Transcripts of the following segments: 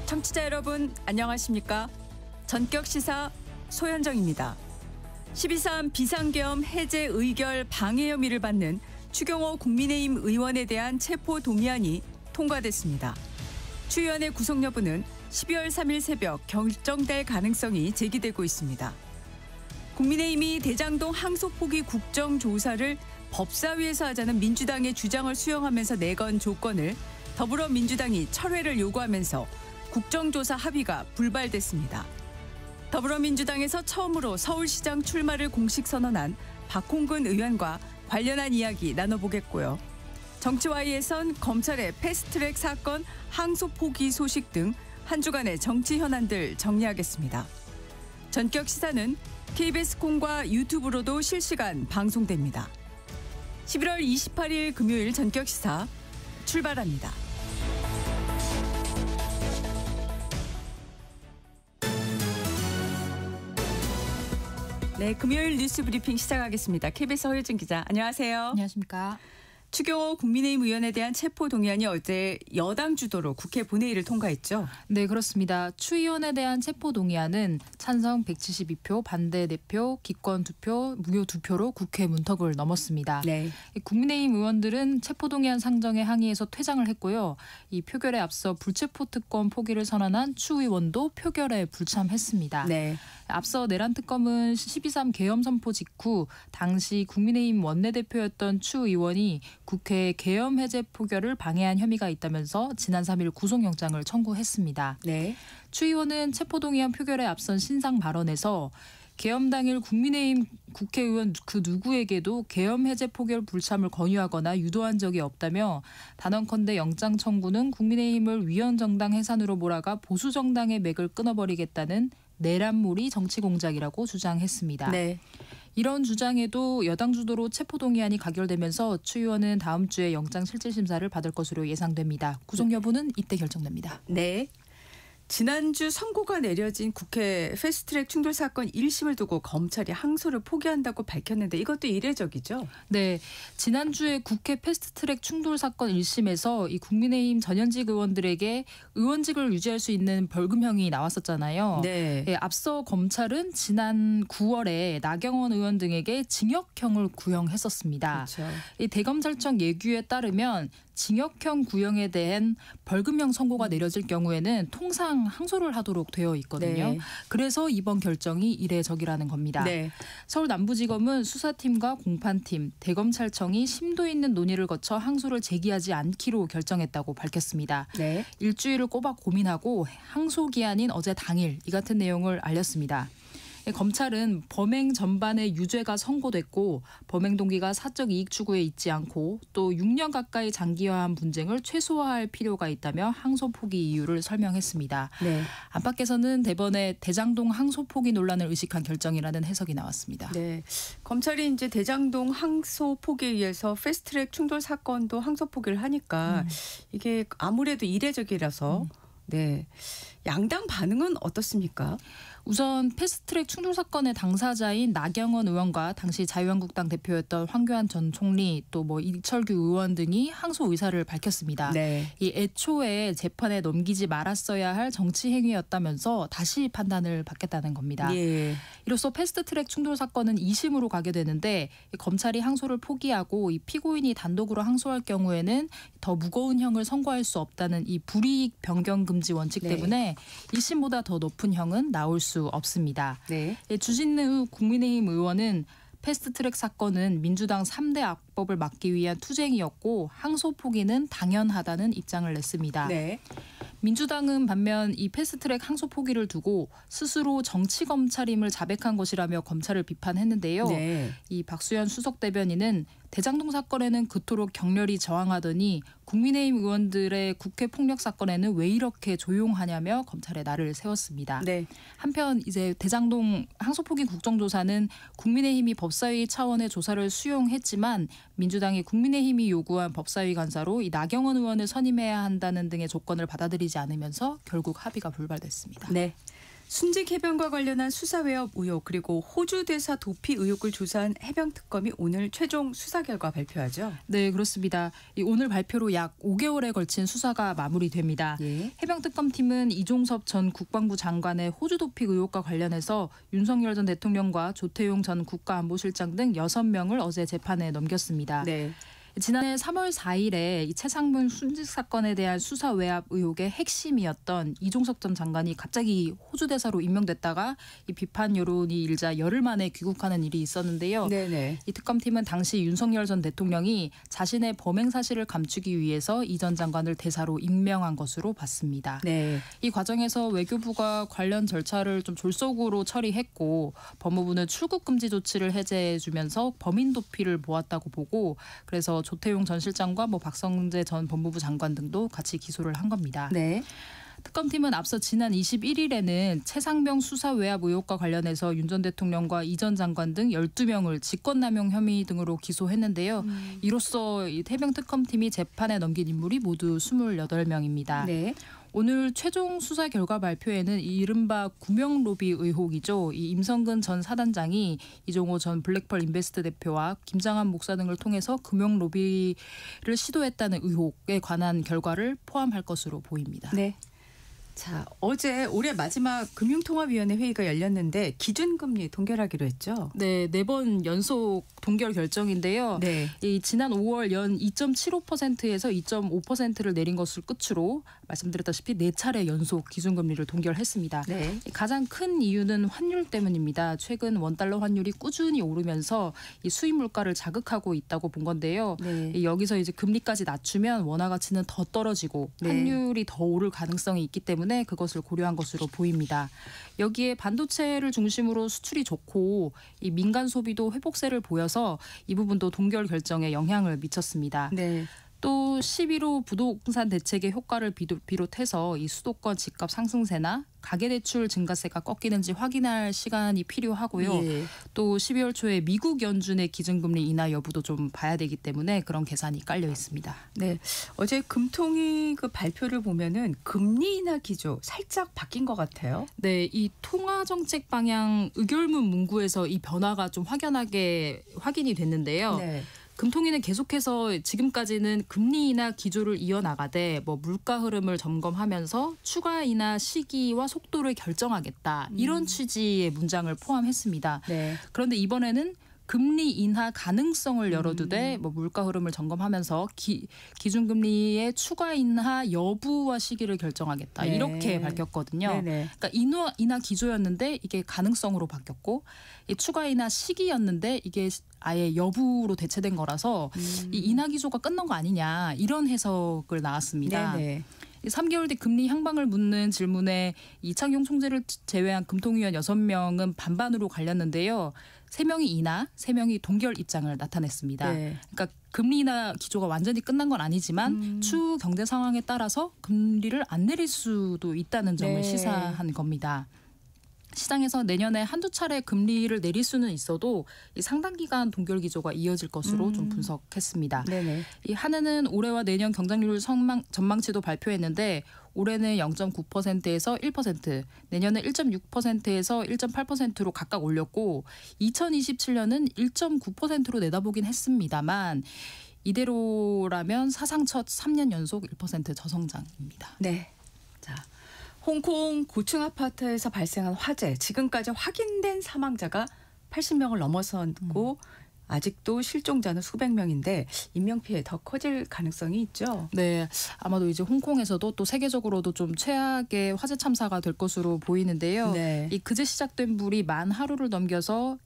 청취자 여러분 안녕하십니까? 전격시사 소현정입니다. 12.3 비상계엄 해제 의결 방해 혐의를 받는 추경호 국민의힘 의원에 대한 체포동의안이 통과됐습니다. 추 의원의 구속 여부는 12월 3일 새벽 결정될 가능성이 제기되고 있습니다. 국민의힘이 대장동 항소 포기 국정조사를 법사위에서 하자는 민주당의 주장을 수용하면서 내건 조건을 더불어민주당이 철회를 요구하면서 국정조사 합의가 불발됐습니다. 더불어민주당에서 처음으로 서울시장 출마를 공식 선언한 박홍근 의원과 관련한 이야기 나눠보겠고요. 정치와이에선 검찰의 패스트트랙 사건 항소 포기 소식 등 한 주간의 정치 현안들 정리하겠습니다. 전격 시사는 KBS 콩과 유튜브로도 실시간 방송됩니다. 11월 28일 금요일 전격 시사 출발합니다. 네, 금요일 뉴스 브리핑 시작하겠습니다. KBS 허유진 기자, 안녕하세요. 안녕하십니까. 추경호 국민의힘 의원에 대한 체포동의안이 어제 여당 주도로 국회 본회의를 통과했죠. 네, 그렇습니다. 추 의원에 대한 체포동의안은 찬성 172표, 반대 4표, 기권 2표, 무효 2표로 국회 문턱을 넘었습니다. 네. 국민의힘 의원들은 체포동의안 상정에 항의해서 퇴장을 했고요. 이 표결에 앞서 불체포 특권 포기를 선언한 추 의원도 표결에 불참했습니다. 네. 앞서 내란 특검은 12.3 계엄 선포 직후 당시 국민의힘 원내대표였던 추 의원이 국회 계엄 해제 표결을 방해한 혐의가 있다면서 지난 3일 구속영장을 청구했습니다. 네. 추 의원은 체포동의안 표결에 앞선 신상 발언에서 계엄 당일 국민의힘 국회의원 그 누구에게도 계엄 해제 포결 불참을 권유하거나 유도한 적이 없다며 단언컨대 영장 청구는 국민의힘을 위헌정당 해산으로 몰아가 보수정당의 맥을 끊어버리겠다는 내란몰이 정치 공작이라고 주장했습니다. 네. 이런 주장에도 여당 주도로 체포동의안이 가결되면서 추 의원은 다음 주에 영장실질심사를 받을 것으로 예상됩니다. 구속 여부는 이때 결정됩니다. 네. 지난주 선고가 내려진 국회 패스트트랙 충돌 사건 1심을 두고 검찰이 항소를 포기한다고 밝혔는데 이것도 이례적이죠? 네. 지난주에 국회 패스트트랙 충돌 사건 1심에서 이 국민의힘 전현직 의원들에게 의원직을 유지할 수 있는 벌금형이 나왔었잖아요. 네. 네, 앞서 검찰은 지난 9월에 나경원 의원 등에게 징역형을 구형했었습니다. 그렇죠. 이 대검찰청 예규에 따르면 징역형 구형에 대한 벌금형 선고가 내려질 경우에는 통상 항소를 하도록 되어 있거든요. 네. 그래서 이번 결정이 이례적이라는 겁니다. 네. 서울 남부지검은 수사팀과 공판팀, 대검찰청이 심도 있는 논의를 거쳐 항소를 제기하지 않기로 결정했다고 밝혔습니다. 네. 일주일을 꼬박 고민하고 항소 기한인 어제 당일 이 같은 내용을 알렸습니다. 검찰은 범행 전반에 유죄가 선고됐고 범행 동기가 사적 이익 추구에 있지 않고 또 6년 가까이 장기화한 분쟁을 최소화할 필요가 있다며 항소 포기 이유를 설명했습니다. 네. 안팎에서는 대번에 대장동 항소 포기 논란을 의식한 결정이라는 해석이 나왔습니다. 네. 검찰이 이제 대장동 항소 포기에 의해서 패스트트랙 충돌 사건도 항소 포기를 하니까 이게 아무래도 이례적이라서 네. 양당 반응은 어떻습니까? 우선 패스트트랙 충돌 사건의 당사자인 나경원 의원과 당시 자유한국당 대표였던 황교안 전 총리 또 이철규 의원 등이 항소 의사를 밝혔습니다. 네. 이 애초에 재판에 넘기지 말았어야 할 정치 행위였다면서 다시 판단을 받겠다는 겁니다. 예. 이로써 패스트트랙 충돌 사건은 2심으로 가게 되는데 검찰이 항소를 포기하고 이 피고인이 단독으로 항소할 경우에는 더 무거운 형을 선고할 수 없다는 이 불이익 변경 금지 원칙 때문에 1심보다 더 높은 형은 나올 수 없습니다. 네. 주진우 국민의힘 의원은 패스트트랙 사건은 민주당 3대 악법을 막기 위한 투쟁이었고 항소 포기는 당연하다는 입장을 냈습니다. 네. 민주당은 반면 이 패스트트랙 항소 포기를 두고 스스로 정치 검찰임을 자백한 것이라며 검찰을 비판했는데요. 네. 이 박수현 수석 대변인은 대장동 사건에는 그토록 격렬히 저항하더니 국민의힘 의원들의 국회 폭력 사건에는 왜 이렇게 조용하냐며 검찰에 날을 세웠습니다. 네. 한편 이제 대장동 항소 포기 국정조사는 국민의힘이 법사위 차원의 조사를 수용했지만 민주당이 국민의힘이 요구한 법사위 간사로 이 나경원 의원을 선임해야 한다는 등의 조건을 받아들이지 않으면서 결국 합의가 불발됐습니다. 네. 순직 해병과 관련한 수사 외압 의혹 그리고 호주 대사 도피 의혹을 조사한 해병특검이 오늘 최종 수사 결과 발표하죠. 네, 그렇습니다. 오늘 발표로 약 5개월에 걸친 수사가 마무리됩니다. 예. 해병특검팀은 이종섭 전 국방부 장관의 호주 도피 의혹과 관련해서 윤석열 전 대통령과 조태용 전 국가안보실장 등 6명을 어제 재판에 넘겼습니다. 네. 지난해 3월 4일에 이 최상문 순직 사건에 대한 수사 외압 의혹의 핵심이었던 이종섭 전 장관이 갑자기 호주 대사로 임명됐다가 이 비판 여론이 일자 열흘 만에 귀국하는 일이 있었는데요. 네네. 이 특검팀은 당시 윤석열 전 대통령이 자신의 범행 사실을 감추기 위해서 이 전 장관을 대사로 임명한 것으로 봤습니다. 네. 이 과정에서 외교부가 관련 절차를 좀 졸속으로 처리했고 법무부는 출국 금지 조치를 해제해주면서 범인 도피를 보았다고 보고 그래서 조태용 전 실장과 박성재 전 법무부 장관 등도 같이 기소를 한 겁니다. 네. 특검팀은 앞서 지난 21일에는 최상병 수사 외압 의혹과 관련해서 윤 전 대통령과 이 전 장관 등 12명을 직권남용 혐의 등으로 기소했는데요. 이로써 이 해병 특검팀이 재판에 넘긴 인물이 모두 28명입니다. 네. 오늘 최종 수사 결과 발표에는 이 이른바 구명 로비 의혹이죠. 이 임성근 전 사단장이 이종호 전 블랙펄 인베스트 대표와 김장한 목사 등을 통해서 금융 로비를 시도했다는 의혹에 관한 결과를 포함할 것으로 보입니다. 네. 자, 어제 올해 마지막 금융통화위원회 회의가 열렸는데 기준금리 동결하기로 했죠. 네, 4번 연속 동결 결정인데요. 네. 이 지난 5월 연 2.75%에서 2.5%를 내린 것을 끝으로 말씀드렸다시피 4차례 연속 기준금리를 동결했습니다. 네. 가장 큰 이유는 환율 때문입니다. 최근 원달러 환율이 꾸준히 오르면서 이 수입 물가를 자극하고 있다고 본 건데요. 네. 여기서 이제 금리까지 낮추면 원화 가치는 더 떨어지고 네. 환율이 더 오를 가능성이 있기 때문에 그것을 고려한 것으로 보입니다. 여기에 반도체를 중심으로 수출이 좋고 이 민간 소비도 회복세를 보여서 이 부분도 동결 결정에 영향을 미쳤습니다. 네. 또 11호 부동산 대책의 효과를 비롯해서 이 수도권 집값 상승세나 가계대출 증가세가 꺾이는지 확인할 시간이 필요하고요. 예. 또 12월 초에 미국 연준의 기준금리 인하 여부도 좀 봐야 되기 때문에 그런 계산이 깔려 있습니다. 네. 어제 금통위 그 발표를 보면은 금리 인하 기조 살짝 바뀐 것 같아요. 네, 이 통화정책 방향 의결문 문구에서 이 변화가 좀 확연하게 확인이 됐는데요. 네. 금통위는 계속해서 지금까지는 금리 인하 기조를 이어나가되 물가 흐름을 점검하면서 추가 인하 시기와 속도를 결정하겠다. 이런 취지의 문장을 포함했습니다. 네. 그런데 이번에는 금리 인하 가능성을 열어두되 물가 흐름을 점검하면서 기준금리의 추가 인하 여부와 시기를 결정하겠다. 네. 이렇게 밝혔거든요. 네네. 그러니까 인하 기조였는데 이게 가능성으로 바뀌었고 이 추가 인하 시기였는데 이게 아예 여부로 대체된 거라서 이 인하 기조가 끝난 거 아니냐 이런 해석을 나왔습니다. 네네. 3개월 뒤 금리 향방을 묻는 질문에 이창용 총재를 제외한 금통위원 6명은 반반으로 갈렸는데요. 3명이 인하, 3명이 동결 입장을 나타냈습니다. 네. 그러니까 금리 인하 기조가 완전히 끝난 건 아니지만 추후 경제 상황에 따라서 금리를 안 내릴 수도 있다는 점을 네. 시사한 겁니다. 시장에서 내년에 한두 차례 금리를 내릴 수는 있어도 이 상당 기간 동결 기조가 이어질 것으로 좀 분석했습니다. 네네. 이 한은은 올해와 내년 경쟁률 전망치도 발표했는데 올해는 0.9%에서 1%, 내년은 1.6%에서 1.8%로 각각 올렸고 2027년은 1.9%로 내다보긴 했습니다만 이대로라면 사상 첫 3년 연속 1% 저성장입니다. 네. 자, 홍콩 고층 아파트에서 발생한 화재. 지금까지 확인된 사망자가 80명을 넘어섰고 아직도 실종자는 수백 명인데 인명피해 더 커질 가능성이 있죠. 네, 아마도 이제 홍콩에서도 또 세계적으로도 좀 최악의 화재 참사가 될 것으로 보이는데요. 네. 이 그제 시작된 불이 만 하루를 넘겨서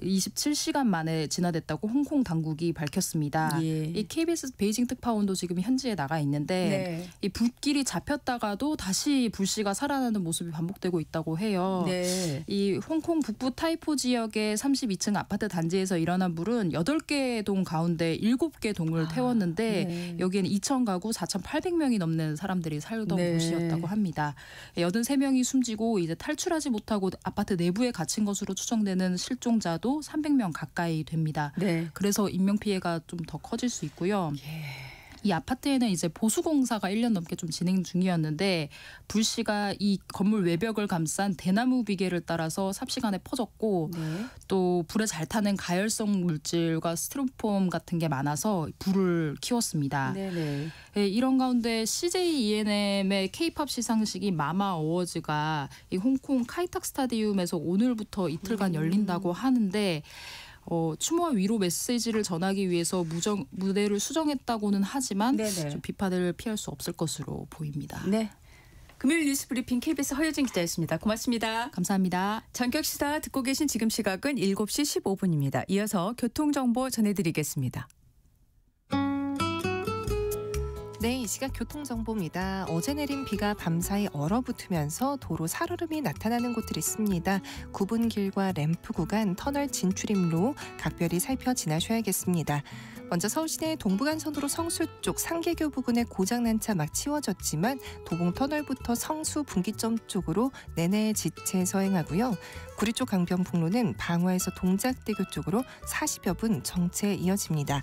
27시간 만에 진화됐다고 홍콩 당국이 밝혔습니다. 예. 이 KBS 베이징 특파원도 지금 현지에 나가 있는데 네. 이 불길이 잡혔다가도 다시 불씨가 살아나는 모습이 반복되고 있다고 해요. 네. 이 홍콩 북부 타이포 지역의 32층 아파트 단지에서 일어난 불은 8개 동 가운데 7개 동을 태웠는데 네. 여기에는 2천 가구 4,800명이 넘는 사람들이 살던 네. 곳이었다고 합니다. 83명이 숨지고 이제 탈출하지 못하고 아파트 내부에 갇힌 것으로 추정되는 실종자도 300명 가까이 됩니다. 네. 그래서 인명피해가 좀 더 커질 수 있고요. 이 아파트에는 이제 보수공사가 1년 넘게 좀 진행 중이었는데 불씨가 이 건물 외벽을 감싼 대나무 비계를 따라서 삽시간에 퍼졌고 네. 또 불에 잘 타는 가열성 물질과 스티로폼 같은 게 많아서 불을 키웠습니다. 네네. 네, 이런 가운데 CJ E&M의 K-팝 시상식이 마마 어워즈가 이 홍콩 카이탁 스타디움에서 오늘부터 이틀간 열린다고 하는데 추모와 위로 메시지를 전하기 위해서 무대를 수정했다고는 하지만 네네. 좀 비판을 피할 수 없을 것으로 보입니다. 네. 금요일 뉴스 브리핑 KBS 허여진 기자였습니다. 고맙습니다. 감사합니다. 전격 시사 듣고 계신 지금 시각은 7시 15분입니다. 이어서 교통정보 전해드리겠습니다. 네, 이 시각 교통정보입니다. 어제 내린 비가 밤사이 얼어붙으면서 도로 살얼음이 나타나는 곳들이 있습니다. 구분길과 램프 구간, 터널 진출입로 각별히 살펴 지나셔야겠습니다. 먼저 서울시내 동부간선도로 성수 쪽 상계교 부근에 고장난 차 막 치워졌지만 도봉터널부터 성수 분기점 쪽으로 내내 지체 서행하고요. 구리 쪽 강변북로는 방화에서 동작대교 쪽으로 40여 분 정체 이어집니다.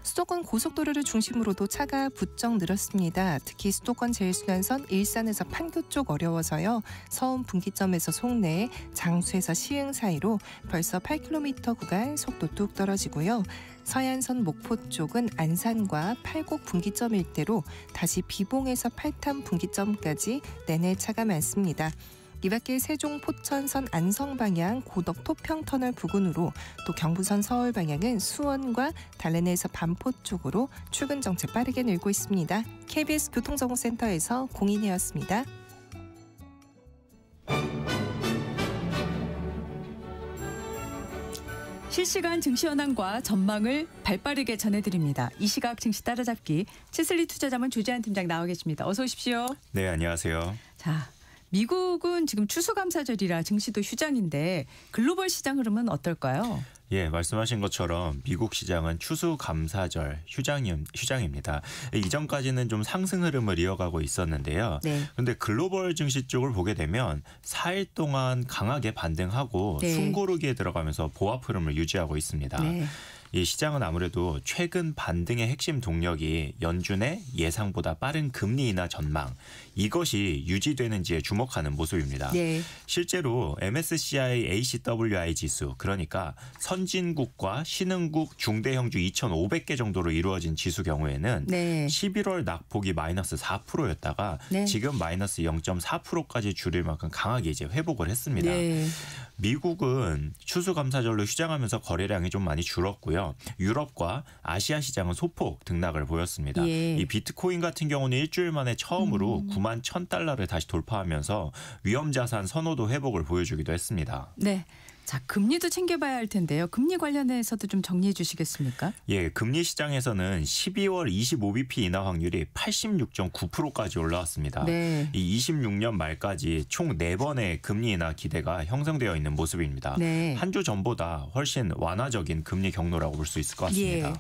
수도권 고속도로를 중심으로도 차가 부쩍 늘었습니다. 특히 수도권 제일순환선 일산에서 판교 쪽 어려워서요. 서운 분기점에서 송내, 장수에서 시흥 사이로 벌써 8km 구간 속도 뚝 떨어지고요. 서해안선 목포 쪽은 안산과 팔곡 분기점 일대로 다시 비봉에서 팔탄 분기점까지 내내 차가 많습니다. 이 밖에 세종 포천선 안성 방향 고덕 토평터널 부근으로 또 경부선 서울 방향은 수원과 달래내에서 반포 쪽으로 출근 정체 빠르게 늘고 있습니다. KBS 교통정보센터에서 공인이었습니다. 실시간 증시 현황과 전망을 발빠르게 전해드립니다. 이 시각 증시 따라잡기 치슬리 투자자문 조재한 팀장 나와 계십니다. 어서 오십시오. 네, 안녕하세요. 자, 미국은 지금 추수감사절이라 증시도 휴장인데 글로벌 시장 흐름은 어떨까요? 예, 말씀하신 것처럼 미국 시장은 추수감사절 휴장입니다. 이전까지는 좀 상승 흐름을 이어가고 있었는데요. 그런데 네. 글로벌 증시 쪽을 보게 되면 4일 동안 강하게 반등하고 네. 숨고르기에 들어가면서 보합 흐름을 유지하고 있습니다. 네. 이 시장은 아무래도 최근 반등의 핵심 동력이 연준의 예상보다 빠른 금리 인하 전망, 이것이 유지되는지에 주목하는 모습입니다. 네. 실제로 MSCI ACWI 지수, 그러니까 선진국과 신흥국 중대형주 2,500개 정도로 이루어진 지수 경우에는 네. 11월 낙폭이 마이너스 4%였다가 네. 지금 마이너스 0.4%까지 줄일 만큼 강하게 이제 회복을 했습니다. 네. 미국은 추수감사절로 휴장하면서 거래량이 좀 많이 줄었고요. 유럽과 아시아 시장은 소폭 등락을 보였습니다. 예. 이 비트코인 같은 경우는 일주일 만에 처음으로 9만 1,000달러를 다시 돌파하면서 위험자산 선호도 회복을 보여주기도 했습니다. 네. 자, 금리도 챙겨봐야 할 텐데요. 금리 관련해서도 좀 정리해 주시겠습니까? 예, 금리 시장에서는 12월 25bp 인하 확률이 86.9%까지 올라왔습니다. 네. 이 26년 말까지 총 4번의 금리 인하 기대가 형성되어 있는 모습입니다. 네. 한 주 전보다 훨씬 완화적인 금리 경로라고 볼 수 있을 것 같습니다. 예.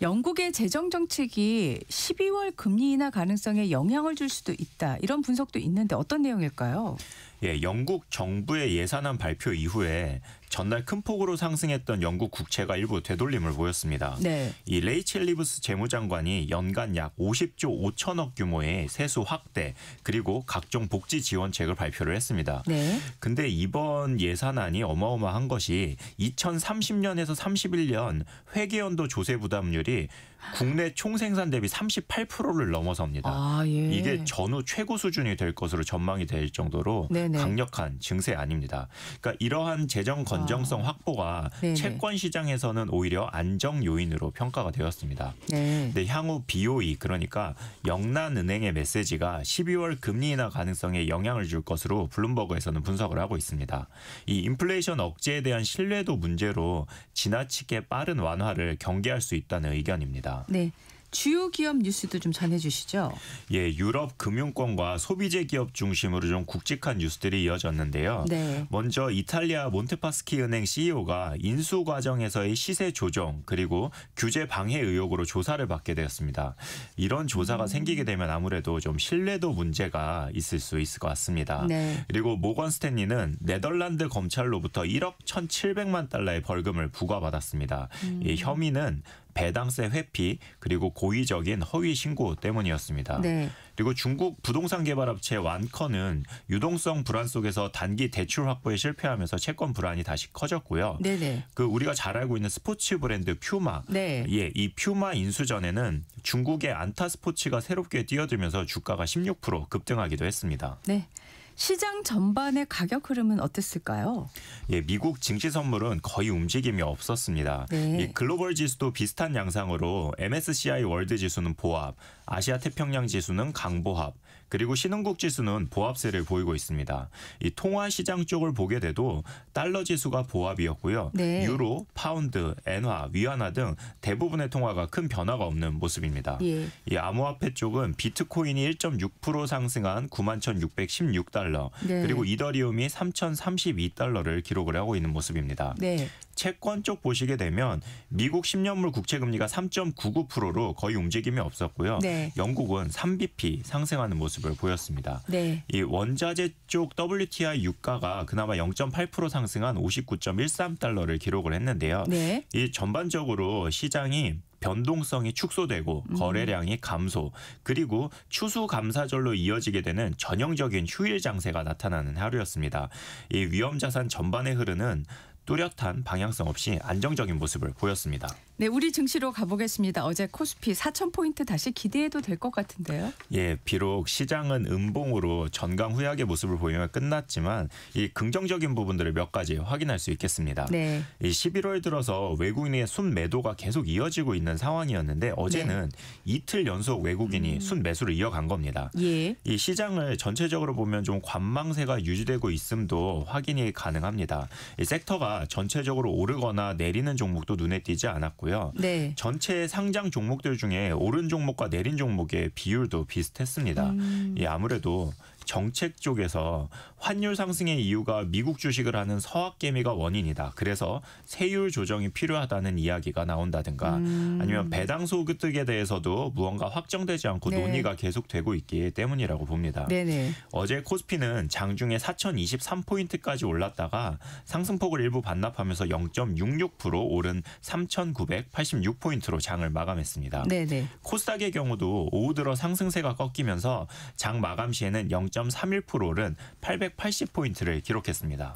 영국의 재정 정책이 12월 금리 인하 가능성에 영향을 줄 수도 있다. 이런 분석도 있는데 어떤 내용일까요? 예, 영국 정부의 예산안 발표 이후에 전날 큰 폭으로 상승했던 영국 국채가 일부 되돌림을 보였습니다. 네. 이 레이첼 리브스 재무장관이 연간 약 50조 5천억 규모의 세수 확대 그리고 각종 복지 지원책을 발표를 했습니다. 네. 근데 이번 예산안이 어마어마한 것이 2030년에서 31년 회계연도 조세 부담률이 국내 총생산 대비 38%를 넘어섭니다. 아, 예. 이게 전후 최고 수준이 될 것으로 전망이 될 정도로 네네. 강력한 증세 아닙니다. 그러니까 이러한 재정 건정성 확보가 네네. 채권 시장에서는 오히려 안정 요인으로 평가가 되었습니다. 네. 근데 향후 BOE, 그러니까 영란은행의 메시지가 12월 금리 인하 가능성에 영향을 줄 것으로 블룸버그에서는 분석을 하고 있습니다. 이 인플레이션 억제에 대한 신뢰도 문제로 지나치게 빠른 완화를 경계할 수 있다는 의견입니다. 네. 주요 기업 뉴스도 좀 전해주시죠. 예, 유럽 금융권과 소비재 기업 중심으로 좀 굵직한 뉴스들이 이어졌는데요. 네. 먼저 이탈리아 몬테파스키 은행 CEO가 인수 과정에서의 시세 조정 그리고 규제 방해 의혹으로 조사를 받게 되었습니다. 이런 조사가 생기게 되면 아무래도 좀 신뢰도 문제가 있을 수 있을 것 같습니다. 네. 그리고 모건 스탠리는 네덜란드 검찰로부터 1억 1,700만 달러의 벌금을 부과받았습니다. 이 혐의는 배당세 회피 그리고 고의적인 허위 신고 때문이었습니다. 네. 그리고 중국 부동산 개발업체 완커는 유동성 불안 속에서 단기 대출 확보에 실패하면서 채권 불안이 다시 커졌고요. 네네. 그 우리가 잘 알고 있는 스포츠 브랜드 퓨마, 네. 예, 이 퓨마 인수전에는 중국의 안타 스포츠가 새롭게 뛰어들면서 주가가 16% 급등하기도 했습니다. 네. 시장 전반의 가격 흐름은 어땠을까요? 예, 미국 증시 선물은 거의 움직임이 없었습니다. 네. 이 글로벌 지수도 비슷한 양상으로 MSCI 월드 지수는 보합, 아시아 태평양 지수는 강보합, 그리고 신흥국 지수는 보합세를 보이고 있습니다. 이 통화 시장 쪽을 보게 돼도 달러 지수가 보합이었고요. 네. 유로, 파운드, 엔화, 위안화 등 대부분의 통화가 큰 변화가 없는 모습입니다. 예. 이 암호화폐 쪽은 비트코인이 1.6% 상승한 91,616달러, 네. 그리고 이더리움이 3,032달러를 기록을 하고 있는 모습입니다. 네. 채권 쪽 보시게 되면 미국 10년물 국채금리가 3.99%로 거의 움직임이 없었고요. 네. 영국은 3bp 상승하는 모습을 보였습니다. 네. 이 원자재 쪽 WTI 유가가 그나마 0.8% 상승한 59.13달러를 기록을 했는데요. 네. 이 전반적으로 시장이 변동성이 축소되고 거래량이 감소, 그리고 추수감사절로 이어지게 되는 전형적인 휴일 장세가 나타나는 하루였습니다. 이 위험자산 전반의 흐름은 뚜렷한 방향성 없이 안정적인 모습을 보였습니다. 네, 우리 증시로 가보겠습니다. 어제 코스피 4,000포인트 다시 기대해도 될 것 같은데요. 예, 비록 시장은 음봉으로 전강 후약의 모습을 보이며 끝났지만 이 긍정적인 부분들을 몇 가지 확인할 수 있겠습니다. 네. 이 11월 들어서 외국인의 순매도가 계속 이어지고 있는 상황이었는데 어제는 이틀 연속 외국인이 순매수를 이어간 겁니다. 예. 이 시장을 전체적으로 보면 좀 관망세가 유지되고 있음도 확인이 가능합니다. 이 섹터가 전체적으로 오르거나 내리는 종목도 눈에 띄지 않았고요. 네. 전체 상장 종목들 중에 오른 종목과 내린 종목의 비율도 비슷했습니다. 이 아무래도 정책 쪽에서 환율 상승의 이유가 미국 주식을 하는 서학개미가 원인이다. 그래서 세율 조정이 필요하다는 이야기가 나온다든가 아니면 배당 소득에 대해서도 무언가 확정되지 않고 네. 논의가 계속되고 있기 때문이라고 봅니다. 네네. 어제 코스피는 장중에 4,023포인트까지 올랐다가 상승폭을 일부 반납하면서 0.66% 오른 3,986포인트로 장을 마감했습니다. 네네. 코스닥의 경우도 오후 들어 상승세가 꺾이면서 장 마감 시에는 0.31%는 880포인트를 기록했습니다.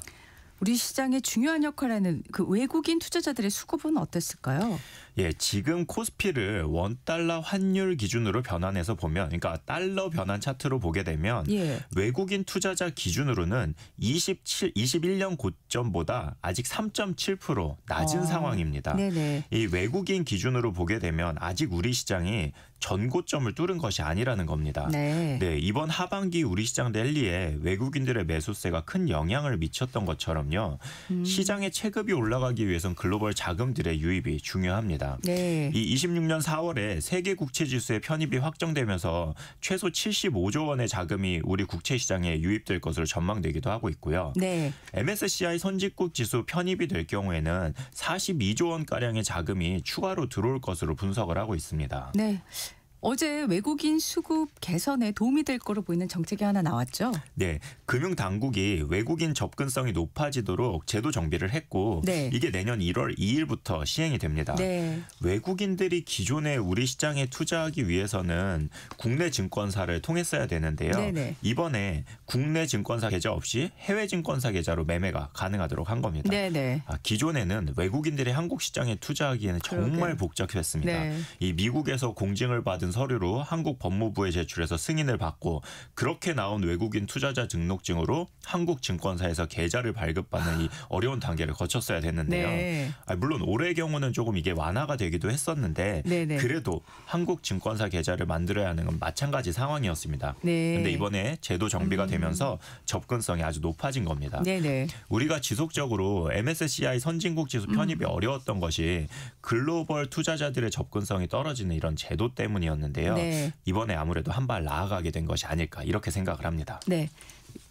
우리 시장의 중요한 역할을 하는 그 외국인 투자자들의 수급은 어땠을까요? 예, 지금 코스피를 원달러 환율 기준으로 변환해서 보면, 그러니까 달러 변환 차트로 보게 되면 예. 외국인 투자자 기준으로는 21년 고점보다 아직 3.7% 낮은 상황입니다. 네네. 이 외국인 기준으로 보게 되면 아직 우리 시장이 전고점을 뚫은 것이 아니라는 겁니다. 네. 네, 이번 하반기 우리 시장 랠리에 외국인들의 매수세가 큰 영향을 미쳤던 것처럼요. 시장의 체급이 올라가기 위해선 글로벌 자금들의 유입이 중요합니다. 네. 이 26년 4월에 세계 국채 지수의 편입이 확정되면서 최소 75조 원의 자금이 우리 국채 시장에 유입될 것으로 전망되기도 하고 있고요. 네. MSCI 선진국 지수 편입이 될 경우에는 42조 원 가량의 자금이 추가로 들어올 것으로 분석을 하고 있습니다. 네. 어제 외국인 수급 개선에 도움이 될 거로 보이는 정책이 하나 나왔죠. 네, 금융당국이 외국인 접근성이 높아지도록 제도 정비를 했고 네. 이게 내년 1월 2일부터 시행이 됩니다. 네. 외국인들이 기존에 우리 시장에 투자하기 위해서는 국내 증권사를 통했어야 되는데요. 네네. 이번에 국내 증권사 계좌 없이 해외 증권사 계좌로 매매가 가능하도록 한 겁니다. 네네. 기존에는 외국인들이 한국 시장에 투자하기에는 정말 그러게요. 복잡했습니다. 네. 이 미국에서 공증을 받은 서류로 한국 법무부에 제출해서 승인을 받고 그렇게 나온 외국인 투자자 등록증으로 한국 증권사에서 계좌를 발급받는 이 어려운 단계를 거쳤어야 됐는데요. 네. 물론 올해의 경우는 조금 이게 완화가 되기도 했었는데 네네. 그래도 한국 증권사 계좌를 만들어야 하는 건 마찬가지 상황이었습니다. 네. 그런데 이번에 제도 정비가 되면서 접근성이 아주 높아진 겁니다. 네네. 우리가 지속적으로 MSCI 선진국 지수 편입이 어려웠던 것이 글로벌 투자자들의 접근성이 떨어지는 이런 제도 때문이었는데요. 네. 이번에 아무래도 한 발 나아가게 된 것이 아닐까 이렇게 생각을 합니다. 네.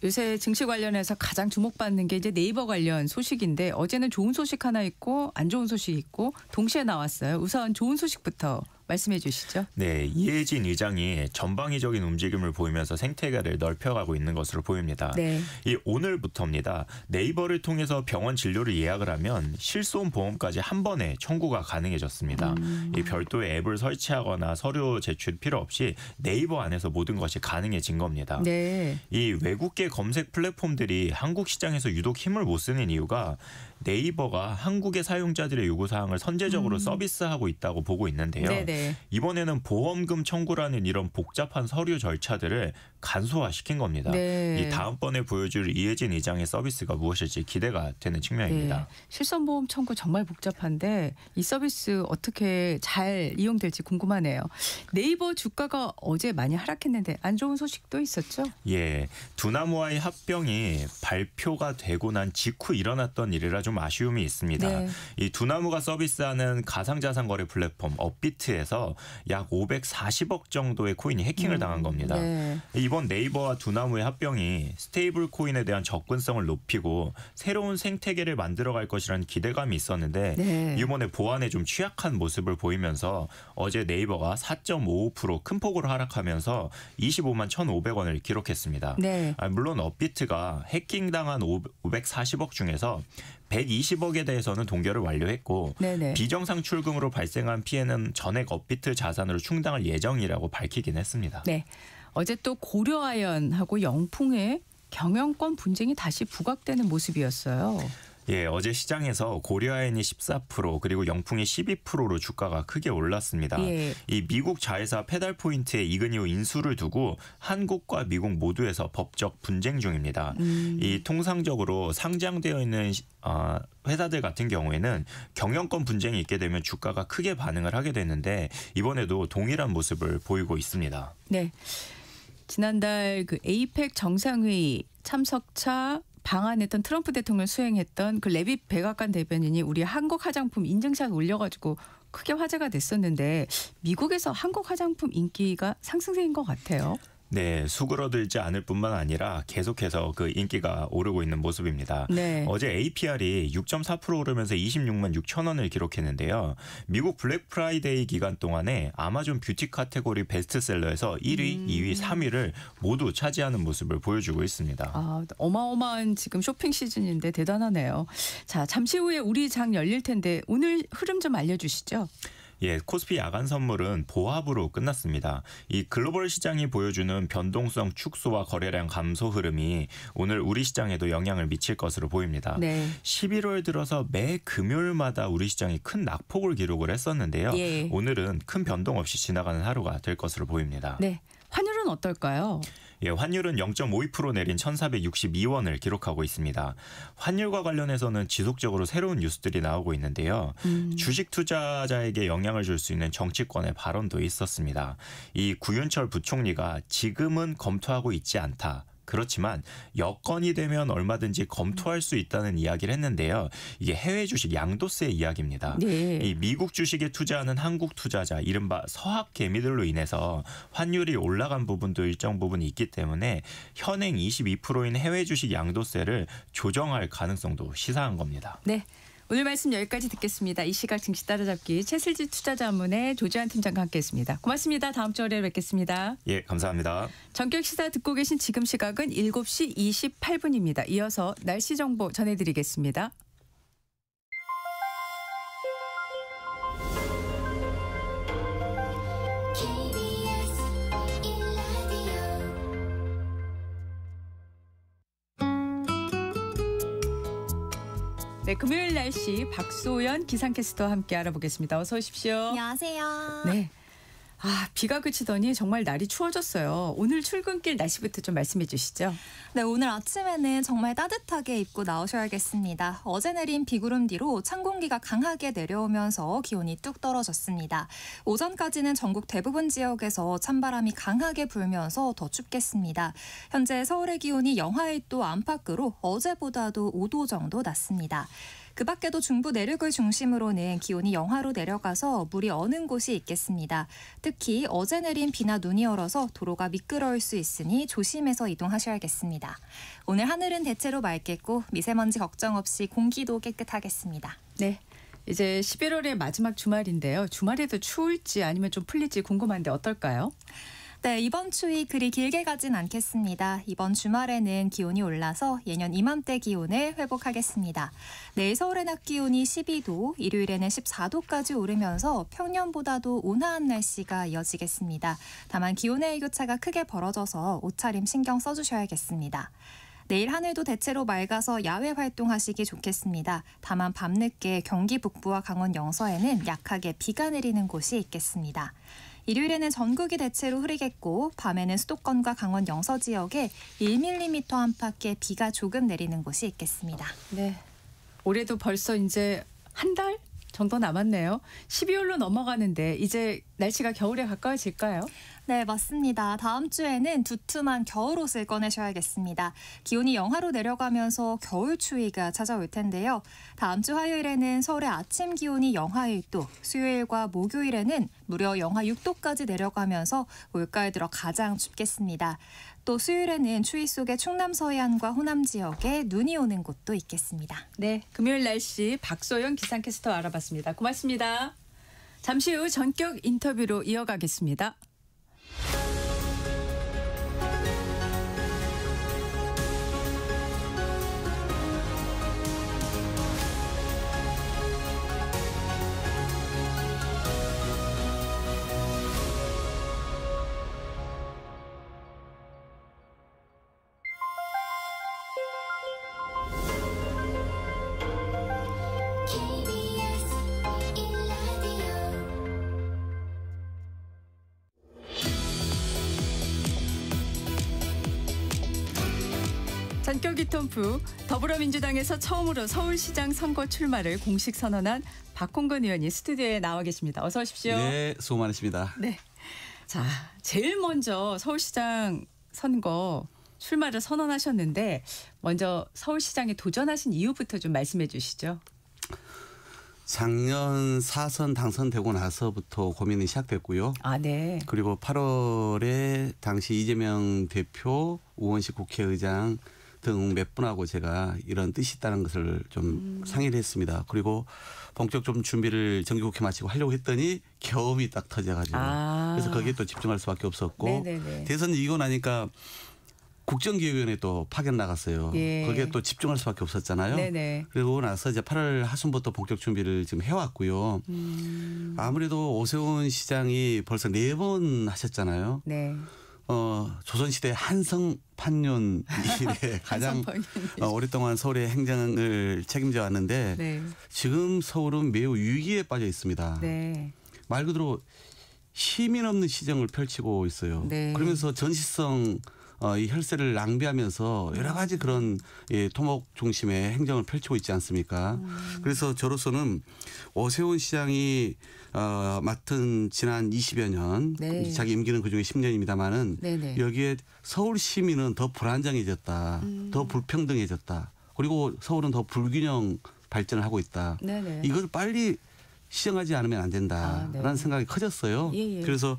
요새 증시 관련해서 가장 주목받는 게 이제 네이버 관련 소식인데 어제는 좋은 소식 하나 있고 안 좋은 소식이 있고 동시에 나왔어요. 우선 좋은 소식부터 말씀해 주시죠. 네, 이혜진 의장이 전방위적인 움직임을 보이면서 생태계를 넓혀가고 있는 것으로 보입니다. 네. 이 오늘부터입니다. 네이버를 통해서 병원 진료를 예약을 하면 실손 보험까지 한 번에 청구가 가능해졌습니다. 이 별도의 앱을 설치하거나 서류 제출 필요 없이 네이버 안에서 모든 것이 가능해진 겁니다. 네. 이 외국계 검색 플랫폼들이 한국 시장에서 유독 힘을 못 쓰는 이유가 네이버가 한국의 사용자들의 요구사항을 선제적으로 서비스하고 있다고 보고 있는데요. 네네. 이번에는 보험금 청구라는 이런 복잡한 서류 절차들을 간소화시킨 겁니다. 네. 이 다음번에 보여줄 이혜진 의장의 서비스가 무엇일지 기대가 되는 측면입니다. 네. 실손보험 청구 정말 복잡한데 이 서비스 어떻게 잘 이용될지 궁금하네요. 네이버 주가가 어제 많이 하락했는데 안 좋은 소식도 있었죠? 예, 두나무와의 합병이 발표가 되고 난 직후 일어났던 일이라 좀 아쉬움이 있습니다. 네. 이 두나무가 서비스하는 가상자산 거래 플랫폼 업비트에서 약 540억 정도의 코인이 해킹을 당한 겁니다. 네. 이번 네이버와 두나무의 합병이 스테이블 코인에 대한 접근성을 높이고 새로운 생태계를 만들어갈 것이라는 기대감이 있었는데 네. 이번에 보안에 좀 취약한 모습을 보이면서 어제 네이버가 4.55% 큰 폭으로 하락하면서 25만 1,500원을 기록했습니다. 네. 물론 업비트가 해킹당한 540억 중에서 120억에 대해서는 동결을 완료했고 네네. 비정상 출금으로 발생한 피해는 전액 업비트 자산으로 충당할 예정이라고 밝히긴 했습니다. 네. 어제 또 고려아연하고 영풍의 경영권 분쟁이 다시 부각되는 모습이었어요. 예, 어제 시장에서 고려아연이 14% 그리고 영풍이 12%로 주가가 크게 올랐습니다. 예. 이 미국 자회사 페달포인트의 이근 이후 인수를 두고 한국과 미국 모두에서 법적 분쟁 중입니다. 이 통상적으로 상장되어 있는 회사들 같은 경우에는 경영권 분쟁이 있게 되면 주가가 크게 반응을 하게 되는데 이번에도 동일한 모습을 보이고 있습니다. 네. 지난달 그 에이펙 정상회의 참석차 방한했던 트럼프 대통령 수행했던 그 레빗 백악관 대변인이 우리 한국 화장품 인증샷 올려가지고 크게 화제가 됐었는데 미국에서 한국 화장품 인기가 상승세인 것 같아요. 네, 수그러들지 않을 뿐만 아니라 계속해서 그 인기가 오르고 있는 모습입니다. 네. 어제 APR이 6.4% 오르면서 26만 6천 원을 기록했는데요. 미국 블랙 프라이데이 기간 동안에 아마존 뷰티 카테고리 베스트셀러에서 1위, 2위, 3위를 모두 차지하는 모습을 보여주고 있습니다. 아, 어마어마한 지금 쇼핑 시즌인데 대단하네요. 자, 잠시 후에 우리 장 열릴 텐데 오늘 흐름 좀 알려주시죠. 예, 코스피 야간 선물은 보합으로 끝났습니다. 이 글로벌 시장이 보여주는 변동성 축소와 거래량 감소 흐름이 오늘 우리 시장에도 영향을 미칠 것으로 보입니다. 네. 11월 들어서 매 금요일마다 우리 시장이 큰 낙폭을 기록을 했었는데요. 예. 오늘은 큰 변동 없이 지나가는 하루가 될 것으로 보입니다. 네. 환율은 어떨까요? 예, 환율은 0.52% 내린 1,462원을 기록하고 있습니다. 환율과 관련해서는 지속적으로 새로운 뉴스들이 나오고 있는데요. 주식 투자자에게 영향을 줄 수 있는 정치권의 발언도 있었습니다. 이 구윤철 부총리가 지금은 검토하고 있지 않다. 그렇지만 여건이 되면 얼마든지 검토할 수 있다는 이야기를 했는데요. 이게 해외 주식 양도세 이야기입니다. 네. 이 미국 주식에 투자하는 한국 투자자 이른바 서학 개미들로 인해서 환율이 올라간 부분도 일정 부분 있기 때문에 현행 22%인 해외 주식 양도세를 조정할 가능성도 시사한 겁니다. 네. 오늘 말씀 여기까지 듣겠습니다. 이 시각 증시 따라잡기 최슬지 투자자문의 조지환 팀장과 함께했습니다. 고맙습니다. 다음 주 월요일에 뵙겠습니다. 예, 감사합니다. 전격 시사 듣고 계신 지금 시각은 7시 28분입니다. 이어서 날씨 정보 전해드리겠습니다. 네, 금요일 날씨 박소연 기상캐스터와 함께 알아보겠습니다. 어서 오십시오. 안녕하세요. 네. 아, 비가 그치더니 정말 날이 추워졌어요. 오늘 출근길 날씨부터 좀 말씀해 주시죠. 네, 오늘 아침에는 정말 따뜻하게 입고 나오셔야겠습니다. 어제 내린 비구름 뒤로 찬 공기가 강하게 내려오면서 기온이 뚝 떨어졌습니다. 오전까지는 전국 대부분 지역에서 찬바람이 강하게 불면서 더 춥겠습니다. 현재 서울의 기온이 영하 1도 안팎으로 어제보다도 5도 정도 낮습니다. 그 밖에도 중부 내륙을 중심으로는 기온이 영하로 내려가서 물이 어는 곳이 있겠습니다. 특히 어제 내린 비나 눈이 얼어서 도로가 미끄러울 수 있으니 조심해서 이동하셔야겠습니다. 오늘 하늘은 대체로 맑겠고 미세먼지 걱정 없이 공기도 깨끗하겠습니다. 네. 이제 11월의 마지막 주말인데요. 주말에도 추울지 아니면 좀 풀릴지 궁금한데 어떨까요? 네, 이번 추위 그리 길게 가진 않겠습니다. 이번 주말에는 기온이 올라서 예년 이맘때 기온을 회복하겠습니다. 내일 서울의 낮 기온이 12도, 일요일에는 14도까지 오르면서 평년보다도 온화한 날씨가 이어지겠습니다. 다만 기온의 일교차가 크게 벌어져서 옷차림 신경 써주셔야겠습니다. 내일 하늘도 대체로 맑아서 야외 활동하시기 좋겠습니다. 다만 밤늦게 경기 북부와 강원 영서에는 약하게 비가 내리는 곳이 있겠습니다. 일요일에는 전국이 대체로 흐리겠고 밤에는 수도권과 강원 영서 지역에 1mm 안팎의 비가 조금 내리는 곳이 있겠습니다. 네. 올해도 벌써 이제 한 달 정도 남았네요. 12월로 넘어가는데 이제 날씨가 겨울에 가까워질까요? 네, 맞습니다. 다음 주에는 두툼한 겨울옷을 꺼내셔야겠습니다. 기온이 영하로 내려가면서 겨울 추위가 찾아올 텐데요. 다음 주 화요일에는 서울의 아침 기온이 영하 1도, 수요일과 목요일에는 무려 영하 6도까지 내려가면서 올가을 들어 가장 춥겠습니다. 또 수요일에는 추위 속에 충남 서해안과 호남 지역에 눈이 오는 곳도 있겠습니다. 네, 금요일 날씨 박소영 기상캐스터 알아봤습니다. 고맙습니다. 잠시 후 전격 인터뷰로 이어가겠습니다. 전격 이톰프 더불어민주당에서 처음으로 서울시장 선거 출마를 공식 선언한 박홍근 의원이 스튜디오에 나와 계십니다. 어서 오십시오. 네, 수고 많으십니다. 네. 자, 제일 먼저 서울시장 선거 출마를 선언하셨는데 먼저 서울시장에 도전하신 이유부터 좀 말씀해 주시죠. 작년 4선 당선되고 나서부터 고민이 시작됐고요. 아, 네. 그리고 8월에 당시 이재명 대표, 우원식 국회의장 등 몇 분하고 제가 이런 뜻이 있다는 것을 좀 상의를 했습니다. 그리고 본격 좀 준비를 정기국회 마치고 하려고 했더니 겨움이 딱 터져가지고 그래서 거기에 또 집중할 수밖에 없었고 네네네. 대선 이기고 나니까 국정기획위원회 또 파견 나갔어요. 예. 거기에 또 집중할 수밖에 없었잖아요. 네네. 그리고 나서 이제 8월 하순부터 본격 준비를 지금 해왔고요. 아무래도 오세훈 시장이 벌써 4번 하셨잖아요. 네. 조선시대 한성 판륜 이래 가장 오랫동안 서울의 행정을 책임져 왔는데 네. 지금 서울은 매우 위기에 빠져 있습니다. 네. 말 그대로 시민 없는 시정을 펼치고 있어요. 네. 그러면서 전시성 이 혈세를 낭비하면서 여러 가지 그런 토목 중심의 행정을 펼치고 있지 않습니까? 그래서 저로서는 오세훈 시장이 맡은 지난 20여 년, 네. 자기 임기는 그중에 10년입니다마는 네네. 여기에 서울 시민은 더 불안정해졌다, 더 불평등해졌다, 그리고 서울은 더 불균형 발전을 하고 있다. 네네. 이걸 빨리 시정하지 않으면 안 된다라는 네. 생각이 커졌어요. 예. 그래서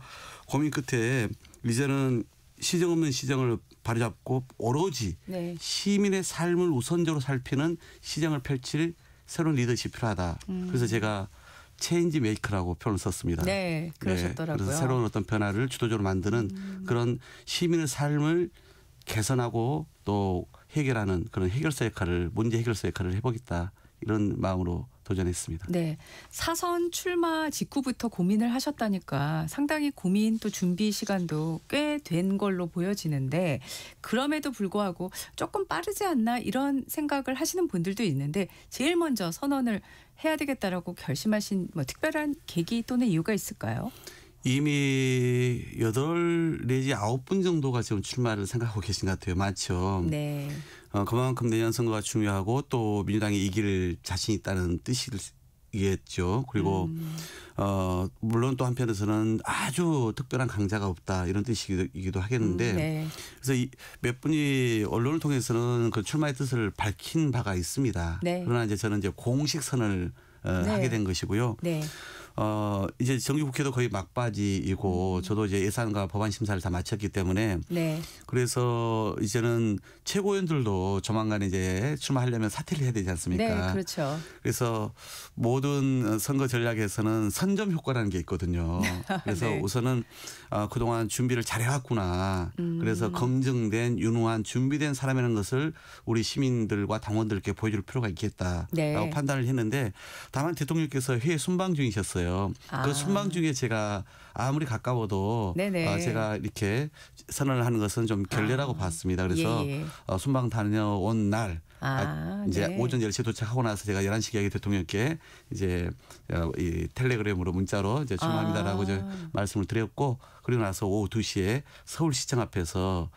고민 끝에 이제는 시정 없는 시정을 바로잡고 오로지 네. 시민의 삶을 우선적으로 살피는 시정을 펼칠 새로운 리더십이 필요하다. 그래서 제가 체인지 메이커라고 표현을 썼습니다. 네, 그러셨더라고요. 그래서 새로운 어떤 변화를 주도적으로 만드는 그런 시민의 삶을 개선하고 또 해결하는 그런 해결사 역할을 문제 해결사 역할을 해보겠다. 이런 마음으로 도전했습니다. 네. 사선 출마 직후부터 고민을 하셨다니까 상당히 고민 또 준비 시간도 꽤 된 걸로 보여지는데 그럼에도 불구하고 조금 빠르지 않나 이런 생각을 하시는 분들도 있는데 제일 먼저 선언을 해야 되겠다라고 결심하신 뭐 특별한 계기 또는 이유가 있을까요? 이미 8 내지 9분 정도가 지금 출마를 생각하고 계신 것 같아요. 맞죠? 네. 그만큼 내년 선거가 중요하고 또 민주당이 이길 자신 있다는 뜻이겠죠. 그리고 물론 또 한편에서는 아주 특별한 강자가 없다 이런 뜻이기도 하겠는데 네. 그래서 몇 분이 언론을 통해서는 그 출마의 뜻을 밝힌 바가 있습니다. 네. 그러나 이제 저는 이제 공식 선언을 하게 된 것이고요. 네. 이제 정기국회도 거의 막바지이고 저도 이제 예산과 법안 심사를 다 마쳤기 때문에 네. 그래서 이제는 최고위원들도 조만간 이제 출마하려면 사퇴를 해야 되지 않습니까? 네, 그렇죠. 그래서 모든 선거 전략에서는 선점 효과라는 게 있거든요. 그래서 네. 우선은 그동안 준비를 잘해왔구나. 그래서 검증된 유능한 준비된 사람이라는 것을 우리 시민들과 당원들께 보여줄 필요가 있겠다라고 네. 판단을 했는데 다만 대통령께서 회의 순방 중이셨어요. 그 순방 중에 제가 아무리 가까워도 네네. 제가 이렇게 선언을 하는 것은 좀 결례라고 봤습니다. 그래서 예. 순방 다녀온 날 이제 네. 오전 10시에 도착하고 나서 제가 11시경에 대통령께 이제 이 텔레그램으로 문자로 이제 출마합니다라고 이제 말씀을 드렸고 그리고 나서 오후 2시에 서울시청 앞에서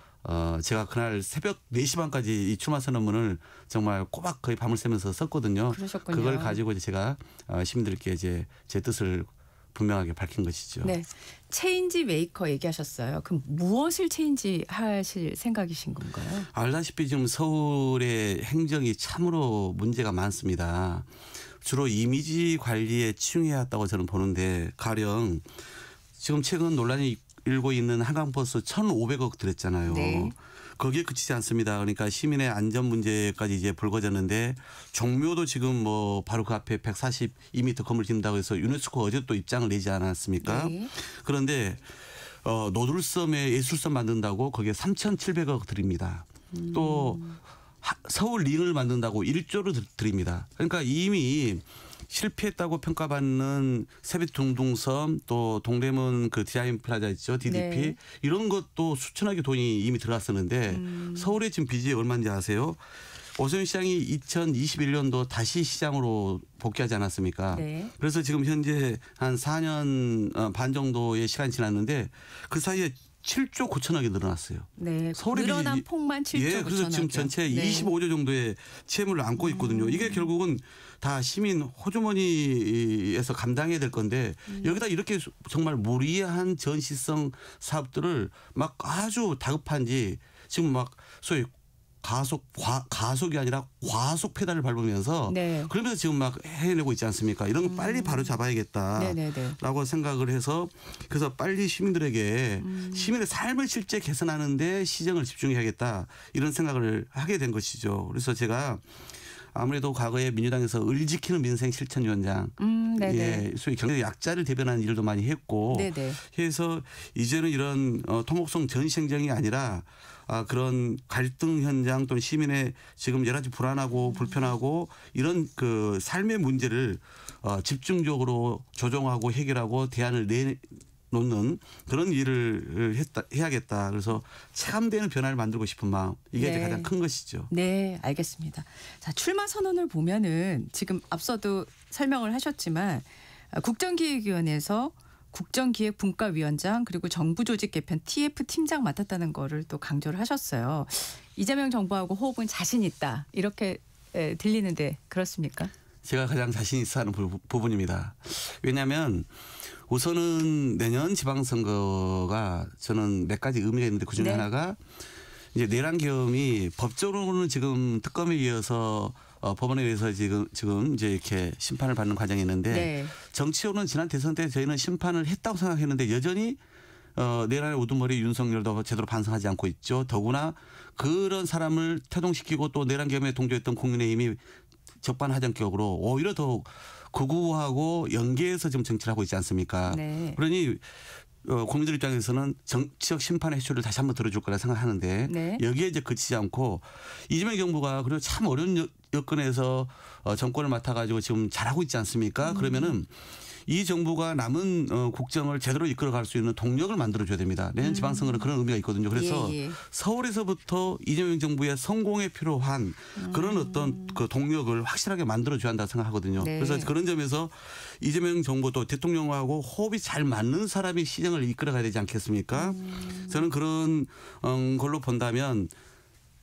제가 그날 새벽 4시 반까지 이 출마 선언문을 정말 꼬박 거의 밤을 새면서 썼거든요. 그러셨군요. 그걸 가지고 이제 제가 시민들께 이제 제 뜻을 분명하게 밝힌 것이죠. 네. 체인지 메이커 얘기하셨어요. 그럼 무엇을 체인지 하실 생각이신 건가요? 알다시피 지금 서울의 행정이 참으로 문제가 많습니다. 주로 이미지 관리에 치중해왔다고 저는 보는데 가령 지금 최근 논란이 일고 있는 한강버스 1,500억 들였잖아요. 네. 거기에 그치지 않습니다. 그러니까 시민의 안전 문제까지 이제 불거졌는데 종묘도 지금 뭐 바로 그 앞에 142m 건물 짓는다고 해서 유네스코 어제 또 입장을 내지 않았습니까? 네. 그런데 노들섬에 예술섬 만든다고 거기에 3,700억 드립니다. 또 서울 링을 만든다고 1조를 드립니다. 그러니까 이미 실패했다고 평가받는 세빛둥둥섬 또 동대문 그 디자인 플라자 있죠. DDP 네. 이런 것도 수천억의 돈이 이미 들어갔었는데 서울의 지금 빚이 얼마인지 아세요? 오세훈 시장이 2021년도 다시 시장으로 복귀하지 않았습니까? 네. 그래서 지금 현재 한 4년 반 정도의 시간이 지났는데 그 사이에 7조 9천억이 늘어났어요. 네. 서울의 늘어난 빚이- 폭만 7조 예, 그래서 9천억이요. 지금 전체 네. 25조 정도의 채무를 안고 있거든요. 이게 결국은 다 시민 호주머니에서 감당해야 될 건데 여기다 이렇게 정말 무리한 전시성 사업들을 막 아주 다급한지 지금 막 소위 가속이 아니라 과속 페달을 밟으면서 네. 그러면서 지금 막 해내고 있지 않습니까? 이런 거 빨리 바로 잡아야겠다. 네네네. 라고 생각을 해서 그래서 빨리 시민들에게 시민의 삶을 실제 개선하는데 시정을 집중해야겠다 이런 생각을 하게 된 것이죠. 그래서 제가 아무래도 과거에 민주당에서 을 지키는 민생 실천위원장 네네. 예, 소위 경제 약자를 대변하는 일도 많이 했고 네네. 해서 이제는 이런 토목성 전시행정이 아니라 그런 갈등 현장 또는 시민의 지금 여러 가지 불안하고 불편하고 이런 그 삶의 문제를 집중적으로 조정하고 해결하고 대안을 내놓는 그런 일을 해야겠다. 그래서 체감되는 변화를 만들고 싶은 마음 이게 이제 네. 가장 큰 것이죠. 네, 알겠습니다. 자, 출마 선언을 보면은 지금 앞서도 설명을 하셨지만 국정기획위원회에서 국정기획분과위원장 그리고 정부조직 개편 TF 팀장 맡았다는 거를 또 강조를 하셨어요. 이재명 정부하고 호흡은 자신 있다 이렇게 들리는데 그렇습니까? 제가 가장 자신 있어 하는 부분입니다. 왜냐하면 우선은 내년 지방선거가 저는 몇 가지 의미가 있는데 그중에 네. 하나가 이제 내란 계엄이 법적으로는 지금 특검에 의해서 법원에 의해서 지금 이제 이렇게 심판을 받는 과정이 있는데 네. 정치적으로는 지난 대선 때 저희는 심판을 했다고 생각했는데 여전히 내란의 우두머리 윤석열도 제대로 반성하지 않고 있죠. 더구나 그런 사람을 태동시키고 또 내란 계엄에 동조했던 국민의힘이 적반하장격으로 오히려 더 극우하고 연계해서 지금 정치를 하고 있지 않습니까? 네. 그러니 국민들 입장에서는 정치적 심판의 해초를 다시 한번 들어줄 거라 생각하는데 네. 여기에 이제 그치지 않고 이재명 정부가 그리고 참 어려운 여건에서 정권을 맡아가지고 지금 잘하고 있지 않습니까? 그러면은 이 정부가 남은 국정을 제대로 이끌어갈 수 있는 동력을 만들어줘야 됩니다. 내년 지방선거는 그런 의미가 있거든요. 그래서 예. 서울에서부터 이재명 정부의 성공에 필요한 그런 어떤 그 동력을 확실하게 만들어줘야 한다고 생각하거든요. 네. 그래서 그런 점에서 이재명 정부도 대통령하고 호흡이 잘 맞는 사람이 시정을 이끌어가야 되지 않겠습니까? 저는 그런 걸로 본다면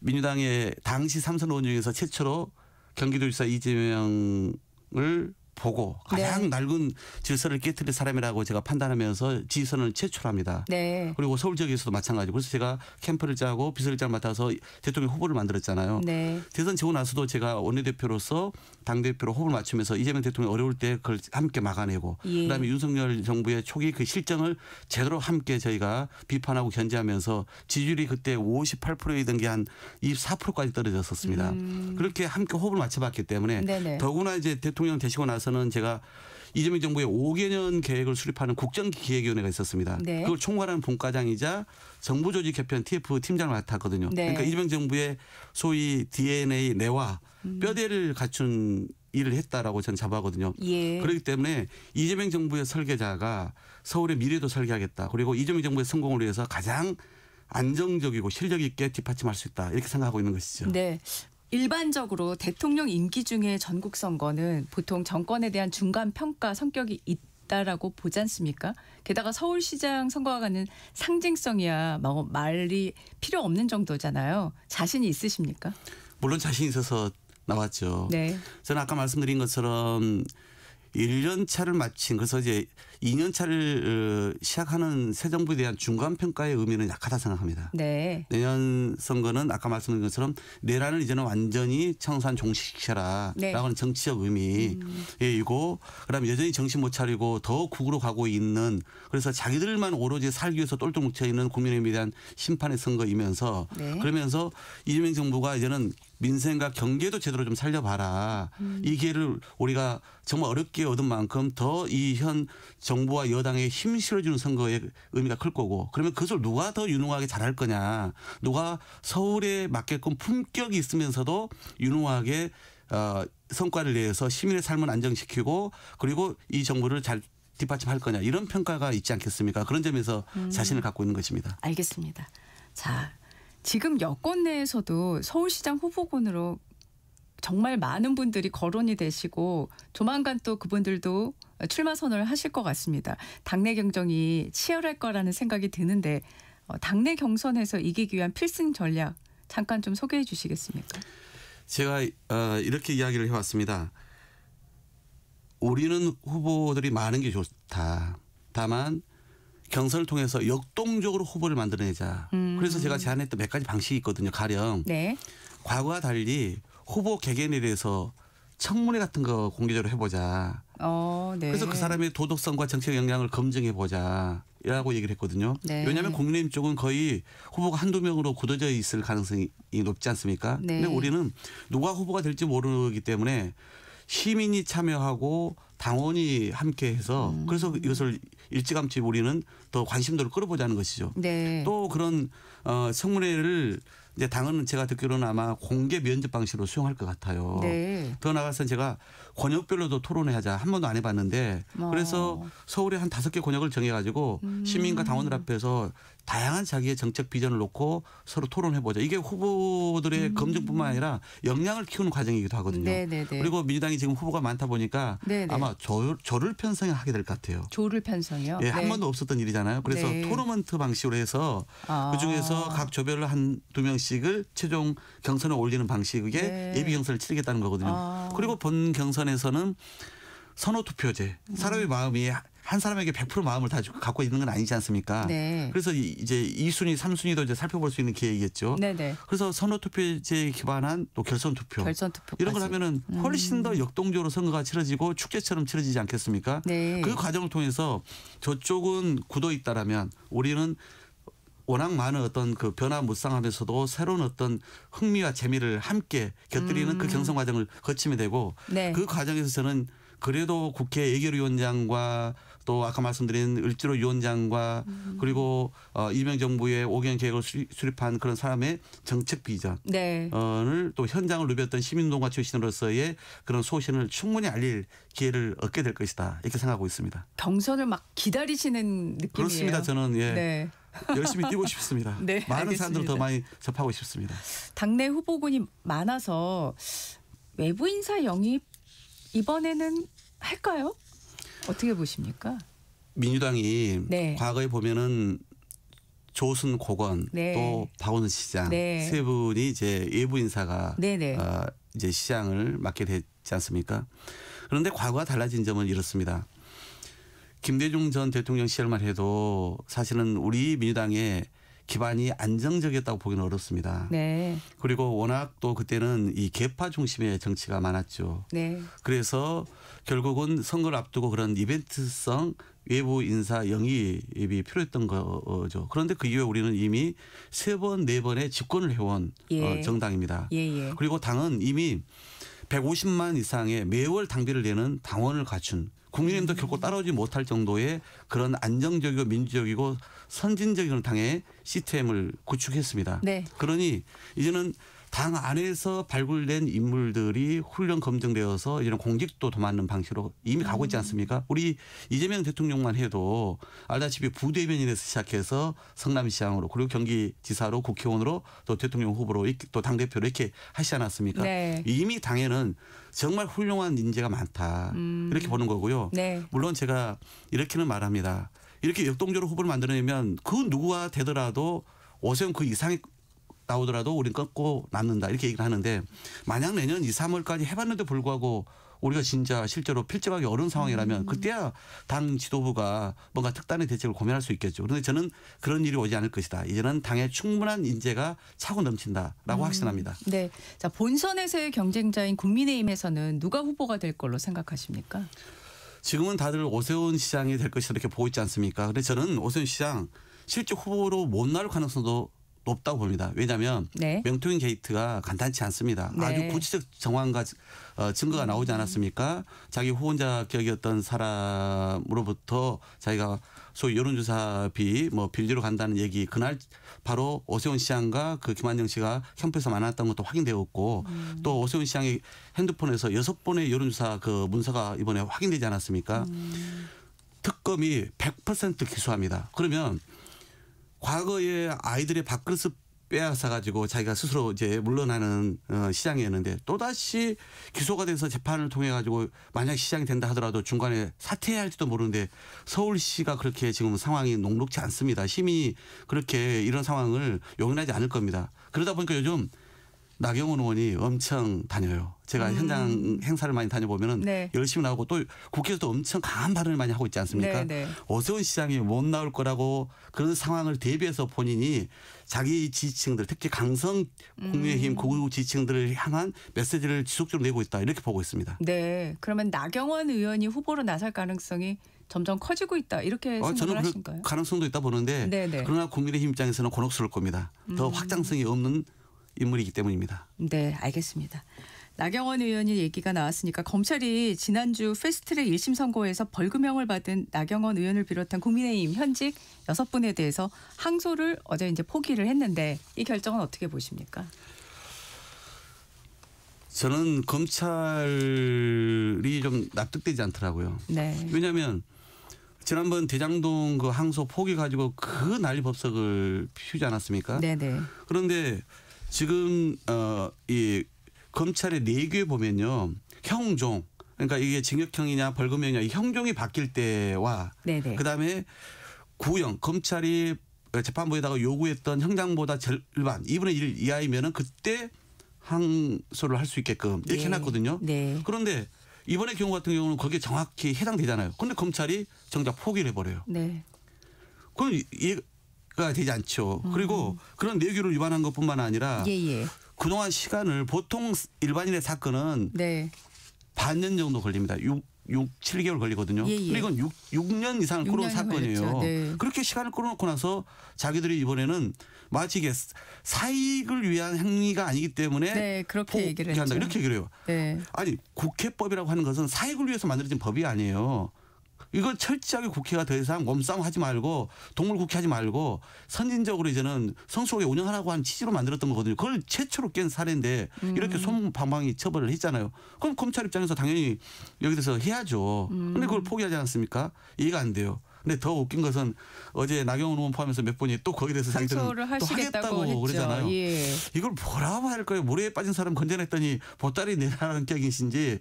민주당의 당시 3선 의원 중에서 최초로 경기도지사 이재명을 보고 가장 낡은 질서를 깨뜨릴 사람이라고 제가 판단하면서 지휘선을 제출합니다. 네. 그리고 서울 지역에서도 마찬가지고 그래서 제가 캠프를 짜고 비서실장을 맡아서 대통령 후보를 만들었잖아요. 네. 대선 지고 나서도 제가 원내대표로서 당대표로 호흡을 맞추면서 이재명 대통령이 어려울 때 그걸 함께 막아내고 예. 그다음에 윤석열 정부의 초기 그 실정을 제대로 함께 저희가 비판하고 견제하면서 지지율이 그때 58%이던 게 한 24%까지 떨어졌었습니다. 그렇게 함께 호흡을 맞춰봤기 때문에 네네. 더구나 이제 대통령 되시고 나서는 제가 이재명 정부의 5개년 계획을 수립하는 국정기획위원회가 있었습니다. 네. 그걸 총괄하는 본과장이자 정부조직 개편 TF 팀장을 맡았거든요. 네. 그러니까 이재명 정부의 소위 DNA 내와 뼈대를 갖춘 일을 했다라고 저는 자부하거든요. 예. 그렇기 때문에 이재명 정부의 설계자가 서울의 미래도 설계하겠다. 그리고 이재명 정부의 성공을 위해서 가장 안정적이고 실력 있게 뒷받침할 수 있다. 이렇게 생각하고 있는 것이죠. 네. 일반적으로 대통령 임기 중에 전국 선거는 보통 정권에 대한 중간 평가 성격이 있다라고 보지 않습니까? 게다가 서울시장 선거와 같은 상징성이야 말이 필요 없는 정도잖아요. 자신이 있으십니까? 물론 자신 있어서 나왔죠. 네. 저는 아까 말씀드린 것처럼 1년 차를 마친 그래서 이제 2년 차를 시작하는 새 정부에 대한 중간 평가의 의미는 약하다 생각합니다. 네. 내년 선거는 아까 말씀드린 것처럼 내란을 이제는 완전히 청산 종식시켜라 네. 라고 하는 정치적 의미이고 그다음에 여전히 정신 못 차리고 더 국으로 가고 있는 그래서 자기들만 오로지 살기 위해서 똘똘 뭉쳐 있는 국민의힘에 대한 심판의 선거이면서 네. 그러면서 이재명 정부가 이제는 민생과 경제도 제대로 좀 살려봐라. 이 기회를 우리가 정말 어렵게 얻은 만큼 더 이 현 정부와 여당에 힘 실어주는 선거의 의미가 클 거고 그러면 그것을 누가 더 유능하게 잘할 거냐. 누가 서울에 맞게끔 품격이 있으면서도 유능하게 성과를 내서 시민의 삶을 안정시키고 그리고 이 정부를 잘 뒷받침할 거냐. 이런 평가가 있지 않겠습니까? 그런 점에서 자신을 갖고 있는 것입니다. 알겠습니다. 자, 지금 여권 내에서도 서울시장 후보군으로 정말 많은 분들이 거론이 되시고 조만간 또 그분들도 출마 선언을 하실 것 같습니다. 당내 경쟁이 치열할 거라는 생각이 드는데 당내 경선에서 이기기 위한 필승 전략 잠깐 좀 소개해 주시겠습니까? 제가 이렇게 이야기를 해왔습니다. 우리는 후보들이 많은 게 좋다. 다만 경선을 통해서 역동적으로 후보를 만들어내자. 그래서 제가 제안했던 몇 가지 방식이 있거든요. 가령 네. 과거와 달리 후보 개개인에 대해서 청문회 같은 거 공개적으로 해보자. 네. 그래서 그 사람의 도덕성과 정책 역량을 검증해보자. 라고 얘기를 했거든요. 네. 왜냐하면 국민의힘 쪽은 거의 후보가 한두 명으로 굳어져 있을 가능성이 높지 않습니까? 네. 근데 우리는 누가 후보가 될지 모르기 때문에 시민이 참여하고 당원이 함께해서 그래서 이것을 일찌감치 우리는 더 관심도를 끌어보자는 것이죠. 네. 또 그런 청문회를 이제 당은 제가 듣기로는 아마 공개 면접 방식으로 수용할 것 같아요. 네. 더 나아가서 제가 권역별로도 토론회하자 한 번도 안 해봤는데 그래서 서울에 한 5개 권역을 정해가지고 시민과 당원들 앞에서 다양한 자기의 정책 비전을 놓고 서로 토론해보자. 이게 후보들의 검증뿐만 아니라 역량을 키우는 과정이기도 하거든요. 네네네. 그리고 민주당이 지금 후보가 많다 보니까 네네. 아마 조를 편성하게 될 것 같아요. 조를 편성이요? 예, 한 번도 없었던 일이잖아요. 그래서 네. 토너먼트 방식으로 해서 그중에서 각 조별로 한두 명씩을 최종 경선에 올리는 방식의 네. 예비 경선을 치르겠다는 거거든요. 그리고 본 경선에서는 선호투표제. 사람의 마음이 한 사람에게 100% 마음을 다 갖고 있는 건 아니지 않습니까? 네. 그래서 이제 2순위, 3순위도 이제 살펴볼 수 있는 기회이겠죠. 네네. 그래서 선호투표제에 기반한 또 결선투표. 결선투표까지. 이런 걸 하면은 훨씬 더 역동적으로 선거가 치러지고 축제처럼 치러지지 않겠습니까? 네. 그 과정을 통해서 저쪽은 굳어 있다라면 우리는 워낙 많은 어떤 그 변화 무쌍하면서도 새로운 어떤 흥미와 재미를 함께 곁들이는 그 경선 과정을 거치게 되고 네. 그 과정에서 저는 그래도 국회 예결위원장과 또 아까 말씀드린 을지로 위원장과 그리고 이재명 정부의 5개년 계획을 수립한 그런 사람의 정책 비전을 네. 또 현장을 누볐던 시민운동가 출신으로서의 그런 소신을 충분히 알릴 기회를 얻게 될 것이다. 이렇게 생각하고 있습니다. 경선을 막 기다리시는 느낌이에요. 그렇습니다. 저는 예. 네. 열심히 뛰고 싶습니다. 네, 많은 사람들을 더 알겠습니다. 많이 접하고 싶습니다. 당내 후보군이 많아서 외부 인사 영입 이번에는 할까요? 어떻게 보십니까? 민주당이 네. 과거에 보면은 조순 고건 네. 또 박원순 시장 네. 세 분이 이제 외부 인사가 네네. 이제 시장을 맡게 됐지 않습니까? 그런데 과거와 달라진 점은 이렇습니다. 김대중 전 대통령 시절만 해도 사실은 우리 민주당의 기반이 안정적이었다고 보기는 어렵습니다. 네. 그리고 워낙 또 그때는 이 계파 중심의 정치가 많았죠. 네. 그래서 결국은 선거를 앞두고 그런 이벤트성 외부 인사 영입이 필요했던 거죠. 그런데 그 이후에 우리는 이미 3번, 4번의 집권을 해온 예. 정당입니다. 예. 그리고 당은 이미 150만 이상의 매월 당비를 내는 당원을 갖춘 국민의힘도 결코 따라오지 못할 정도의 그런 안정적이고 민주적이고 선진적인 당의 시스템을 구축했습니다. 네. 그러니 이제는 당 안에서 발굴된 인물들이 훈련 검증되어서 이제는 공직도 도맡는 방식으로 이미 가고 있지 않습니까? 우리 이재명 대통령만 해도 알다시피 부대변인에서 시작해서 성남시장으로 그리고 경기지사로 국회의원으로 또 대통령 후보로 또 당대표로 이렇게 하시지 않았습니까? 네. 이미 당에는 정말 훌륭한 인재가 많다. 이렇게 보는 거고요. 네. 물론 제가 이렇게는 말합니다. 이렇게 역동적으로 후보를 만들어내면 그 누구와 되더라도 오세훈 그 이상이 나오더라도 우리는 꺾고 남는다 이렇게 얘기를 하는데 만약 내년 2, 3월까지 해봤는데 불구하고 우리가 진짜 실제로 필적하기 어려운 상황이라면 그때야 당 지도부가 뭔가 특단의 대책을 고민할 수 있겠죠. 그런데 저는 그런 일이 오지 않을 것이다. 이제는 당에 충분한 인재가 차고 넘친다라고 확신합니다. 네. 자, 본선에서의 경쟁자인 국민의힘에서는 누가 후보가 될 걸로 생각하십니까? 지금은 다들 오세훈 시장이 될 것이다 이렇게 보고 있지 않습니까? 그런데 저는 오세훈 시장 실제 후보로 못 나올 가능성도 높다고 봅니다. 왜냐하면 네. 명태균 게이트가 간단치 않습니다. 네. 아주 구체적 정황과 증거가 나오지 않았습니까? 자기 후원자 격이었던 사람으로부터 자기가 소위 여론조사비 뭐 빌리러 간다는 얘기 그날 바로 오세훈 시장과 그 김한영 씨가 캠프에서 만났던 것도 확인되었고 또 오세훈 시장의 핸드폰에서 6번의 여론조사 그 문서가 이번에 확인되지 않았습니까? 특검이 100% 기소합니다. 그러면 과거에 아이들의 밥그릇을 빼앗아 가지고 자기가 스스로 이제 물러나는 시장이었는데 또다시 기소가 돼서 재판을 통해 가지고 만약 시장이 된다 하더라도 중간에 사퇴해야 할지도 모르는데 서울시가 그렇게 지금 상황이 녹록지 않습니다. 시민이 그렇게 이런 상황을 용인하지 않을 겁니다. 그러다 보니까 요즘 나경원 의원이 엄청 다녀요. 제가 현장 행사를 많이 다녀보면은 네. 열심히 나오고 또 국회에서도 엄청 강한 발언을 많이 하고 있지 않습니까? 네. 오세훈 시장이 못 나올 거라고 그런 상황을 대비해서 본인이 자기 지지층들 특히 강성 국민의힘 극우 지지층들을 향한 메시지를 지속적으로 내고 있다 이렇게 보고 있습니다. 네. 그러면 나경원 의원이 후보로 나설 가능성이 점점 커지고 있다 이렇게 생각을 저는 그 하신가요? 가능성도 있다 보는데 네네. 그러나 국민의힘 입장에서는 곤혹스러울 겁니다. 더 확장성이 없는 인물이기 때문입니다. 네, 알겠습니다. 나경원 의원이 얘기가 나왔으니까 검찰이 지난주 패스트트랙 1심 선고에서 벌금형을 받은 나경원 의원을 비롯한 국민의힘 현직 6분에 대해서 항소를 어제 이제 포기를 했는데 이 결정은 어떻게 보십니까? 저는 검찰이 좀 납득되지 않더라고요. 네. 왜냐하면 지난번 대장동 그 항소 포기 가지고 그 난리 법석을 피우지 않았습니까? 네네. 그런데 지금 이 검찰의 내규에 보면요. 형종 그러니까 이게 징역형이냐 벌금형이냐 이 형종이 바뀔 때와 네네. 그다음에 구형 검찰이 재판부에다가 요구했던 형량보다 절반 2분의 1 이하이면은 그때 항소를 할 수 있게끔 이렇게 네. 해놨거든요. 네. 그런데 이번의 경우 같은 경우는 거기에 정확히 해당되잖아요. 그런데 검찰이 정작 포기를 해버려요. 네. 그건 이해가 되지 않죠. 그리고 그런 내규를 위반한 것뿐만 아니라 예예. 그동안 시간을 보통 일반인의 사건은 네. 반년 정도 걸립니다. 7개월 걸리거든요. 예. 근데 이건 6년 이상을 끌어온 6년이 사건이에요. 걸렸죠. 네. 그렇게 시간을 끌어놓고 나서 자기들이 이번에는 마치 이게 사익을 위한 행위가 아니기 때문에 네, 그렇게 얘기를 포기한다. 했죠. 이렇게 얘기를 해요. 네. 아니 국회법이라고 하는 것은 사익을 위해서 만들어진 법이 아니에요. 이거 철저하게 국회가 더 이상 몸싸움 하지 말고 동물 국회 하지 말고 선진적으로 이제는 성스럽게 운영하라고 하는 취지로 만들었던 거거든요. 그걸 최초로 깬 사례인데 이렇게 손방망이 처벌을 했잖아요. 그럼 검찰 입장에서 당연히 여기 대해서 해야죠. 그런데 그걸 포기하지 않습니까? 이해가 안 돼요. 근데 더 웃긴 것은 어제 나경원 의원 포함해서 몇 분이 또 거기에 대해서 자기들은 항소를 또 하시겠다고 하겠다고 했죠. 그러잖아요. 예. 이걸 뭐라고 할 거예요. 모래에 빠진 사람 건져냈더니 보따리 내라는 격이신지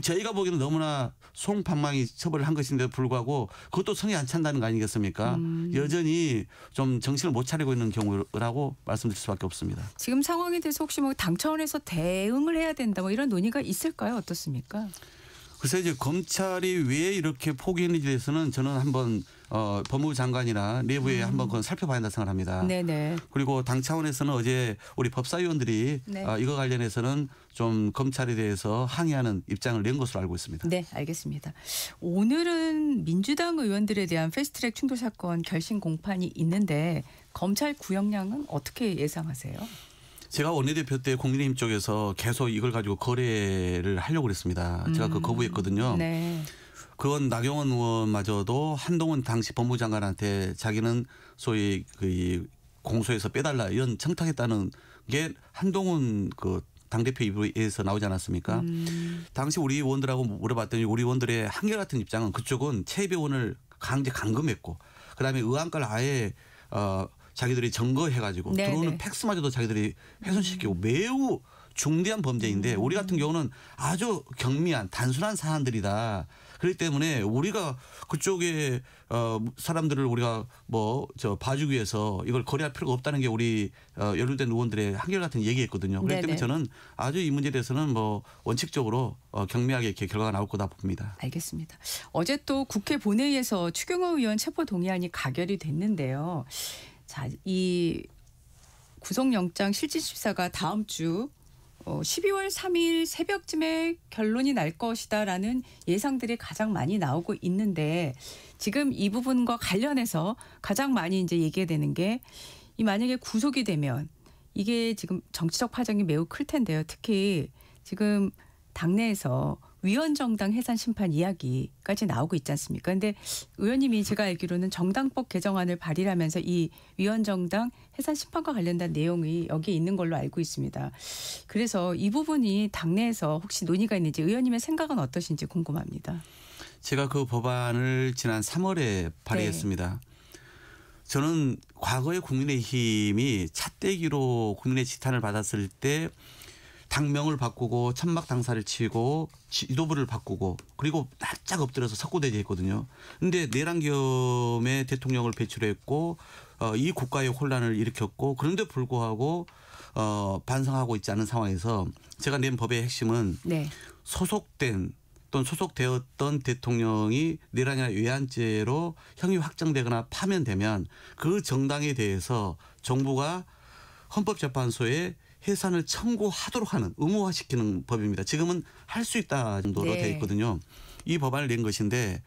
저희가 보기에는 너무나 송방망이 처벌을 한 것인데도 불구하고 그것도 성이 안 찬다는 거 아니겠습니까? 여전히 좀 정신을 못 차리고 있는 경우라고 말씀드릴 수밖에 없습니다. 지금 상황에 대해서 혹시 뭐 당 차원에서 대응을 해야 된다 뭐 이런 논의가 있을까요? 어떻습니까? 그래서 이제 검찰이 왜 이렇게 포기했는지에 대해서는 저는 한번 법무부 장관이나 내부에 한번 그건 살펴봐야 한다 생각합니다. 네네. 그리고 당 차원에서는 어제 우리 법사위원들이 네. 이거 관련해서는 좀 검찰에 대해서 항의하는 입장을 낸 것으로 알고 있습니다. 네, 알겠습니다. 오늘은 민주당 의원들에 대한 패스트트랙 충돌 사건 결심 공판이 있는데 검찰 구형량은 어떻게 예상하세요? 제가 원내대표 때 국민의힘 쪽에서 계속 이걸 가지고 거래를 하려고 그랬습니다. 제가 그 거부했거든요. 네. 그건 나경원 의원마저도 한동훈 당시 법무부 장관한테 자기는 소위 그 공소에서 빼달라 이런 청탁했다는 게 한동훈 그 당대표 입에서 나오지 않았습니까? 당시 우리 의원들하고 물어봤더니 우리 의원들의 한결같은 입장은 그쪽은 최배원을 강제 감금했고 그다음에 의안가를 아예 자기들이 점거해가지고 네네. 들어오는 팩스마저도 자기들이 훼손시키고 매우 중대한 범죄인데 우리 같은 경우는 아주 경미한 단순한 사안들이다. 그렇기 때문에 우리가 그쪽에 사람들을 우리가 뭐 봐주기 위해서 이걸 거래할 필요가 없다는 게 우리 연루된 의원들의 한결같은 얘기였거든요. 그렇기 때문에 저는 아주 이 문제에 대해서는 뭐 원칙적으로 경미하게 이렇게 결과가 나올 거다 봅니다. 알겠습니다. 어제 또 국회 본회의에서 추경호 의원 체포 동의안이 가결이 됐는데요. 자, 이 구속영장 실질심사가 다음 주 12월 3일 새벽쯤에 결론이 날 것이다라는 예상들이 가장 많이 나오고 있는데 지금 이 부분과 관련해서 가장 많이 이제 얘기되는 게 이 만약에 구속이 되면 이게 지금 정치적 파장이 매우 클 텐데요. 특히 지금 당내에서 위헌정당 해산 심판 이야기까지 나오고 있지 않습니까? 그런데 의원님이 제가 알기로는 정당법 개정안을 발의를 하면서 이 위헌정당 해산 심판과 관련된 내용이 여기에 있는 걸로 알고 있습니다. 그래서 이 부분이 당내에서 혹시 논의가 있는지 의원님의 생각은 어떠신지 궁금합니다. 제가 그 법안을 지난 3월에 발의했습니다. 저는 과거에 국민의힘이 찻대기로 국민의 지탄을 받았을 때 당명을 바꾸고 천막 당사를 치고 지도부를 바꾸고 그리고 납작 엎드려서 석고대죄했거든요. 그런데 내란겸에 대통령을 배출했고 이 국가의 혼란을 일으켰고 그런데 불구하고 반성하고 있지 않은 상황에서 제가 낸 법의 핵심은 소속된 또는 소속되었던 대통령이 내란이나 외환죄로 형이 확정되거나 파면되면 그 정당에 대해서 정부가 헌법재판소에 해산을 청구하도록 하는 의무화시키는 법입니다. 지금은 할 수 있다 정도로 되어 있거든요. 이 법안을 낸 것인데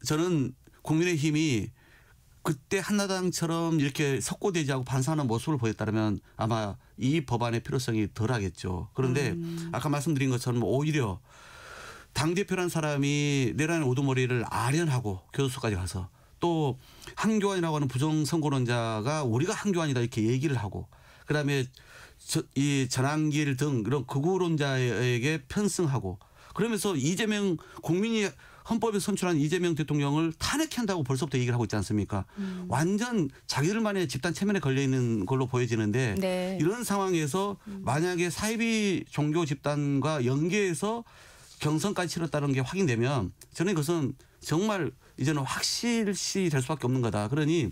저는 국민의힘이 그때 한나라당처럼 이렇게 석고대죄하고 반성하는 모습을 보였다면 아마 이 법안의 필요성이 덜하겠죠. 그런데 아까 말씀드린 것처럼 오히려 당대표라는 사람이 내란의 우두머리를 아련하고 교도소까지 가서 또 한교안이라고 하는 부정선거론자가 우리가 한교안이다 이렇게 얘기를 하고 그다음에 이 전환길 등 이런 극우론자에게 편승하고 그러면서 이재명 국민이 헌법에 선출한 이재명 대통령을 탄핵한다고 벌써부터 얘기를 하고 있지 않습니까? 완전 자기들만의 집단 체면에 걸려 있는 걸로 보여지는데 이런 상황에서 만약에 사이비 종교 집단과 연계해서 경선까지 치렀다는 게 확인되면 저는 그것은 정말 이제는 확실시 될 수밖에 없는 거다. 그러니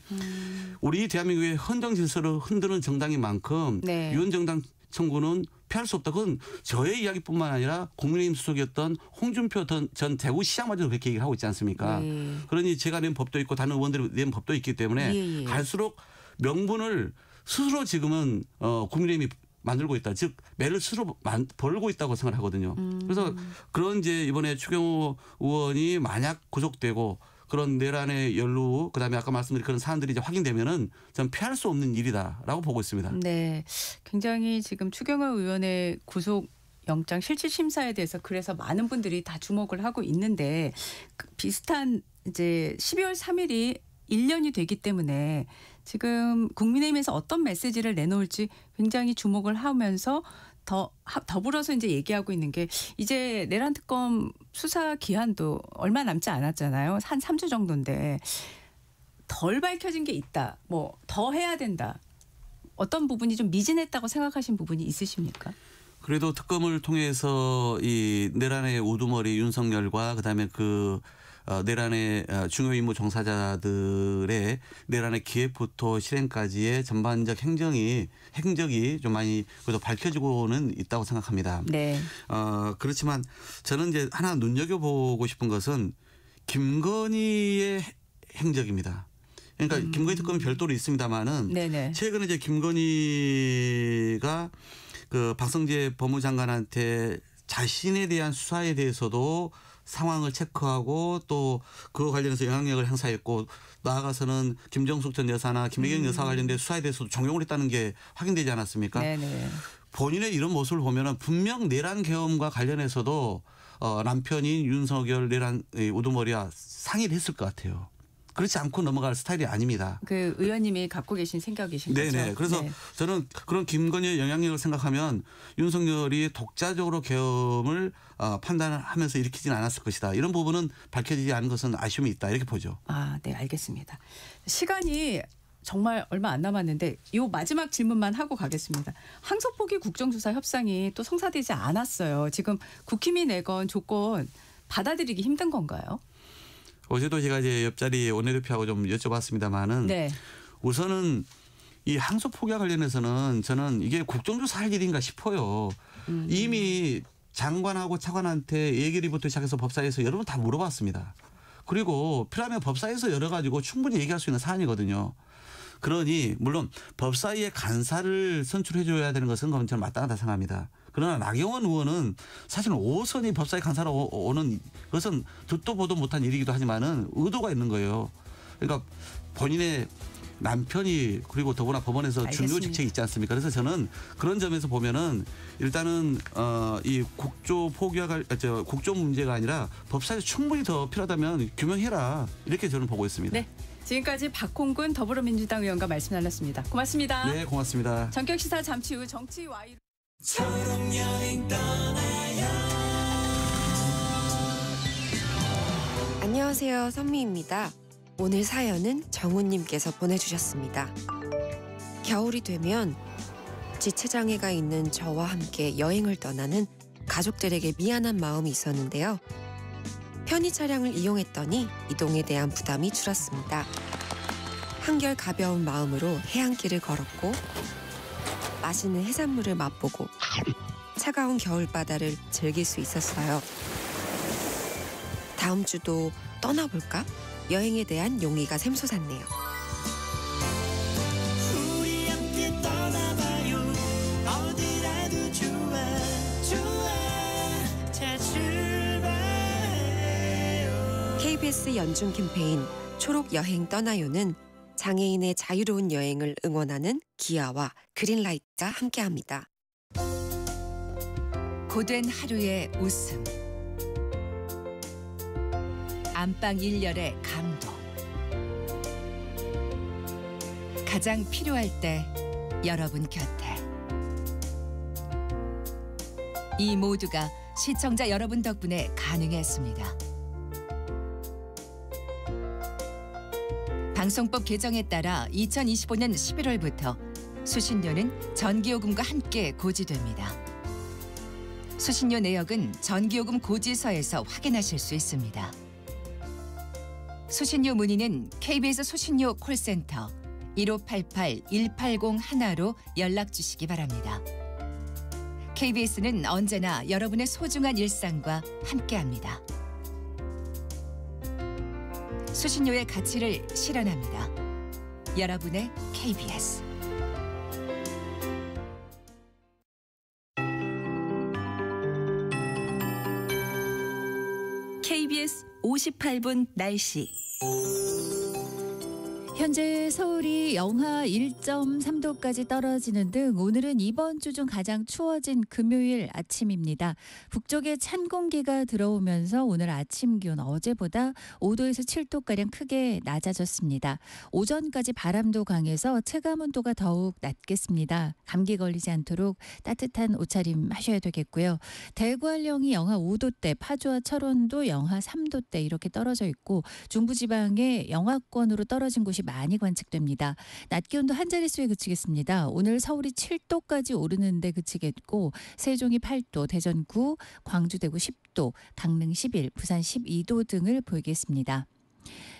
우리 대한민국의 헌정 질서를 흔드는 정당인 만큼 위헌정당 청구는 피할 수 없다. 그건 저의 이야기뿐만 아니라 국민의힘 소속이었던 홍준표 전 대구시장마저도 그렇게 얘기를 하고 있지 않습니까? 그러니 제가 낸 법도 있고 다른 의원들이 낸 법도 있기 때문에 갈수록 명분을 스스로 지금은 국민의힘이 만들고 있다. 즉 매를 스스로 벌고 있다고 생각을 하거든요. 그래서 그런 이제 이번에 추경호 의원이 만약 구속되고 그런 내란의 연루 그다음에 아까 말씀드린 그런 사안들이 이제 확인되면은 전 피할 수 없는 일이다라고 보고 있습니다. 네, 굉장히 지금 추경호 의원의 구속 영장 실질 심사에 대해서 그래서 많은 분들이 다 주목을 하고 있는데 비슷한 이제 12월 3일이 1년이 되기 때문에 지금 국민의힘에서 어떤 메시지를 내놓을지 굉장히 주목을 하면서 더불어서 이제 얘기하고 있는 게 이제 내란 특검 수사 기한도 얼마 남지 않았잖아요. 한 3주 정도인데 덜 밝혀진 게 있다. 뭐 더 해야 된다. 어떤 부분이 좀 미진했다고 생각하신 부분이 있으십니까? 그래도 특검을 통해서 이 내란의 우두머리 윤석열과 그다음에 그 내란의 중요 임무 종사자들의 내란의 기획부터 실행까지의 전반적 행적이 좀 많이 그래도 밝혀지고는 있다고 생각합니다. 네. 그렇지만 저는 이제 하나 눈여겨보고 싶은 것은 김건희의 행적입니다. 그러니까 김건희 특검이 별도로 있습니다만은 네네. 최근에 이제 김건희가 그 박성재 법무장관한테 자신에 대한 수사에 대해서도 상황을 체크하고 또 그거 관련해서 영향력을 행사했고 나아가서는 김정숙 전 여사나 김혜경 여사 관련된 수사에 대해서도 적용을 했다는 게 확인되지 않았습니까? 네네. 본인의 이런 모습을 보면은 분명 내란 계엄과 관련해서도 남편인 윤석열 내란 우두머리와 상의를 했을 것 같아요. 그렇지 않고 넘어갈 스타일이 아닙니다. 그 의원님이 갖고 계신 생각이신 거죠? 네네. 그래서 네. 저는 그런 김건희의 영향력을 생각하면 윤석열이 독자적으로 계엄을 판단하면서 일으키지는 않았을 것이다. 이런 부분은 밝혀지지 않은 것은 아쉬움이 있다. 이렇게 보죠. 아, 네, 알겠습니다. 시간이 정말 얼마 안 남았는데 요 마지막 질문만 하고 가겠습니다. 항소포기 국정조사 협상이 또 성사되지 않았어요. 지금 국힘이 내건 조건 받아들이기 힘든 건가요? 어제도 제가 이제 옆자리 원내대표하고 좀 여쭤봤습니다만은 네. 우선은 이 항소 포기와 관련해서는 저는 이게 국정조사 할 일인가 싶어요. 이미 장관하고 차관한테 얘기부터 시작해서 법사위에서 여러 번 다 물어봤습니다. 그리고 필요하면 법사위에서 열어가지고 충분히 얘기할 수 있는 사안이거든요. 그러니 물론 법사위의 간사를 선출해 줘야 되는 것은 저는 마땅하다 생각합니다. 그러나 나경원 의원은 사실은 5선이 법사위 간사로 오는 것은 듣도 보도 못한 일이기도 하지만은 의도가 있는 거예요. 그러니까 본인의 남편이 그리고 더구나 법원에서 알겠습니다. 중요 직책이 있지 않습니까? 그래서 저는 그런 점에서 보면은 일단은 이 국조 문제가 아니라 법사위에서 충분히 더 필요하다면 규명해라 이렇게 저는 보고 있습니다. 네. 지금까지 박홍근 더불어민주당 의원과 말씀 나눴습니다. 고맙습니다. 네, 고맙습니다. 전격시사 잠시 후 정치 와이. 안녕하세요, 선미입니다. 오늘 사연은 정우님께서 보내주셨습니다. 겨울이 되면 지체장애가 있는 저와 함께 여행을 떠나는 가족들에게 미안한 마음이 있었는데요. 편의 차량을 이용했더니 이동에 대한 부담이 줄었습니다. 한결 가벼운 마음으로 해안길을 걸었고 맛있는 해산물을 맛보고 차가운 겨울바다를 즐길 수 있었어요. 다음 주도 떠나볼까? 여행에 대한 용기가 샘솟았네요. 우리 함께 떠나봐요. 어디라도 좋아 좋아 자 출발해요. KBS 연중 캠페인 초록 여행 떠나요는 장애인의 자유로운 여행을 응원하는 기아와 그린라이트가 함께합니다. 고된 하루의 웃음, 안방 일렬의 감동, 가장 필요할 때 여러분 곁에, 이 모두가 시청자 여러분 덕분에 가능했습니다. 방송법 개정에 따라 2025년 11월부터 수신료는 전기요금과 함께 고지됩니다. 수신료 내역은 전기요금 고지서에서 확인하실 수 있습니다. 수신료 문의는 KBS 수신료 콜센터 1588-1801로 연락 주시기 바랍니다. KBS는 언제나 여러분의 소중한 일상과 함께합니다. 수신료의 가치를 실현합니다. 여러분의 KBS. KBS 58분 날씨. 현재 서울이 영하 1.3도까지 떨어지는 등 오늘은 이번 주 중 가장 추워진 금요일 아침입니다. 북쪽에 찬 공기가 들어오면서 오늘 아침 기온 어제보다 5도에서 7도가량 크게 낮아졌습니다. 오전까지 바람도 강해서 체감온도가 더욱 낮겠습니다. 감기 걸리지 않도록 따뜻한 옷차림 하셔야 되겠고요. 대구 한령이 영하 5도대, 파주와 철원도 영하 3도대 이렇게 떨어져 있고 중부지방에 영하권으로 떨어진 곳이 많이 관측됩니다. 낮 기온도 한 자릿수에 그치겠습니다. 오늘 서울이 7도까지 오르는데 그치겠고 세종이 8도, 대전 9, 광주 대구 10도, 강릉 11, 부산 12도 등을 보이겠습니다.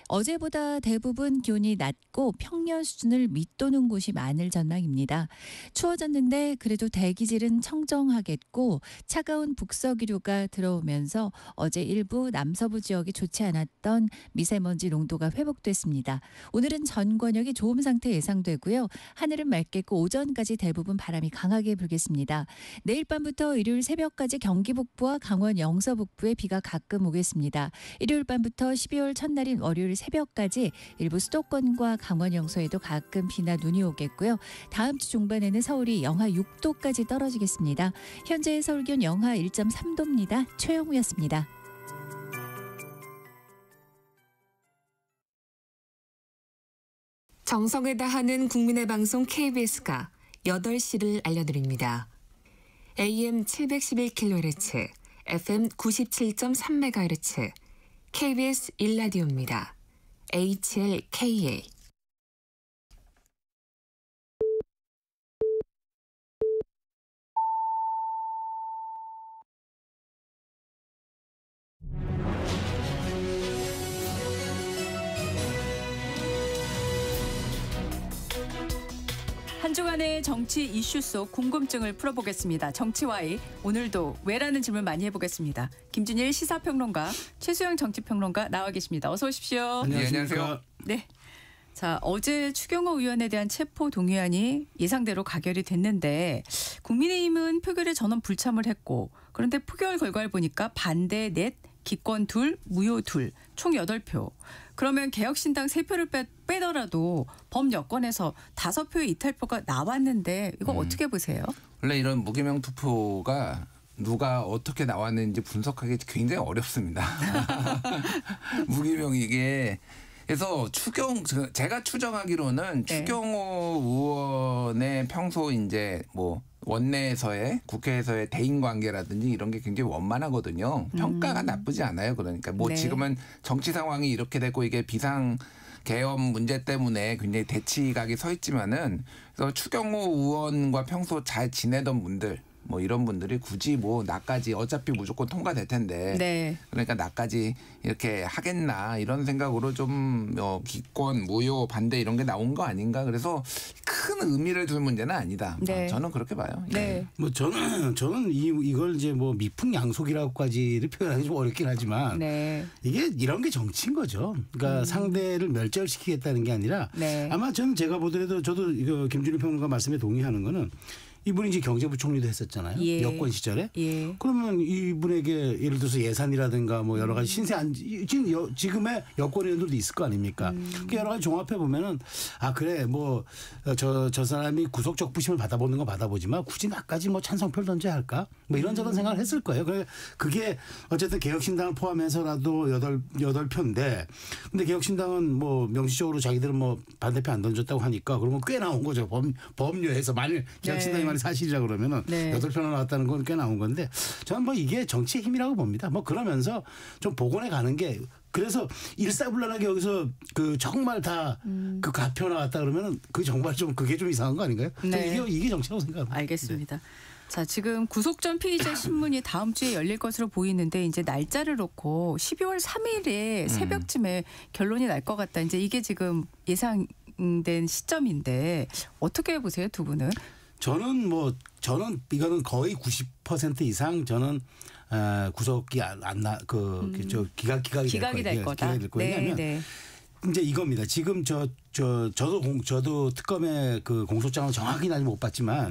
어제보다 대부분 기온이 낮고 평년 수준을 밑도는 곳이 많을 전망입니다. 추워졌는데 그래도 대기질은 청정하겠고 차가운 북서기류가 들어오면서 어제 일부 남서부 지역이 좋지 않았던 미세먼지 농도가 회복됐습니다. 오늘은 전 권역이 좋음 상태 예상되고요. 하늘은 맑겠고 오전까지 대부분 바람이 강하게 불겠습니다. 내일 밤부터 일요일 새벽까지 경기 북부와 강원 영서 북부에 비가 가끔 오겠습니다. 일요일 밤부터 12월 첫날인 월요일 새벽까지 일부 수도권과 강원 영서에도 가끔 비나 눈이 오겠고요. 다음 주 중반에는 서울이 영하 6도까지 떨어지겠습니다. 현재 서울 기온 영하 1.3도입니다. 최영우였습니다. 정성을 다하는 국민의 방송 KBS가 8시를 알려드립니다. AM 711kHz, FM 97.3MHz, KBS 1라디오입니다. HLKA. 한 주간의 정치 이슈 속 궁금증을 풀어보겠습니다. 정치와이 오늘도 왜라는 질문 많이 해보겠습니다. 김준일 시사평론가, 최수영 정치평론가 나와 계십니다. 어서 오십시오. 안녕하세요. 네. 자, 어제 추경호 의원에 대한 체포 동의안이 예상대로 가결이 됐는데 국민의힘은 표결에 전원 불참을 했고 그런데 표결 결과를 보니까 반대 넷, 기권 둘, 무효 둘, 총 8표. 그러면 개혁신당 3표를 빼더라도 범여권에서 5표의 이탈표가 나왔는데 이거 어떻게 보세요? 원래 이런 무기명 투표가 누가 어떻게 나왔는지 분석하기 굉장히 어렵습니다. 무기명 이게 그래서 제가 추정하기로는 네. 추경호 의원의 평소 이제 뭐 원내에서의 국회에서의 대인 관계라든지 이런 게 굉장히 원만하거든요. 평가가 나쁘지 않아요. 그러니까 뭐 네. 지금은 정치 상황이 이렇게 되고 이게 비상 계엄 문제 때문에 굉장히 대치각이 서 있지만은 그래서 추경호 의원과 평소 잘 지내던 분들 뭐 이런 분들이 굳이 뭐 나까지 어차피 무조건 통과될 텐데 네. 그러니까 나까지 이렇게 하겠나 이런 생각으로 좀 기권 무효 반대 이런 게 나온 거 아닌가 그래서 큰 의미를 둘 문제는 아니다. 네. 저는 그렇게 봐요. 네. 뭐 저는 이걸 이제 뭐 미풍양속이라고까지를 표현하기 좀 어렵긴 하지만 네. 이게 이런 게 정치인 거죠. 그러니까 상대를 멸절시키겠다는 게 아니라 네. 아마 저는 제가 보더라도 저도 이거 김준일 평론가 말씀에 동의하는 거는 이분이 이제 경제부총리도 했었잖아요. 예. 여권 시절에. 예. 그러면 이분에게 예를 들어서 예산이라든가 뭐 여러 가지 지금의 여권 의원들도 있을 거 아닙니까? 그 여러 가지 종합해 보면은 아 그래 뭐 저 사람이 구속적 부심을 받아보는 거 받아보지만 굳이 나까지 뭐 찬성표를 던져야 할까? 뭐 이런저런 생각을 했을 거예요. 그게 어쨌든 개혁신당을 포함해서라도 8표인데 근데 개혁신당은 뭐 명시적으로 자기들은 뭐 반대표 안 던졌다고 하니까 그러면 꽤 나온 거죠. 법률에서 만일 개혁신당이 말이 사실이라 그러면은 네. 8표나 나왔다는 건 꽤 나온 건데 저는 뭐 이게 정치의 힘이라고 봅니다. 뭐 그러면서 좀 복원해 가는 게 그래서 일사불란하게 여기서 그 정말 다 그 가표 나왔다 그러면은 그 정말 좀 그게 좀 이상한 거 아닌가요? 네. 이게 정치라고 생각합니다. 알겠습니다. 네. 자, 지금 구속 전 피의자 신문이 다음 주에 열릴 것으로 보이는데 이제 날짜를 놓고 12월 3일에 새벽쯤에 결론이 날 것 같다. 이제 이게 지금 예상된 시점인데 어떻게 보세요, 두 분은? 저는 이거는 거의 90% 이상 저는 구속이 기각이 될 거다. 왜냐하면 네. 이제 이겁니다. 지금 저도 특검의 그 공소장을 정확히 아직 못 봤지만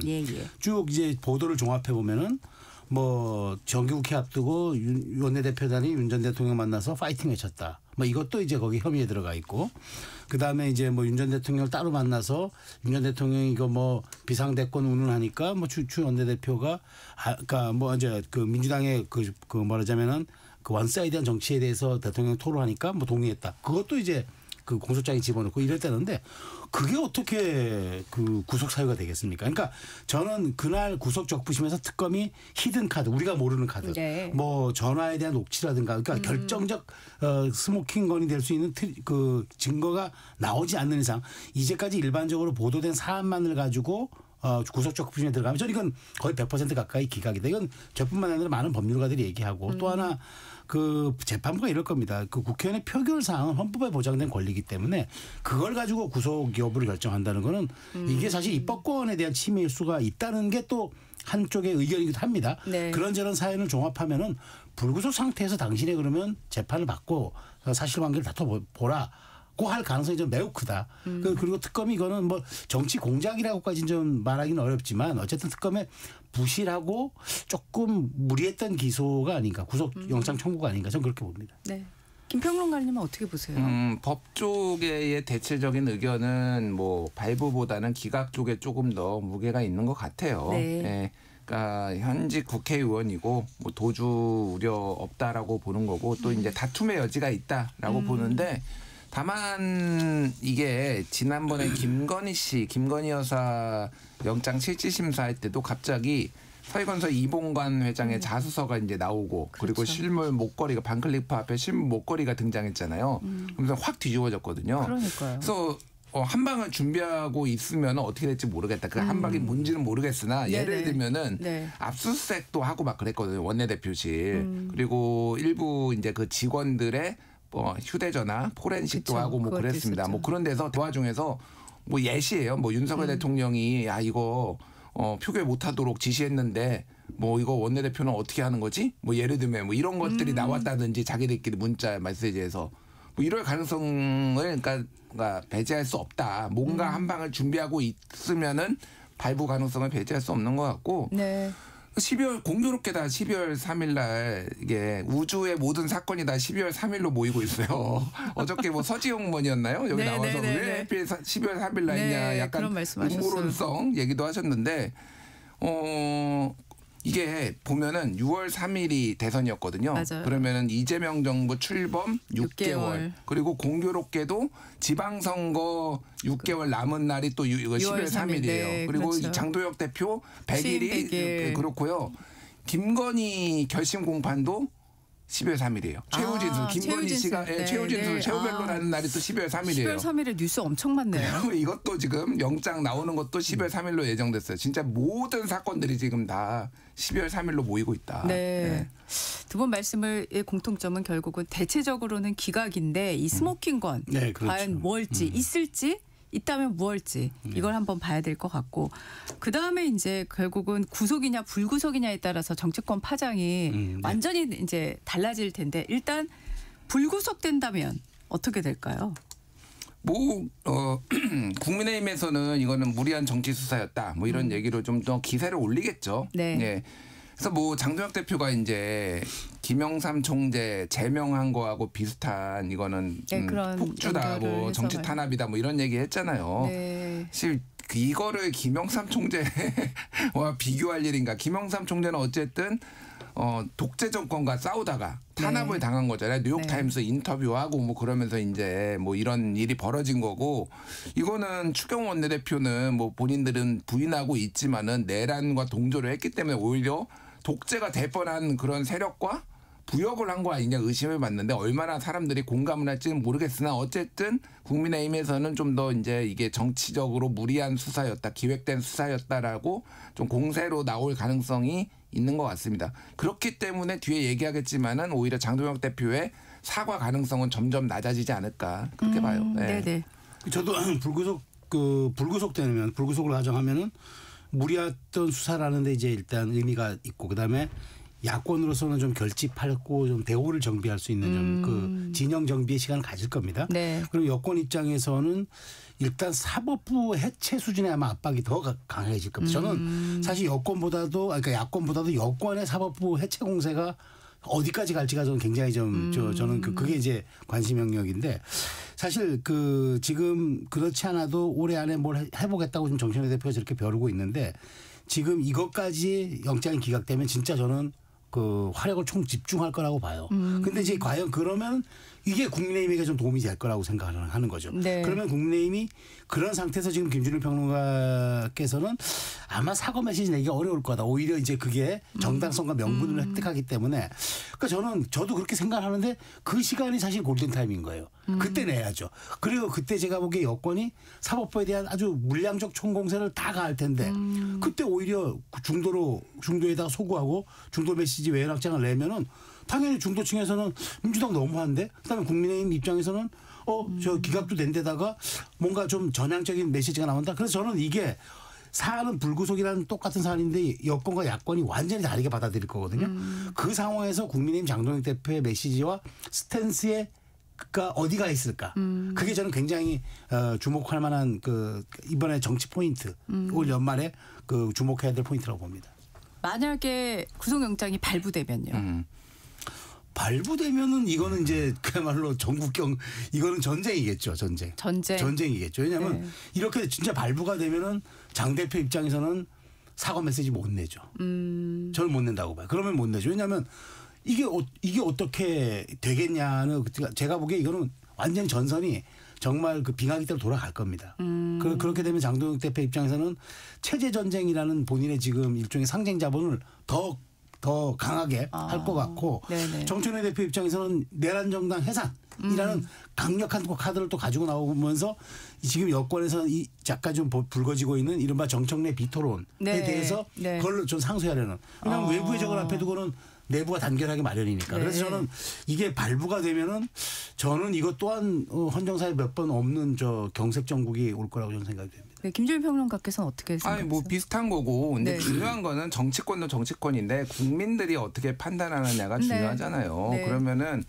쭉 이제 보도를 종합해 보면은 뭐 정기국회 앞두고 원내대표단이 윤 전 대통령 만나서 파이팅 외쳤다. 뭐 이것도 이제 거기 혐의에 들어가 있고 그 다음에 이제 뭐 윤 전 대통령을 따로 만나서 윤 전 대통령이 이거 뭐 비상대권 운운하니까 뭐 추 원내대표가 그러니까 뭐 이제 그 민주당의 그 말하자면은 그 원사이드한 정치에 대해서 대통령 토로하니까 뭐 동의했다. 그것도 이제 그 공소장에 집어넣고 이랬다는데 그게 어떻게 그 구속 사유가 되겠습니까? 그러니까 저는 그날 구속 적부심에서 특검이 히든 카드, 우리가 모르는 카드, 네. 뭐 전화에 대한 녹취라든가, 그러니까 결정적 스모킹건이 될 수 있는 그 증거가 나오지 않는 이상 이제까지 일반적으로 보도된 사안만을 가지고 구속 적부심에 들어가면 저는 이건 거의 100% 가까이 기각이다. 이건 저뿐만 아니라 많은 법률가들이 얘기하고 또 하나 그 재판부가 이럴 겁니다. 그 국회의원의 표결 사항은 헌법에 보장된 권리이기 때문에 그걸 가지고 구속 여부를 결정한다는 거는 이게 사실 입법권에 대한 침해일 수가 있다는 게 또 한쪽의 의견이기도 합니다. 네. 그런저런 사연을 종합하면은 불구속 상태에서 당신이 그러면 재판을 받고 사실관계를 다퉈보라고 할 가능성이 좀 매우 크다. 그리고 특검이 이거는 뭐 정치 공작이라고까지는 좀 말하기는 어렵지만 어쨌든 특검의 부실하고 조금 무리했던 기소가 아닌가, 구속 영장 청구가 아닌가, 저는 그렇게 봅니다. 네. 김평론가님은 어떻게 보세요? 법 쪽의 대체적인 의견은 뭐 발부보다는 기각 쪽에 조금 더 무게가 있는 것 같아요. 네. 예. 그러니까 현직 국회의원이고 뭐 도주 우려 없다라고 보는 거고 또 이제 다툼의 여지가 있다라고 보는데 다만 이게 지난번에 김건희 여사 영장 실질심사할 때도 갑자기 서희건설 이봉관 회장의 자수서가 이제 나오고 그리고 그렇죠. 실물 목걸이가 반클리프 앞에 실물 목걸이가 등장했잖아요. 그래서 확 뒤집어졌거든요. 그러니까요. 그래서 한 방을 준비하고 있으면 어떻게 될지 모르겠다. 그 한 방이 뭔지는 모르겠으나 예를 들면은 네. 압수수색도 하고 막 그랬거든요. 원내대표실. 그리고 일부 이제 그 직원들의 휴대전화 포렌식도 그쵸, 하고 뭐 그것도 그랬습니다. 있었죠. 뭐 그런 데서 대화 중에서 뭐 예시예요. 뭐 윤석열 대통령이 이거 표결 못하도록 지시했는데 뭐 이거 원내대표는 어떻게 하는 거지? 뭐 예를 들면 뭐 이런 것들이 나왔다든지 자기들끼리 문자 메시지에서 뭐 이럴 가능성을 그러니까 배제할 수 없다. 뭔가 한 방을 준비하고 있으면은 발부 가능성을 배제할 수 없는 것 같고. 네. 12월 공교롭게 다 12월 3일 날 이게 우주의 모든 사건이 다 12월 3일로 모이고 있어요. 어저께 뭐 서지용 의원이었나요? 여기 나와서 왜 하필 12월 3일 날 있냐 약간 음모론성 얘기도 하셨는데 이게 보면은 6월 3일이 대선이었거든요. 맞아요. 그러면은 이재명 정부 출범 6개월. 그리고 공교롭게도 지방선거 6개월 남은 날이 또 12월 3일이에요. 네, 그리고 그렇죠. 장도혁 대표 100일이 그렇고요. 김건희 결심 공판도 12월 3일이에요. 최우진수, 김건희 씨가 최우진수 최우별로라는 날이 또 12월 3일이에요. 12월 3일에 뉴스 엄청 많네요. 이것도 지금 영장 나오는 것도 12월 3일로 예정됐어요. 진짜 모든 사건들이 지금 다 12월 3일로 모이고 있다. 네. 두 분 말씀의 공통점은 결국은 대체적으로는 기각인데 이 스모킹건 네, 그렇죠. 과연 뭘지 있을지 있다면 무엇일지 이걸 한번 봐야 될 것 같고 그다음에 이제 결국은 구속이냐 불구속이냐에 따라서 정치권 파장이 완전히 이제 달라질 텐데 일단 불구속된다면 어떻게 될까요? 국민의힘에서는 이거는 무리한 정치 수사였다. 뭐 이런 얘기로 좀 더 기세를 올리겠죠. 네. 예. 그래서 뭐 장도혁 대표가 이제 김영삼 총재 제명한 거하고 비슷한 이거는 폭주다, 뭐 정치 탄압이다, 뭐 이런 얘기 했잖아요. 네. 사실 이거를 김영삼 총재와 비교할 일인가? 김영삼 총재는 어쨌든 독재 정권과 싸우다가 탄압을 당한 거잖아요. 뉴욕타임스 인터뷰하고 뭐 그러면서 이제 뭐 이런 일이 벌어진 거고 이거는 추경호 원내대표는 뭐 본인들은 부인하고 있지만은 내란과 동조를 했기 때문에 오히려 독재가 될 뻔한 그런 세력과 부역을 한 거 아니냐 의심을 받는데 얼마나 사람들이 공감을 할지는 모르겠으나 어쨌든 국민의힘에서는 좀 더 이제 이게 정치적으로 무리한 수사였다, 기획된 수사였다라고 좀 공세로 나올 가능성이 있는 것 같습니다. 그렇기 때문에 뒤에 얘기하겠지만은 오히려 장도혁 대표의 사과 가능성은 점점 낮아지지 않을까 그렇게 봐요. 네. 네네. 저도 불구속되면 불구속을 가정하면은 무리했던 수사라는데 이제 일단 의미가 있고 그다음에 야권으로서는 좀 결집하고 좀 대오를 정비할 수 있는 좀 그 진영 정비의 시간을 가질 겁니다. 네. 그리고 여권 입장에서는 일단 사법부 해체 수준의 아마 압박이 더 강해질 겁니다. 저는 사실 여권보다도 그러니까 야권보다도 여권의 사법부 해체 공세가 어디까지 갈지가 저는 굉장히 저는 그게 이제 관심 영역인데 사실 지금 그렇지 않아도 올해 안에 뭘 해보겠다고 지금 정청래 대표가 저렇게 벼르고 있는데 지금 이것까지 영장이 기각되면 진짜 저는 그 화력을 총 집중할 거라고 봐요. 근데 이제 과연 그러면 이게 국민의힘에게 좀 도움이 될 거라고 생각하는 거죠. 네. 그러면 국민의힘이 그런 상태에서 지금 김준일 평론가께서는 아마 사과 메시지 내기가 어려울 거다. 오히려 이제 그게 정당성과 명분을 획득하기 때문에 그러니까 저도 그렇게 생각하는데 그 시간이 사실 골든타임인 거예요. 그때 내야죠. 그리고 그때 제가 보기에 여권이 사법부에 대한 아주 물량적 총공세를 다 가할 텐데 그때 오히려 중도에다가 소구하고 중도 메시지 외연 확장을 내면은 당연히 중도층에서는 민주당 너무한데 그다음에 국민의힘 입장에서는 저 기각도 된 데다가 뭔가 좀 전향적인 메시지가 나온다. 그래서 저는 이게 사안은 불구속이라는 똑같은 사안인데 여권과 야권이 완전히 다르게 받아들일 거거든요. 그 상황에서 국민의힘 장동혁 대표의 메시지와 스탠스에 가 어디가 있을까? 그게 저는 굉장히 주목할 만한 그 이번에 정치 포인트 올 연말에 그 주목해야 될 포인트라고 봅니다. 만약에 구속영장이 발부되면요. 발부되면은 이거는 이제 그야말로 전국경 이거는 전쟁이겠죠. 전쟁이겠죠. 왜냐하면 네. 이렇게 진짜 발부가 되면은 장 대표 입장에서는 사과 메시지 못 내죠. 저는 못 낸다고 봐요. 그러면 못 내죠. 왜냐하면 이게 어떻게 되겠냐는 제가 보기에 이거는 완전 전선이 정말 그 빙하기대로 돌아갈 겁니다. 그렇게 되면 장동혁 대표 입장에서는 체제 전쟁이라는 본인의 지금 일종의 상징 자본을 더 강하게 할 것 같고 정청래 대표 입장에서는 내란 정당 해산이라는 강력한 카드를 또 가지고 나오면서 지금 여권에서 약간 좀 불거지고 있는 이른바 정청래 비토론에 대해서 그걸 좀 상쇄하려는. 왜냐하면 외부의 적을 앞에 두고는 내부가 단결하기 마련이니까. 그래서 저는 이게 발부가 되면은 저는 이것 또한 헌정사에 몇 번 없는 저 경색 정국이 올 거라고 저는 생각이 됩니다. 네, 김준일 평론가께서는 어떻게 생각하세요? 아니 뭐 비슷한 거고 근데 중요한 거는 정치권도 정치권인데 국민들이 어떻게 판단하느냐가 중요하잖아요. 그러면은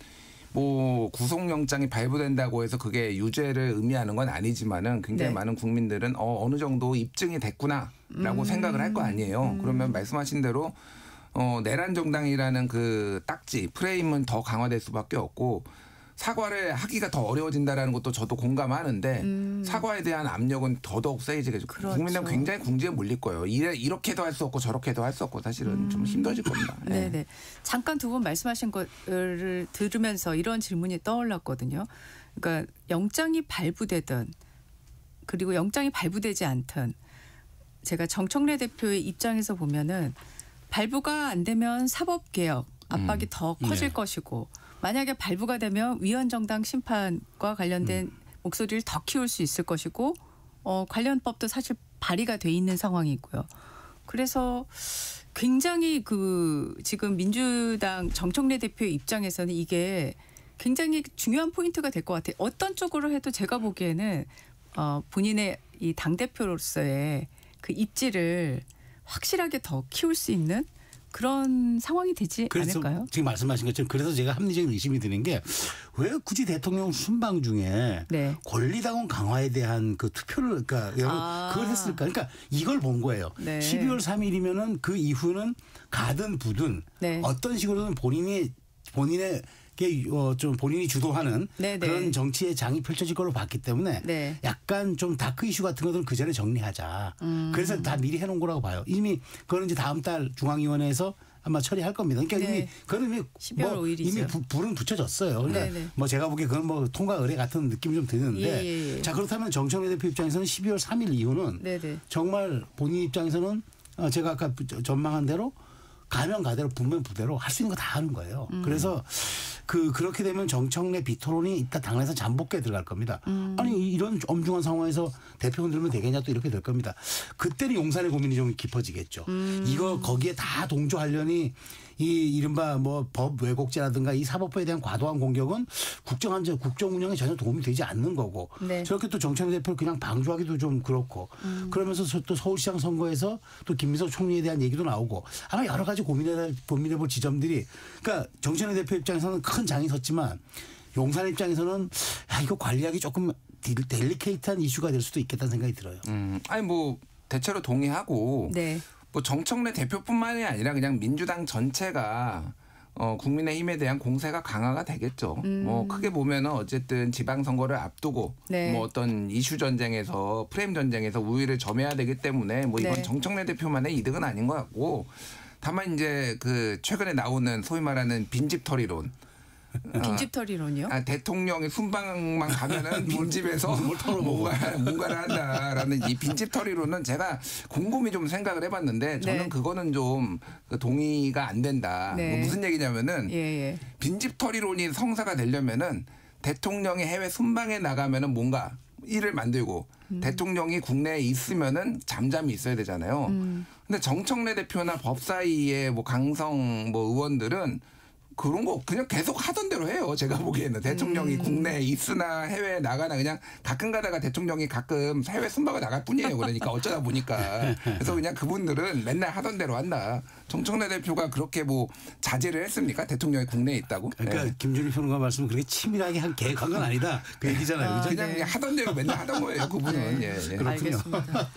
뭐 구속영장이 발부된다고 해서 그게 유죄를 의미하는 건 아니지만은 굉장히 많은 국민들은 어느 정도 입증이 됐구나라고 생각을 할 거 아니에요. 그러면 말씀하신 대로 내란 정당이라는 그 딱지 프레임은 더 강화될 수밖에 없고 사과를 하기가 더 어려워진다라는 것도 저도 공감하는데 사과에 대한 압력은 더더욱 세지겠죠. 국민들은 굉장히 궁지에 몰릴 거예요. 이렇게도 할 수 없고 저렇게도 할 수 없고 사실은 좀 힘들어질 겁니다. 네네. 잠깐 두 분 말씀하신 거를 들으면서 이런 질문이 떠올랐거든요. 그러니까 영장이 발부되든 그리고 영장이 발부되지 않든 제가 정청래 대표의 입장에서 보면은 발부가 안 되면 사법개혁 압박이 더 커질 것이고 만약에 발부가 되면 위헌정당 심판과 관련된 목소리를 더 키울 수 있을 것이고 관련 법도 사실 발의가 돼 있는 상황이고요. 그래서 굉장히 그 지금 민주당 정청래 대표의 입장에서는 이게 굉장히 중요한 포인트가 될 것 같아요. 어떤 쪽으로 해도 제가 보기에는 본인의 이 당대표로서의 그 입지를 확실하게 더 키울 수 있는 그런 상황이 되지 않을까요? 지금 말씀하신 것처럼 그래서 제가 합리적인 의심이 드는 게 왜 굳이 대통령 순방 중에 권리당원 강화에 대한 그 투표를 그러니까 그걸 했을까? 그러니까 이걸 본 거예요. 12월 3일이면은 그 이후는 가든 부든 어떤 식으로든 본인의 좀 본인이 주도하는 그런 정치의 장이 펼쳐질 걸로 봤기 때문에 약간 좀 다크 이슈 같은 것들은 그 전에 정리하자. 그래서 다 미리 해놓은 거라고 봐요. 이미 그거는 이제 다음 달 중앙위원회에서 아마 처리할 겁니다. 그러니까 이미 그건 이미 12월 5일이죠. 이미 불은 붙여졌어요. 그러니까 뭐 제가 보기에 그건 뭐 통과 의뢰 같은 느낌이 좀 드는데 자 그렇다면 정청래 대표 입장에서는 12월 3일 이후는 정말 본인 입장에서는 제가 아까 전망한 대로 가면 가대로 분면 부대로 할 수 있는 거 다 하는 거예요. 그래서 그렇게 되면 정청래 비토론이 이따 당내에서 잠복기에 들어갈 겁니다. 아니 이런 엄중한 상황에서 대표 흔들면 되겠냐 또 이렇게 될 겁니다. 그때는 용산의 고민이 좀 깊어지겠죠. 이거 거기에 다 동조하려니 이 이른바 뭐 법 왜곡죄라든가 이 사법부에 대한 과도한 공격은 국정 운영에 전혀 도움이 되지 않는 거고 저렇게 또 정청래 대표를 그냥 방조하기도 좀 그렇고 그러면서 또 서울시장 선거에서 또 김민석 총리에 대한 얘기도 나오고 아마 여러 가지 고민해볼 지점들이 그러니까 정청래 대표 입장에서는 큰 장이 섰지만 용산 입장에서는 이거 관리하기 조금 델리케이트한 이슈가 될 수도 있겠다는 생각이 들어요. 아니 뭐 대체로 동의하고 뭐 정청래 대표뿐만이 아니라 그냥 민주당 전체가 국민의힘에 대한 공세가 강화가 되겠죠. 뭐 크게 보면은 어쨌든 지방선거를 앞두고 뭐 어떤 이슈 전쟁에서 프레임 전쟁에서 우위를 점해야 되기 때문에 뭐 이건 정청래 대표만의 이득은 아닌 것 같고 다만 이제 그 최근에 나오는 소위 말하는 빈집털이론 빈집털이론이요? 대통령이 순방만 가면은 빈집에서 뭔가를 한다라는 이 빈집털이론은 제가 곰곰이 좀 생각을 해봤는데 저는 네. 그거는 좀 동의가 안 된다. 네. 무슨 얘기냐면은 빈집털이론이 성사가 되려면은 대통령이 해외 순방에 나가면은 뭔가 일을 만들고 대통령이 국내에 있으면은 잠잠히 있어야 되잖아요. 근데 정청래 대표나 법사위의 뭐 강성 뭐 의원들은 그런 거 그냥 계속 하던 대로 해요. 제가 보기에는 대통령이 국내에 있으나 해외에 나가나 그냥 가끔 가다가 대통령이 가끔 해외 순방을 나갈 뿐이에요. 그러니까 어쩌다 보니까 그래서 그냥 그분들은 맨날 하던 대로 한다. 정청래 대표가 그렇게 뭐 자제를 했습니까? 대통령이 국내에 있다고? 그러니까 김준일 평론가 말씀은 그렇게 치밀하게 한 계획한 건 아니다. 그 얘기잖아요. 그죠? 그냥 하던 대로 맨날 하던 거예요. 그분은. 그렇군요. 알겠습니다.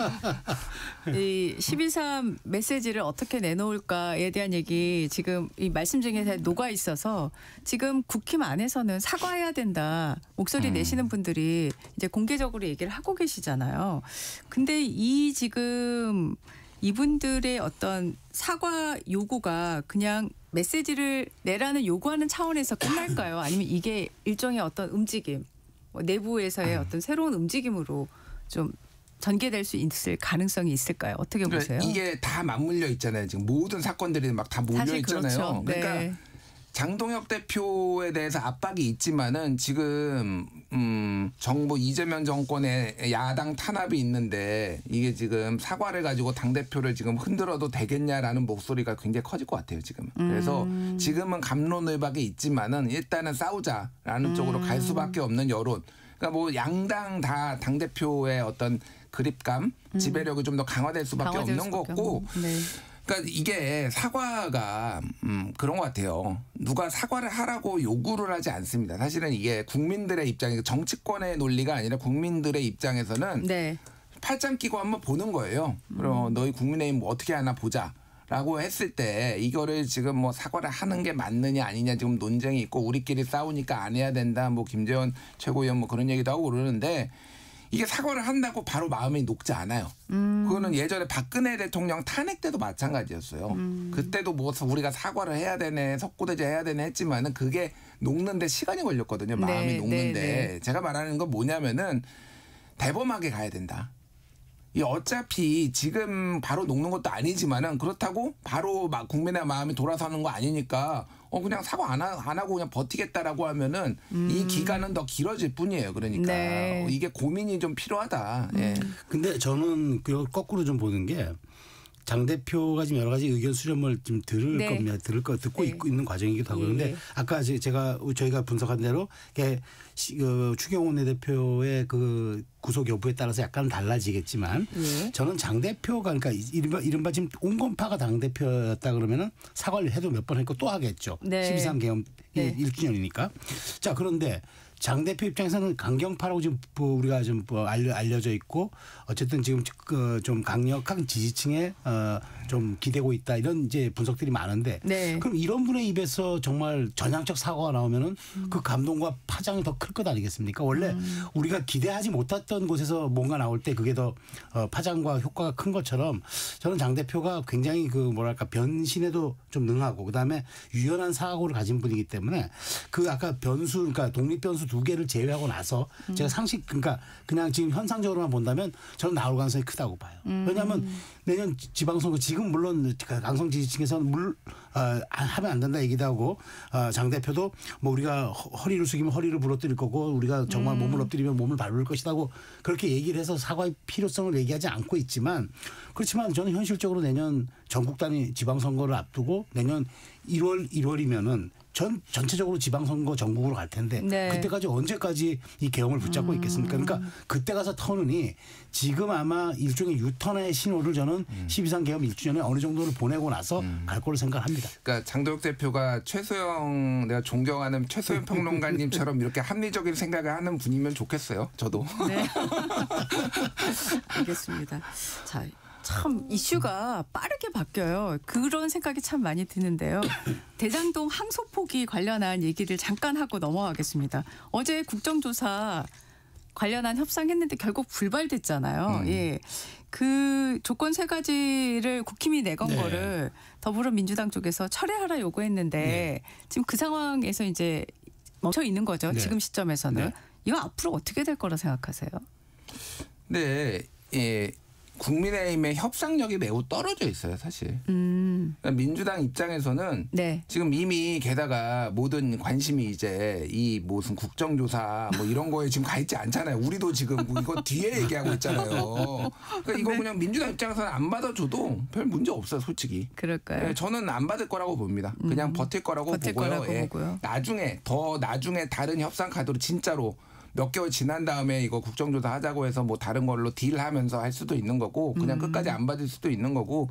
이 12.3 메시지를 어떻게 내놓을까에 대한 얘기 지금 이 말씀 중에 다 녹아 있어서 지금 국힘 안에서는 사과해야 된다 목소리 내시는 분들이 이제 공개적으로 얘기를 하고 계시잖아요. 근데 이 지금 이분들의 어떤 사과 요구가 그냥 메시지를 내라는 요구하는 차원에서 끝날까요? 아니면 이게 일종의 어떤 움직임, 내부에서의 어떤 새로운 움직임으로 좀 전개될 수 있을 가능성이 있을까요? 어떻게 보세요? 이게 다 맞물려 있잖아요. 지금 모든 사건들이 막 다 몰려 있잖아요. 그렇죠. 그러니까 네. 장동혁 대표에 대해서 압박이 있지만은 지금 정부 이재명 정권의 야당 탄압이 있는데 이게 지금 사과를 가지고 당 대표를 지금 흔들어도 되겠냐라는 목소리가 굉장히 커질 것 같아요. 지금. 그래서 지금은 갑론을박이 있지만은 일단은 싸우자라는 쪽으로 갈 수밖에 없는 여론. 그러니까 뭐 양당 다 당 대표의 어떤 그립감, 지배력이 좀 더 강화될 수밖에 없는 거고. 네. 그러니까 이게 사과가 그런 것 같아요. 누가 사과를 하라고 요구를 하지 않습니다. 사실은 이게 국민들의 입장이 정치권의 논리가 아니라 국민들의 입장에서는 팔짱 끼고 한번 보는 거예요. 그럼 너희 국민의힘 뭐 어떻게 하나 보자. 라고 했을 때 이거를 지금 뭐 사과를 하는 게 맞느냐 아니냐 지금 논쟁이 있고 우리끼리 싸우니까 안 해야 된다. 뭐 김재원 최고위원 뭐 그런 얘기도 하고 그러는데 이게 사과를 한다고 바로 마음이 녹지 않아요. 그거는 예전에 박근혜 대통령 탄핵 때도 마찬가지였어요. 그때도 뭐 우리가 사과를 해야 되네, 석고대죄 해야 되네 했지만은 그게 녹는데 시간이 걸렸거든요. 마음이 녹는데. 제가 말하는 건 뭐냐면은 대범하게 가야 된다. 이 어차피 지금 바로 녹는 것도 아니지만은 그렇다고 바로 막 국민의 마음이 돌아서는 거 아니니까 그냥 사과 안 하고 그냥 버티겠다라고 하면은 이 기간은 더 길어질 뿐이에요. 그러니까 이게 고민이 좀 필요하다. 예. 근데 저는 그걸 거꾸로 좀 보는 게 장 대표가 지금 여러 가지 의견 수렴을 좀 들을 겁니다. 듣고 있는 과정이기도 하고 그런데 아까 저희가 분석한 대로 추경호 원내대표의 그 구속 여부에 따라서 약간 달라지겠지만 저는 장 대표가 그러니까 이른바 지금 온건파가 당 대표였다 그러면은 사과를 해도 몇 번 했고 또 하겠죠. 12.3 개헌 1주년이니까. 자 그런데 장 대표 입장에서는 강경파라고 지금 우리가 좀 알려져 있고 어쨌든 지금 좀 강력한 지지층에 좀 기대고 있다 이런 이제 분석들이 많은데 그럼 이런 분의 입에서 정말 전향적 사과가 나오면은 그 감동과 파장이 더 클 것 아니겠습니까? 원래 우리가 기대하지 못했던 곳에서 뭔가 나올 때 그게 더 파장과 효과가 큰 것처럼 저는 장 대표가 굉장히 그 뭐랄까 변신에도 좀 능하고 그다음에 유연한 사고를 가진 분이기 때문에 그 아까 변수 그러니까 독립 변수 두 개를 제외하고 나서 제가 그러니까 그냥 지금 현상적으로만 본다면 저는 나올 가능성이 크다고 봐요. 왜냐하면 내년 지방선거 지금 물론 강성 지지층에서는 하면 안 된다 얘기도 하고 장 대표도 뭐 우리가 허리를 숙이면 허리를 부러뜨릴 거고 우리가 정말 몸을 엎드리면 몸을 밟을 것이라고 그렇게 얘기를 해서 사과의 필요성을 얘기하지 않고 있지만 그렇지만 저는 현실적으로 내년 전국 단위 지방선거를 앞두고 내년 1월이면은 전체적으로 지방선거 전국으로 갈 텐데 그때까지 언제까지 이 계엄을 붙잡고 있겠습니까? 그러니까 그때 가서 터느니 지금 아마 일종의 유턴의 신호를 저는 12.3 계엄 1주년에 어느 정도를 보내고 나서 갈 거로 생각합니다. 그러니까 장동혁 대표가 내가 존경하는 최소영 평론가님처럼 이렇게 합리적인 생각을 하는 분이면 좋겠어요. 저도. 네. 알겠습니다. 자. 참 이슈가 빠르게 바뀌어요. 그런 생각이 참 많이 드는데요. 대장동 항소포기 관련한 얘기를 잠깐 하고 넘어가겠습니다. 어제 국정조사 관련한 협상했는데 결국 불발됐잖아요. 그 조건 3가지를 국힘이 내건 네. 거를 더불어민주당 쪽에서 철회하라 요구했는데 네. 지금 그 상황에서 이제 멈춰 있는 거죠. 네. 지금 시점에서는. 네. 이거 앞으로 어떻게 될 거라 생각하세요? 네, 예, 국민의힘의 협상력이 매우 떨어져 있어요, 사실. 그러니까 민주당 입장에서는 네. 지금 이미 게다가 모든 관심이 이제 이 무슨 국정조사 뭐 이런 거에 지금 가 있지 않잖아요. 우리도 지금 뭐 이거 뒤에 얘기하고 있잖아요. 그러니까 이거 그냥 민주당 입장에서는 안 받아줘도 별 문제 없어요, 솔직히. 그럴까요? 예, 저는 안 받을 거라고 봅니다. 그냥 버틸 거라고 보고요. 보고요. 나중에 다른 협상 카드로 진짜로 몇 개월 지난 다음에 이거 국정조사 하자고 해서 뭐 다른 걸로 딜하면서 할 수도 있는 거고 그냥 끝까지 안 받을 수도 있는 거고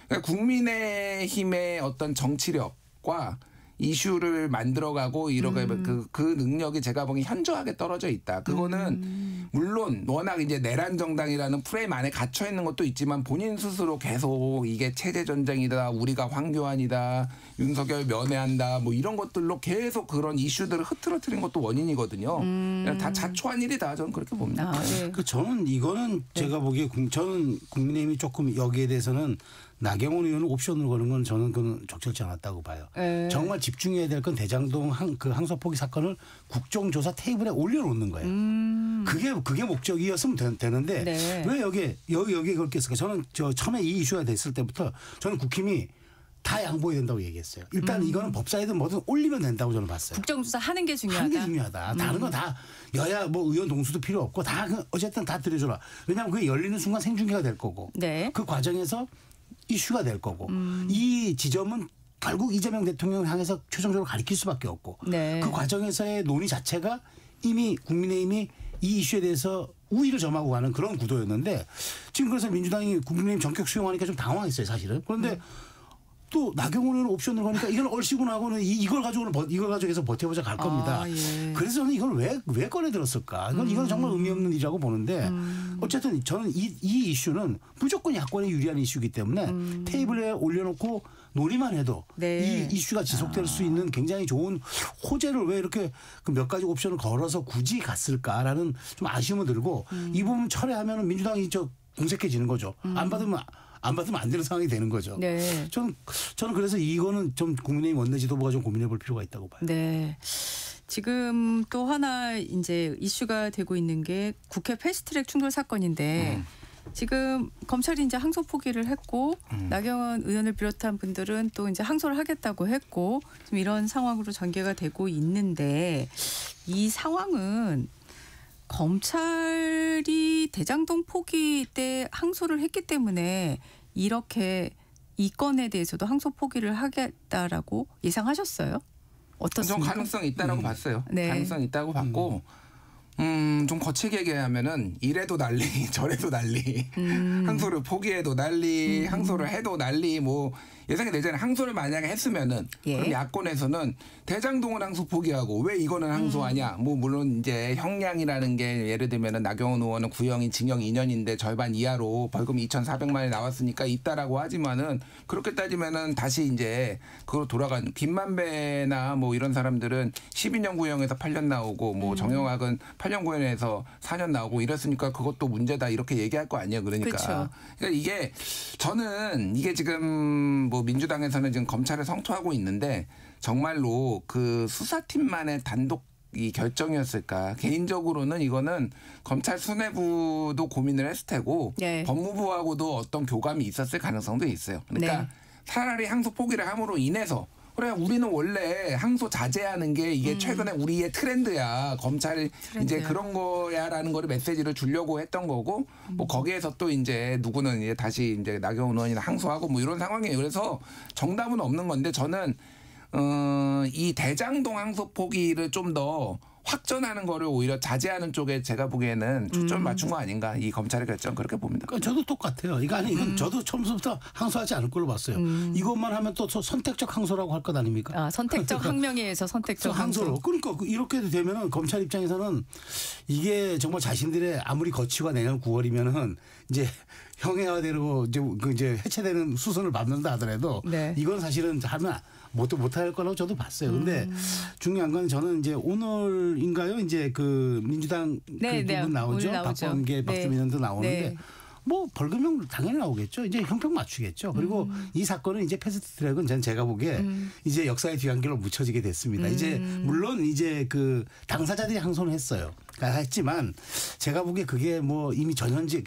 그러니까 국민의힘의 어떤 정치력과 이슈를 만들어가고 이렇게 그 능력이 제가 보기엔 현저하게 떨어져 있다. 그거는 물론 워낙 이제 내란 정당이라는 프레임 안에 갇혀 있는 것도 있지만 본인 스스로 계속 이게 체제 전쟁이다, 우리가 황교안이다, 윤석열 면회한다, 뭐 이런 것들로 계속 그런 이슈들을 흐트러뜨린 것도 원인이거든요. 그냥 다 자초한 일이다. 저는 그렇게 봅니다. 네. 그 저는 이거는 제가 보기에 저는 국민의힘이 조금 여기에 대해서는 나경원 의원을 옵션으로 거는 건 저는 그건 적절치 않았다고 봐요. 정말 집중해야 될 건 대장동 항소 포기 사건을 국정조사 테이블에 올려놓는 거예요. 그게 목적이었으면 되는데 네. 왜 여기에 그렇게 했을까? 저는 처음에 이 이슈가 됐을 때부터 저는 국힘이 다 양보해야 된다고 얘기했어요. 일단 이거는 법사위든 뭐든 올리면 된다고 저는 봤어요. 국정조사 하는 게 중요하다. 하는 게 중요하다. 다른 거 다 여야 뭐 의원 동수도 필요 없고 다 어쨌든 다 들여줘라. 왜냐하면 그게 열리는 순간 생중계가 될 거고 네. 그 과정에서 이슈가 될 거고 이 지점은 결국 이재명 대통령을 향해서 최종적으로 가리킬 수밖에 없고 네. 그 과정에서의 논의 자체가 이미 국민의힘이 이 이슈에 대해서 우위를 점하고 가는 그런 구도였는데 지금 그래서 민주당이 국민의힘 전격 수용하니까 좀 당황했어요, 사실은. 그런데 또 나경원 의원 옵션을 거니까 이건 얼씨구 나고는 이걸 가지고해서 버텨보자 갈 겁니다. 예. 그래서 저는 이걸 왜 꺼내 들었을까? 이건 정말 의미 없는 일이라고 보는데 어쨌든 저는 이 이슈는 무조건 야권에 유리한 이슈이기 때문에 테이블에 올려놓고 논의만 해도 네. 이 이슈가 지속될 수 있는 굉장히 좋은 호재를 왜 이렇게 그 몇 가지 옵션을 걸어서 굳이 갔을까라는 좀 아쉬움은 들고 이 부분 철회하면 민주당이 공색해지는 거죠. 안 받으면 안 되는 상황이 되는 거죠. 네. 저는 그래서 이거는 좀 국민의힘 원내 지도부가 좀 고민해 볼 필요가 있다고 봐요. 네. 지금 또 하나 이제 이슈가 되고 있는 게 국회 패스트트랙 충돌 사건인데 지금 검찰이 이제 항소 포기를 했고 나경원 의원을 비롯한 분들은 또 이제 항소를 하겠다고 했고 지금 이런 상황으로 전개가 되고 있는데 이 상황은 검찰이 대장동 포기 때 항소를 했기 때문에 이렇게 이 건에 대해서도 항소 포기를 하겠다라고 예상하셨어요? 어떻습니까? 좀 가능성이 있다라고 봤어요. 네. 가능성이 있다고 봤고 좀 거칠게 얘기하면은 이래도 난리 저래도 난리 항소를 포기해도 난리 항소를 해도 난리 뭐 예상이 되잖아요. 항소를 만약에 했으면은 그럼 야권에서는 대장동은 항소 포기하고 왜 이거는 항소하냐. 뭐 물론 이제 형량이라는 게 예를 들면은 나경원 의원은 구형이 징역 2년인데 절반 이하로 벌금 2,400만 원이 나왔으니까 있다라고 하지만은 그렇게 따지면은 다시 이제 그거 돌아간 김만배나 뭐 이런 사람들은 12년 구형에서 8년 나오고 뭐 정영학은 8년 구형에서 4년 나오고 이랬으니까 그것도 문제다 이렇게 얘기할 거 아니에요. 그러니까 이게 저는 이게 지금 뭐 민주당에서는 지금 검찰을 성토하고 있는데 정말로 그 수사팀만의 단독 이 결정이었을까? 개인적으로는 이거는 검찰 수뇌부도 고민을 했을 테고 법무부하고도 어떤 교감이 있었을 가능성도 있어요. 그러니까 차라리 항소 포기를 함으로 인해서 그래 우리는 원래 항소 자제하는 게 이게 최근에 우리의 트렌드야. 검찰이 이제 그런 거야라는 거를 메시지를 주려고 했던 거고 뭐 거기에서 또 이제 누구는 이제 다시 이제 나경원 의원이나 항소하고 뭐 이런 상황이에요. 그래서 정답은 없는 건데 저는 이 대장동 항소 포기를 좀 더 확전하는 거를 오히려 자제하는 쪽에 제가 보기에는 초점을 맞춘 거 아닌가 이 검찰의 결정 그렇게 봅니다. 그러니까 저도 똑같아요. 이건 저도 처음부터 항소하지 않을 걸로 봤어요. 이것만 하면 또 선택적 항소라고 할 것 아닙니까? 선택적 항명에 의해서 선택적 항소로. 그러니까 이렇게 되면은 검찰 입장에서는 이게 정말 자신들의 아무리 거치가 내년 9월이면은 이제 형해화되고 이제 해체되는 수순을 밟는다 하더라도 이건 사실은 하면 못할 거라고 저도 봤어요. 근데 중요한 건 저는 이제 오늘인가요? 이제 그 민주당 그 부분 나오죠. 박범계, 박주민 의원도 나오는데 뭐 벌금형 당연히 나오겠죠. 이제 형평 맞추겠죠. 그리고 이 사건은 이제 패스트트랙은 제가 보기에 이제 역사의 뒤안길로 묻혀지게 됐습니다. 이제 물론 이제 그 당사자들이 항소는 했어요. 했지만 제가 보기에 그게 뭐 이미 전직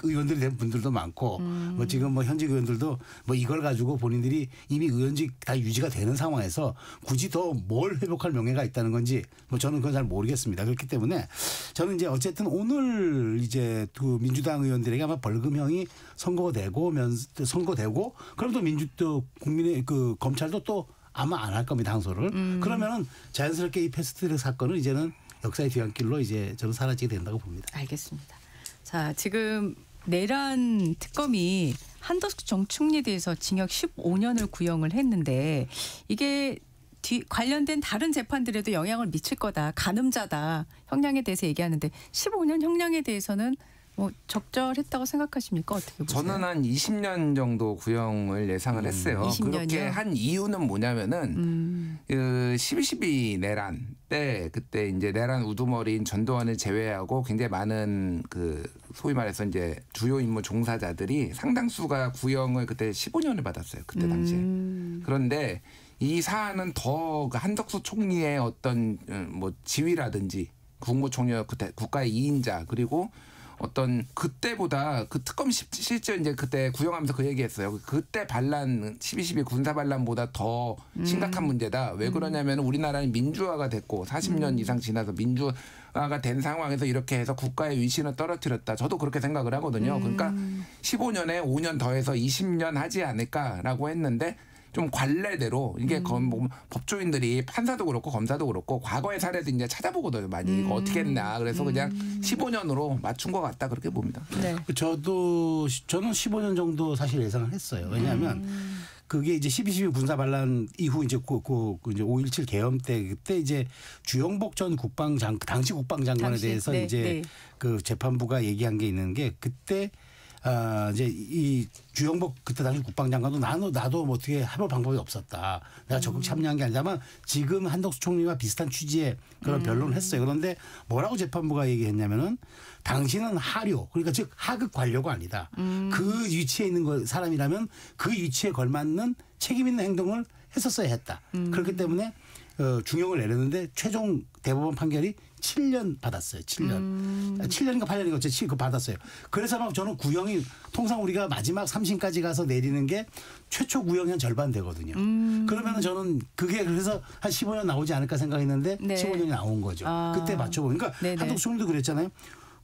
의원들이 된 분들도 많고 뭐 지금 뭐 현직 의원들도 뭐 이걸 가지고 본인들이 이미 의원직 다 유지가 되는 상황에서 굳이 더 뭘 회복할 명예가 있다는 건지 뭐 저는 그건 잘 모르겠습니다. 그렇기 때문에 저는 이제 어쨌든 오늘 이제 그 민주당 의원들에게 아마 벌금형이 선고되고 그럼 또 국민의 그 검찰도 또 아마 안 할 겁니다. 항소를. 그러면은 자연스럽게 이 패스트트랙 사건은 이제는 역사의 뒤안길로 이제 저는 사라지게 된다고 봅니다. 알겠습니다. 자, 지금 내란 특검이 한덕수 전 총리에 대해서 징역 15년을 구형을 했는데 이게 관련된 다른 재판들에도 영향을 미칠 거다. 가늠자다. 형량에 대해서 얘기하는데 15년 형량에 대해서는 뭐 적절했다고 생각하십니까? 어떻게 보세요? 저는 한 20년 정도 구형을 예상을 했어요. 20년이요? 그렇게 한 이유는 뭐냐면은 그 12.12 내란 때 그때 이제 내란 우두머리인 전두환을 제외하고 굉장히 많은 그 소위 말해서 이제 주요 임무 종사자들이 상당수가 구형을 그때 15년을 받았어요. 그때 당시에. 그런데 이 사안은 더 한덕수 총리의 어떤 뭐 지위라든지 국무총리와 그때 국가의 2인자 그리고 어떤 그때보다 그 특검 실제 이제 그때 구형하면서 그 얘기했어요. 그때 반란 12.12 군사 반란보다 더 심각한 문제다. 왜 그러냐면 우리나라는 민주화가 됐고 40년 이상 지나서 민주화가 된 상황에서 이렇게 해서 국가의 위신을 떨어뜨렸다. 저도 그렇게 생각을 하거든요. 그러니까 15년에 5년 더해서 20년 하지 않을까라고 했는데 좀 관례대로 이게 뭐 법조인들이 판사도 그렇고 검사도 그렇고 과거의 사례도 이제 찾아보거든요. 많이 이거 어떻게 했나. 그래서 그냥 15년으로 맞춘 것 같다 그렇게 봅니다. 네. 저는 15년 정도 사실 예상을 했어요. 왜냐하면 그게 이제 12.12 군사 반란 이후 이제 이제 5.17 계엄 때 그때 이제 주영복 전 당시 국방장관에 대해서 이제 그 재판부가 얘기한 게 있는 게 그때 이제 이 주영복 그때 당시 국방장관도 나도 뭐 어떻게 해볼 방법이 없었다. 내가 적극 참여한 게 아니다만 지금 한덕수 총리와 비슷한 취지의 그런 변론을 했어요. 그런데 뭐라고 재판부가 얘기했냐면은 당신은 하류 그러니까 즉 하급 관료가 아니다. 그 위치에 있는 사람이라면 그 위치에 걸맞는 책임 있는 행동을 했었어야 했다. 그렇기 때문에 중형을 내렸는데 최종 대법원 판결이 7년 받았어요. 7년. 7년인가 8년인가 어쨌든 그거 받았어요. 그래서 막 저는 구형이 통상 우리가 마지막 3심까지 가서 내리는 게 최초 구형이 한 절반 되거든요. 그러면은 저는 그게 그래서 한 15년 나오지 않을까 생각했는데 15년이 나온 거죠. 그때 맞춰보니까 한덕수 총리도 그랬잖아요.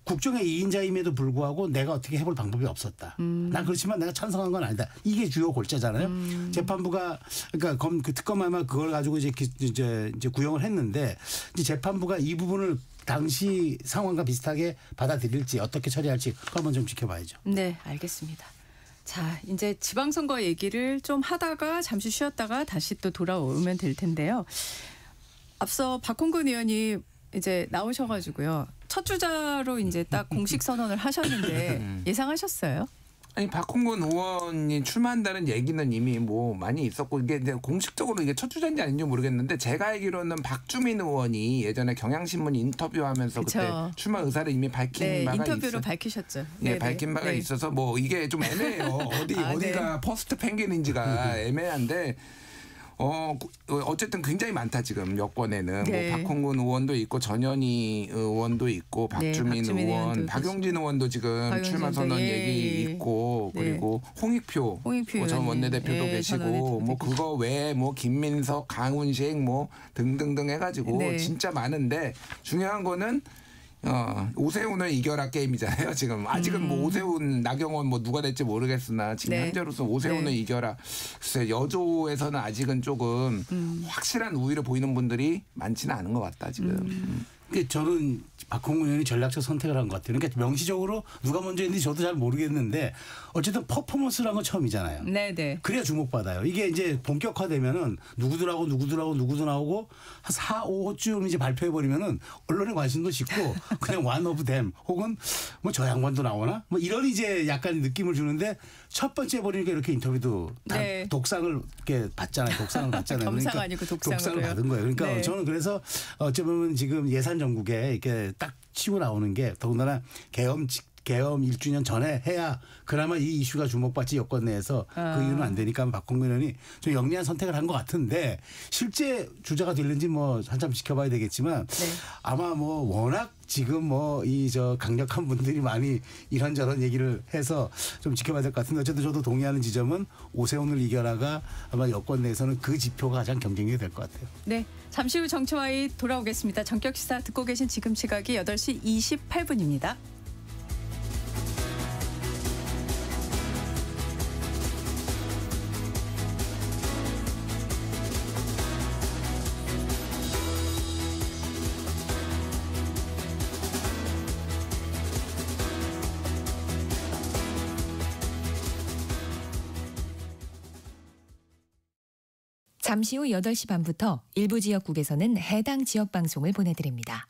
국정의 2인자임에도 불구하고 내가 어떻게 해볼 방법이 없었다. 난 그렇지만 내가 찬성한 건 아니다. 이게 주요 골자잖아요. 재판부가 그러니까 그 특검 아마 그걸 가지고 이제 구형을 했는데 이제 재판부가 이 부분을 당시 상황과 비슷하게 받아들일지 어떻게 처리할지 그걸 한번 좀 지켜봐야죠. 네, 알겠습니다. 자, 이제 지방선거 얘기를 좀 하다가 잠시 쉬었다가 다시 또 돌아오면 될 텐데요. 앞서 박홍근 의원이 이제 나오셔가지고요. 첫 주자로 이제 딱 공식 선언을 하셨는데 예상하셨어요? 아니 박홍근 의원이 출마한다는 얘기는 이미 뭐 많이 있었고 이게 이제 공식적으로 이게 첫 주자인지 아닌지 모르겠는데 제가 알기로는 박주민 의원이 예전에 경향신문 인터뷰하면서 그쵸. 그때 출마 의사를 이미 밝힌 바가 인터뷰로 밝히셨죠. 네, 밝힌 바가 있어서 뭐 이게 좀 애매해요. 어디가 퍼스트 펭귄인지가 애매한데. 어쨌든 굉장히 많다 지금 여권에는 뭐 박홍근 의원도 있고 전현희 의원도 있고 박주민 의원, 박용진 의원도 지금 출마 선언 얘기 있고 그리고 홍익표 전 원내대표도 계시고 뭐 그거 외에 뭐 김민석, 강훈식 뭐 등등등 해가지고 진짜 많은데 중요한 거는 오세훈을 이겨라 게임이잖아요. 지금 아직은 뭐 오세훈, 나경원 뭐 누가 될지 모르겠으나 지금 현재로서 오세훈을 이겨라. 글쎄 여조에서는 아직은 조금 확실한 우위를 보이는 분들이 많지는 않은 것 같다 지금. 저는 박홍근 의원이 전략적 선택을 한 것 같아요. 그러니까 명시적으로 누가 먼저 했는지 저도 잘 모르겠는데 어쨌든 퍼포먼스라는 건 처음이잖아요. 네네. 그래야 주목받아요. 이게 이제 본격화되면은 누구도 나오고 한 4, 5호쯤 이제 발표해버리면은 언론의 관심도 식고 그냥 one of them 혹은 뭐 저 양반도 나오나? 뭐 이런 이제 약간 느낌을 주는데 첫 번째 해버리니까 이렇게 인터뷰도 다 독상을 이렇게 받잖아요. 겸상 그러니까 아니고 독상을 받은 거예요. 그러니까 저는 그래서 어찌 보면 지금 예산 전국에 이렇게 딱 치고 나오는 게 더군다나 계엄 계엄 1주년 전에 해야 그나마 이 이슈가 주목받지 여권 내에서 그 이유는 안 되니까 박홍근 의원이 좀 영리한 선택을 한 것 같은데 실제 주자가 될는지 뭐 한참 지켜봐야 되겠지만 아마 뭐 워낙 지금 뭐 이 저 강력한 분들이 많이 이런저런 얘기를 해서 좀 지켜봐야 될 것 같은데 어쨌든 저도 동의하는 지점은 오세훈을 이겨라가 아마 여권 내에서는 그 지표가 가장 경쟁력이 될 것 같아요. 네. 잠시 후 정치와이 돌아오겠습니다. 전격시사 듣고 계신 지금 시각이 8시 28분입니다. 잠시 후 8시 반부터 일부 지역국에서는 해당 지역 방송을 보내드립니다.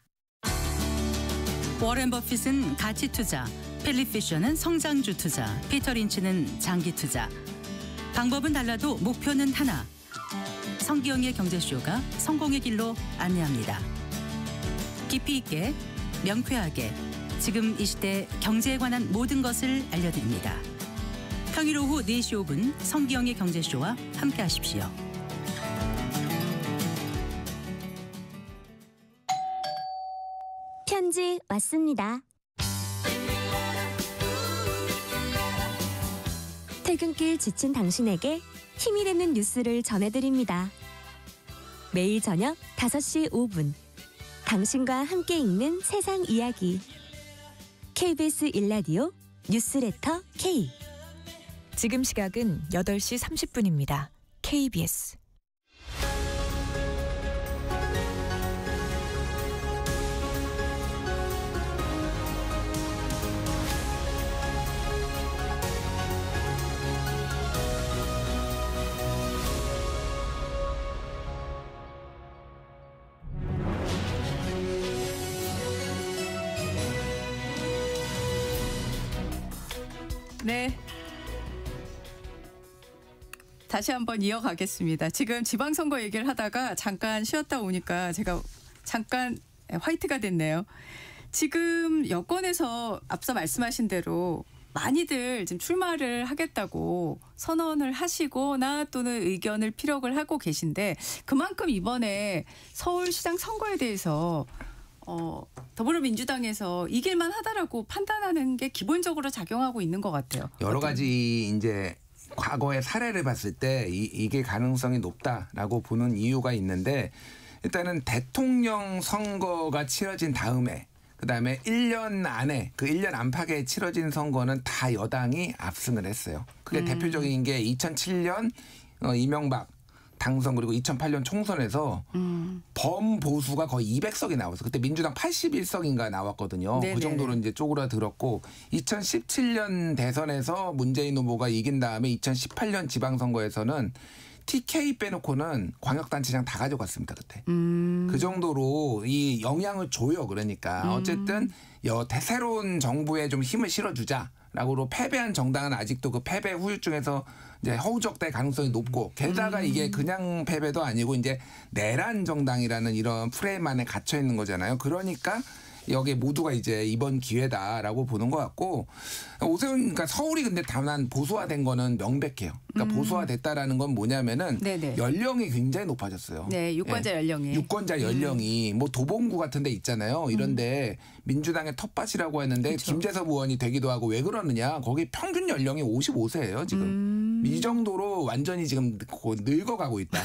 워렌 버핏은 가치 투자, 필립 피셔는 성장주 투자, 피터 린치는 장기 투자. 방법은 달라도 목표는 하나. 성기영의 경제쇼가 성공의 길로 안내합니다. 깊이 있게, 명쾌하게, 지금 이 시대 경제에 관한 모든 것을 알려드립니다. 평일 오후 4시 5분 성기영의 경제쇼와 함께하십시오. 편지 왔습니다. 퇴근길 지친 당신에게 힘이 되는 뉴스를 전해드립니다. 매일 저녁 5시 5분 당신과 함께 읽는 세상 이야기 KBS 1라디오 뉴스레터 K. 지금 시각은 8시 30분입니다. KBS. 네. 다시 한번 이어가겠습니다. 지금 지방선거 얘기를 하다가 잠깐 쉬었다 오니까 제가 잠깐 화이트가 됐네요. 지금 여권에서 앞서 말씀하신 대로 많이들 지금 출마를 하겠다고 선언을 하시거나 또는 의견을 피력을 하고 계신데 그만큼 이번에 서울시장 선거에 대해서 더불어민주당에서 이길만 하다라고 판단하는 게 기본적으로 작용하고 있는 것 같아요. 여러 가지 이제 과거의 사례를 봤을 때 이게 가능성이 높다라고 보는 이유가 있는데 일단은 대통령 선거가 치러진 다음에 그다음에 1년 안에 그 1년 안팎에 치러진 선거는 다 여당이 압승을 했어요. 그게 대표적인 게 2007년 이명박 당선 그리고 2008년 총선에서 범보수가 거의 200석이 나왔어요. 그때 민주당 81석인가 나왔거든요. 네네. 그 정도로 이제 쪼그라들었고 2017년 대선에서 문재인 후보가 이긴 다음에 2018년 지방선거에서는 TK 빼놓고는 광역단체장 다 가져갔습니다. 그때. 그 정도로 이 영향을 줘요. 그러니까 어쨌든 새로운 정부에 좀 힘을 실어주자라고 패배한 정당은 아직도 그 패배 후유증에서 이제 허우적될 가능성이 높고 게다가 이게 그냥 패배도 아니고 이제 내란 정당이라는 이런 프레임 안에 갇혀 있는 거잖아요. 그러니까 여기에 모두가 이제 이번 기회다라고 보는 것 같고 오세훈 그러니까 서울이 근데 다만 보수화된 거는 명백해요. 그러니까 보수화됐다라는 건 뭐냐면은 네네. 연령이 굉장히 높아졌어요. 네, 유권자 연령이. 유권자 연령이 뭐 도봉구 같은 데 있잖아요. 이런데 민주당의 텃밭이라고 했는데 그쵸. 김재섭 의원이 되기도 하고 왜 그러느냐. 거기 평균 연령이 55세예요, 지금. 이 정도로 완전히 지금 늙어가고 있다.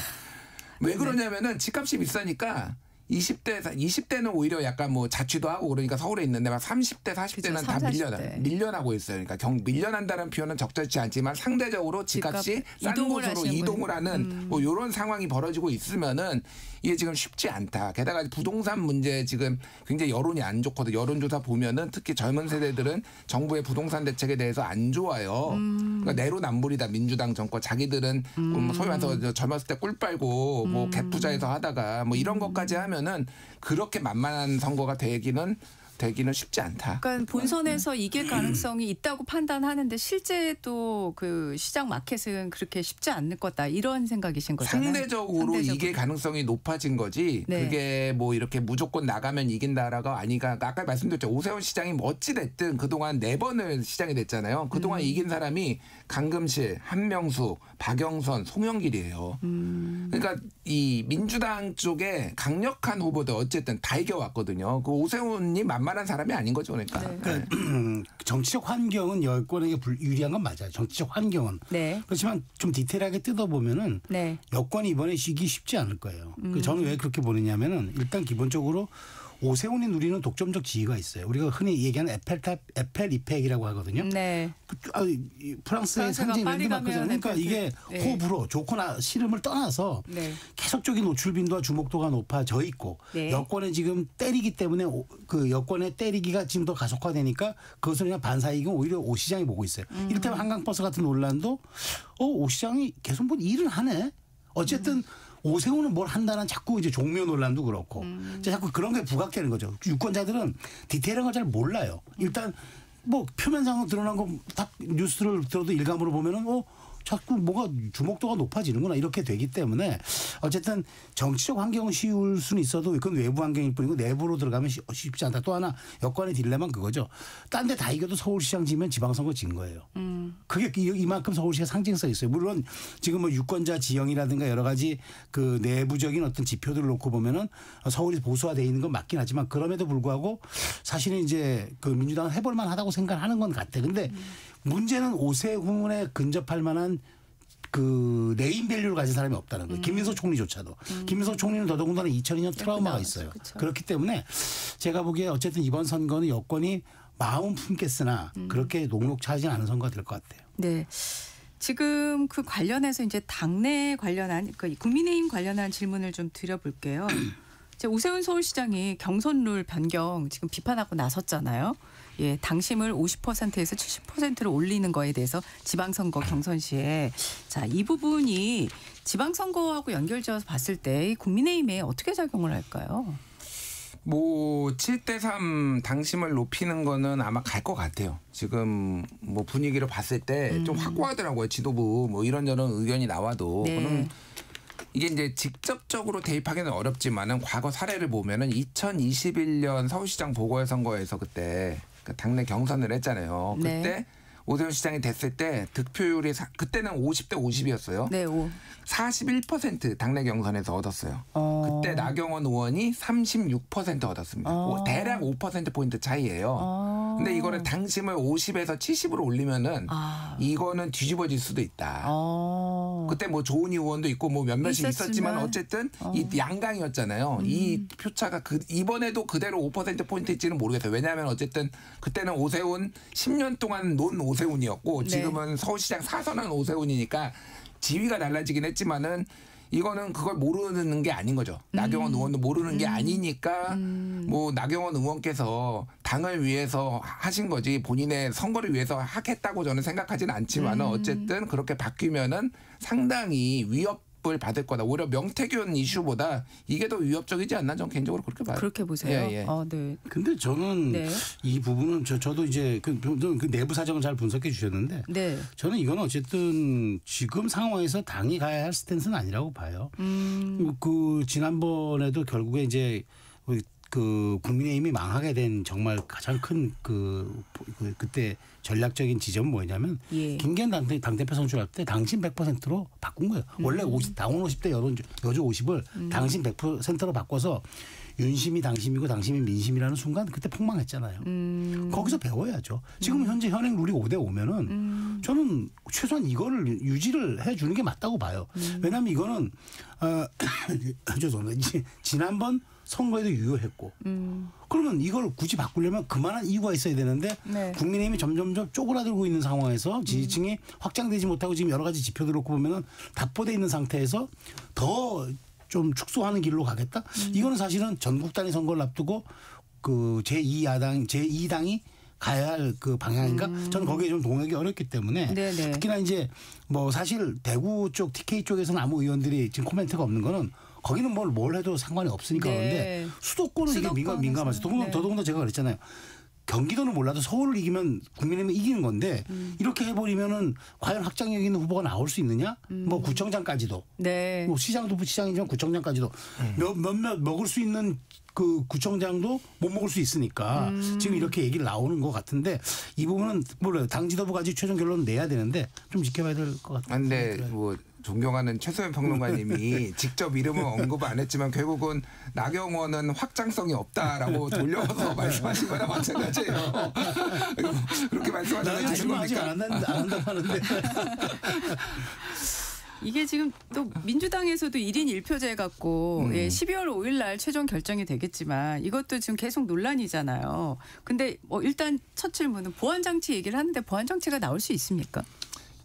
왜 그러냐면은 집값이 비싸니까 20대는 오히려 약간 뭐 자취도 하고 그러니까 서울에 있는데 막 30대, 40대는 다 40대. 밀려나고 있어요. 그러니까 밀려난다는 표현은 적절치 않지만 상대적으로 집값이 싼 이동을 곳으로 하시는 이동을 하는 뭐 이런 상황이 벌어지고 있으면은 이게 지금 쉽지 않다. 게다가 부동산 문제 지금 굉장히 여론이 안 좋거든요. 여론조사 보면은 특히 젊은 세대들은 정부의 부동산 대책에 대해서 안 좋아요. 그러니까 내로남불이다. 민주당 정권. 자기들은 뭐 소위 말해서 젊었을 때 꿀 빨고 뭐 갭 투자해서 하다가 뭐 이런 것까지 하면은 그렇게 만만한 선거가 되기는 되기는 쉽지 않다. 그러니까 본선에서 이길 가능성이 있다고 판단하는데 실제 또 그 시장 마켓은 그렇게 쉽지 않을 거다 이런 생각이신 거잖아요. 상대적으로 이길 가능성이 높아진 거지. 네. 그게 뭐 이렇게 무조건 나가면 이긴다라가 아니가 아까 말씀드렸죠. 오세훈 시장이 뭐 어찌 됐든 그동안 4번을 시장이 됐잖아요. 그동안 이긴 사람이 강금실, 한명숙, 박영선, 송영길이에요. 그러니까 이 민주당 쪽에 강력한 후보들 어쨌든 다 이겨왔거든요. 그 오세훈이 만만한 사람이 아닌 거죠. 그러니까. 정치적 환경은 여권에게 유리한 건 맞아요. 정치적 환경은. 네. 그렇지만 좀 디테일하게 뜯어보면은 네. 여권이 이번에 이기 쉽지 않을 거예요. 저는 왜 그렇게 보느냐면은 일단 기본적으로 오세훈이 누리는 독점적 지위가 있어요. 우리가 흔히 얘기하는 에펠 이펙이라고 하거든요. 네. 프랑스의 상징 랜드마크잖아요. 그러니까 이게 네. 호불호, 좋거나 싫음을 떠나서 네. 계속적인 노출 빈도와 주목도가 높아져 있고 네. 여권에 지금 때리기 때문에 그 여권의 때리기가 지금 더 가속화되니까 그것을 그냥 반사이익은 오히려 오 시장이 보고 있어요. 이를테면 한강버스 같은 논란도 오 시장이 계속 뭐 일을 하네. 어쨌든 오세훈은 뭘 한다는 자꾸 이제 종묘 논란도 그렇고 자꾸 그런 게 부각되는 거죠. 유권자들은 디테일한 걸 잘 몰라요. 일단 뭐 표면상으로 드러난 거 딱 뉴스를 들어도 일감으로 보면은 자꾸 뭐가 주목도가 높아지는구나 이렇게 되기 때문에 어쨌든 정치적 환경은 쉬울 수는 있어도 그건 외부 환경일 뿐이고 내부로 들어가면 쉽지 않다. 또 하나 여권의 딜레마는 그거죠. 딴 데 다 이겨도 서울시장 지면 지방선거 진 거예요. 그게 이만큼 서울시가 상징성이 있어요. 물론 지금 뭐 유권자 지형이라든가 여러 가지 그 내부적인 어떤 지표들을 놓고 보면은 서울이 보수화되어 있는 건 맞긴 하지만 그럼에도 불구하고 사실은 이제 그 민주당은 해볼만 하다고 생각하는 건 같아. 근데 문제는 오세훈에 근접할 만한 그 네임밸류를 가진 사람이 없다는 거예요. 김민석 총리조차도. 김민석 총리는 더더군다나 2002년 트라우마가 있어요. 그쵸. 그렇기 때문에 제가 보기에 어쨌든 이번 선거는 여권이 마음 품겠으나 그렇게 녹록치 하진 않은 선거가 될 것 같아요. 네. 지금 그 관련해서 이제 당내 관련한 그 국민의힘 관련한 질문을 좀 드려볼게요. 이제 오세훈 서울시장이 경선 룰 변경 지금 비판하고 나섰잖아요. 예, 당심을 50%에서 70%로 올리는 거에 대해서 지방선거 경선 시에 자, 이 부분이 지방선거하고 연결지어서 봤을 때 국민의힘에 어떻게 작용을 할까요? 뭐 7대3 당심을 높이는 거는 아마 갈 것 같아요. 지금 뭐 분위기를 봤을 때 좀 확고하더라고요. 지도부 뭐 이런저런 의견이 나와도. 네. 저는 이게 이제 직접적으로 대입하기는 어렵지만은 과거 사례를 보면은 2021년 서울시장 보궐선거에서 그때 당내 경선을 했잖아요. 그때 네. 오세훈 시장이 됐을 때 득표율이 그때는 50대 50이었어요. 네, 41% 당내 경선에서 얻었어요. 그때 나경원 의원이 36% 얻었습니다. 대략 5%포인트 차이예요. 근데 이거를 당심을 50에서 70으로 올리면은 이거는 뒤집어질 수도 있다. 그때 뭐 조은희 의원도 있고 뭐 몇몇이 있었지만 어쨌든 이 양강이었잖아요. 이 표차가 이번에도 그대로 5%포인트일지는 모르겠어요. 왜냐하면 어쨌든 그때는 오세훈 10년 동안 논 오세훈이었고 지금은 서울시장 4선한 오세훈이니까 지위가 달라지긴 했지만은 이거는 그걸 모르는 게 아닌 거죠. 나경원 의원도 모르는 게 아니니까 뭐 나경원 의원께서 당을 위해서 하신 거지 본인의 선거를 위해서 하겠다고 저는 생각하지는 않지만은 어쨌든 그렇게 바뀌면은 상당히 위협을 받을 거다. 오히려 명태균 이슈보다 이게 더 위협적이지 않나 저는 개인적으로 그렇게 봐요. 그렇게 보세요. 예, 예. 네. 근데 저는 이 부분은 저도 이제 그 내부 사정을 잘 분석해 주셨는데 네. 저는 이건 어쨌든 지금 상황에서 당이 가야 할 스탠스는 아니라고 봐요. 그 지난번에도 결국에 이제 그 국민의힘이 망하게 된 정말 가장 큰 그때 전략적인 지점은 뭐냐면 김기현 당대표 선출할 때 당신 100%로 바꾼 거예요. 원래 당원 50대 여주 50을 당신 100%로 바꿔서 윤심이 당심이고 당심이 민심이라는 순간 그때 폭망했잖아요. 거기서 배워야죠. 지금 현재 현행 룰이 5대 5면은 저는 최소한 이거를 유지를 해주는 게 맞다고 봐요. 왜냐하면 이거는 죄송합니다. 지난번 선거에도 유효했고 그러면 이걸 굳이 바꾸려면 그만한 이유가 있어야 되는데 국민의힘이 점점점 쪼그라들고 있는 상황에서 지지층이 확장되지 못하고 지금 여러 가지 지표들 놓고 보면은 답보돼 있는 상태에서 더 좀 축소하는 길로 가겠다. 이거는 사실은 전국 단위 선거를 앞두고 그 제2당이 가야 할 그 방향인가? 저는 거기에 좀 동의하기 어렵기 때문에 특히나 이제 뭐 사실 대구 쪽 TK 쪽에서는 아무 의원들이 지금 코멘트가 없는 거는 거기는 뭘 해도 상관이 없으니까 네. 그런데 수도권은 이게 민감하죠. 더더군다나 제가 그랬잖아요. 경기도는 몰라도 서울을 이기면 국민의힘이 이기는 건데 이렇게 해버리면은 과연 확장력 있는 후보가 나올 수 있느냐? 뭐 구청장까지도. 네. 뭐 시장도 시장이지만 구청장까지도 몇몇 먹을 수 있는 그 구청장도 못 먹을 수 있으니까 지금 이렇게 얘기를 나오는 것 같은데 이 부분은 몰라요. 당 지도부까지 최종 결론을 내야 되는데 좀 지켜봐야 될 것 같아요. 근데 뭐 존경하는 최소연 평론가님이 직접 이름은 언급 안 했지만 결국은 나경원은 확장성이 없다라고 돌려서 말씀하신 거랑 마찬가지예요. 그렇게 말씀하시는 게 되는 겁니까? 안 한다고 하는데. 이게 지금 또 민주당에서도 1인 1표제 갖고 12월 5일 날 최종 결정이 되겠지만 이것도 지금 계속 논란이잖아요. 근데 일단 첫 질문은 보안장치 얘기를 하는데 보안장치가 나올 수 있습니까?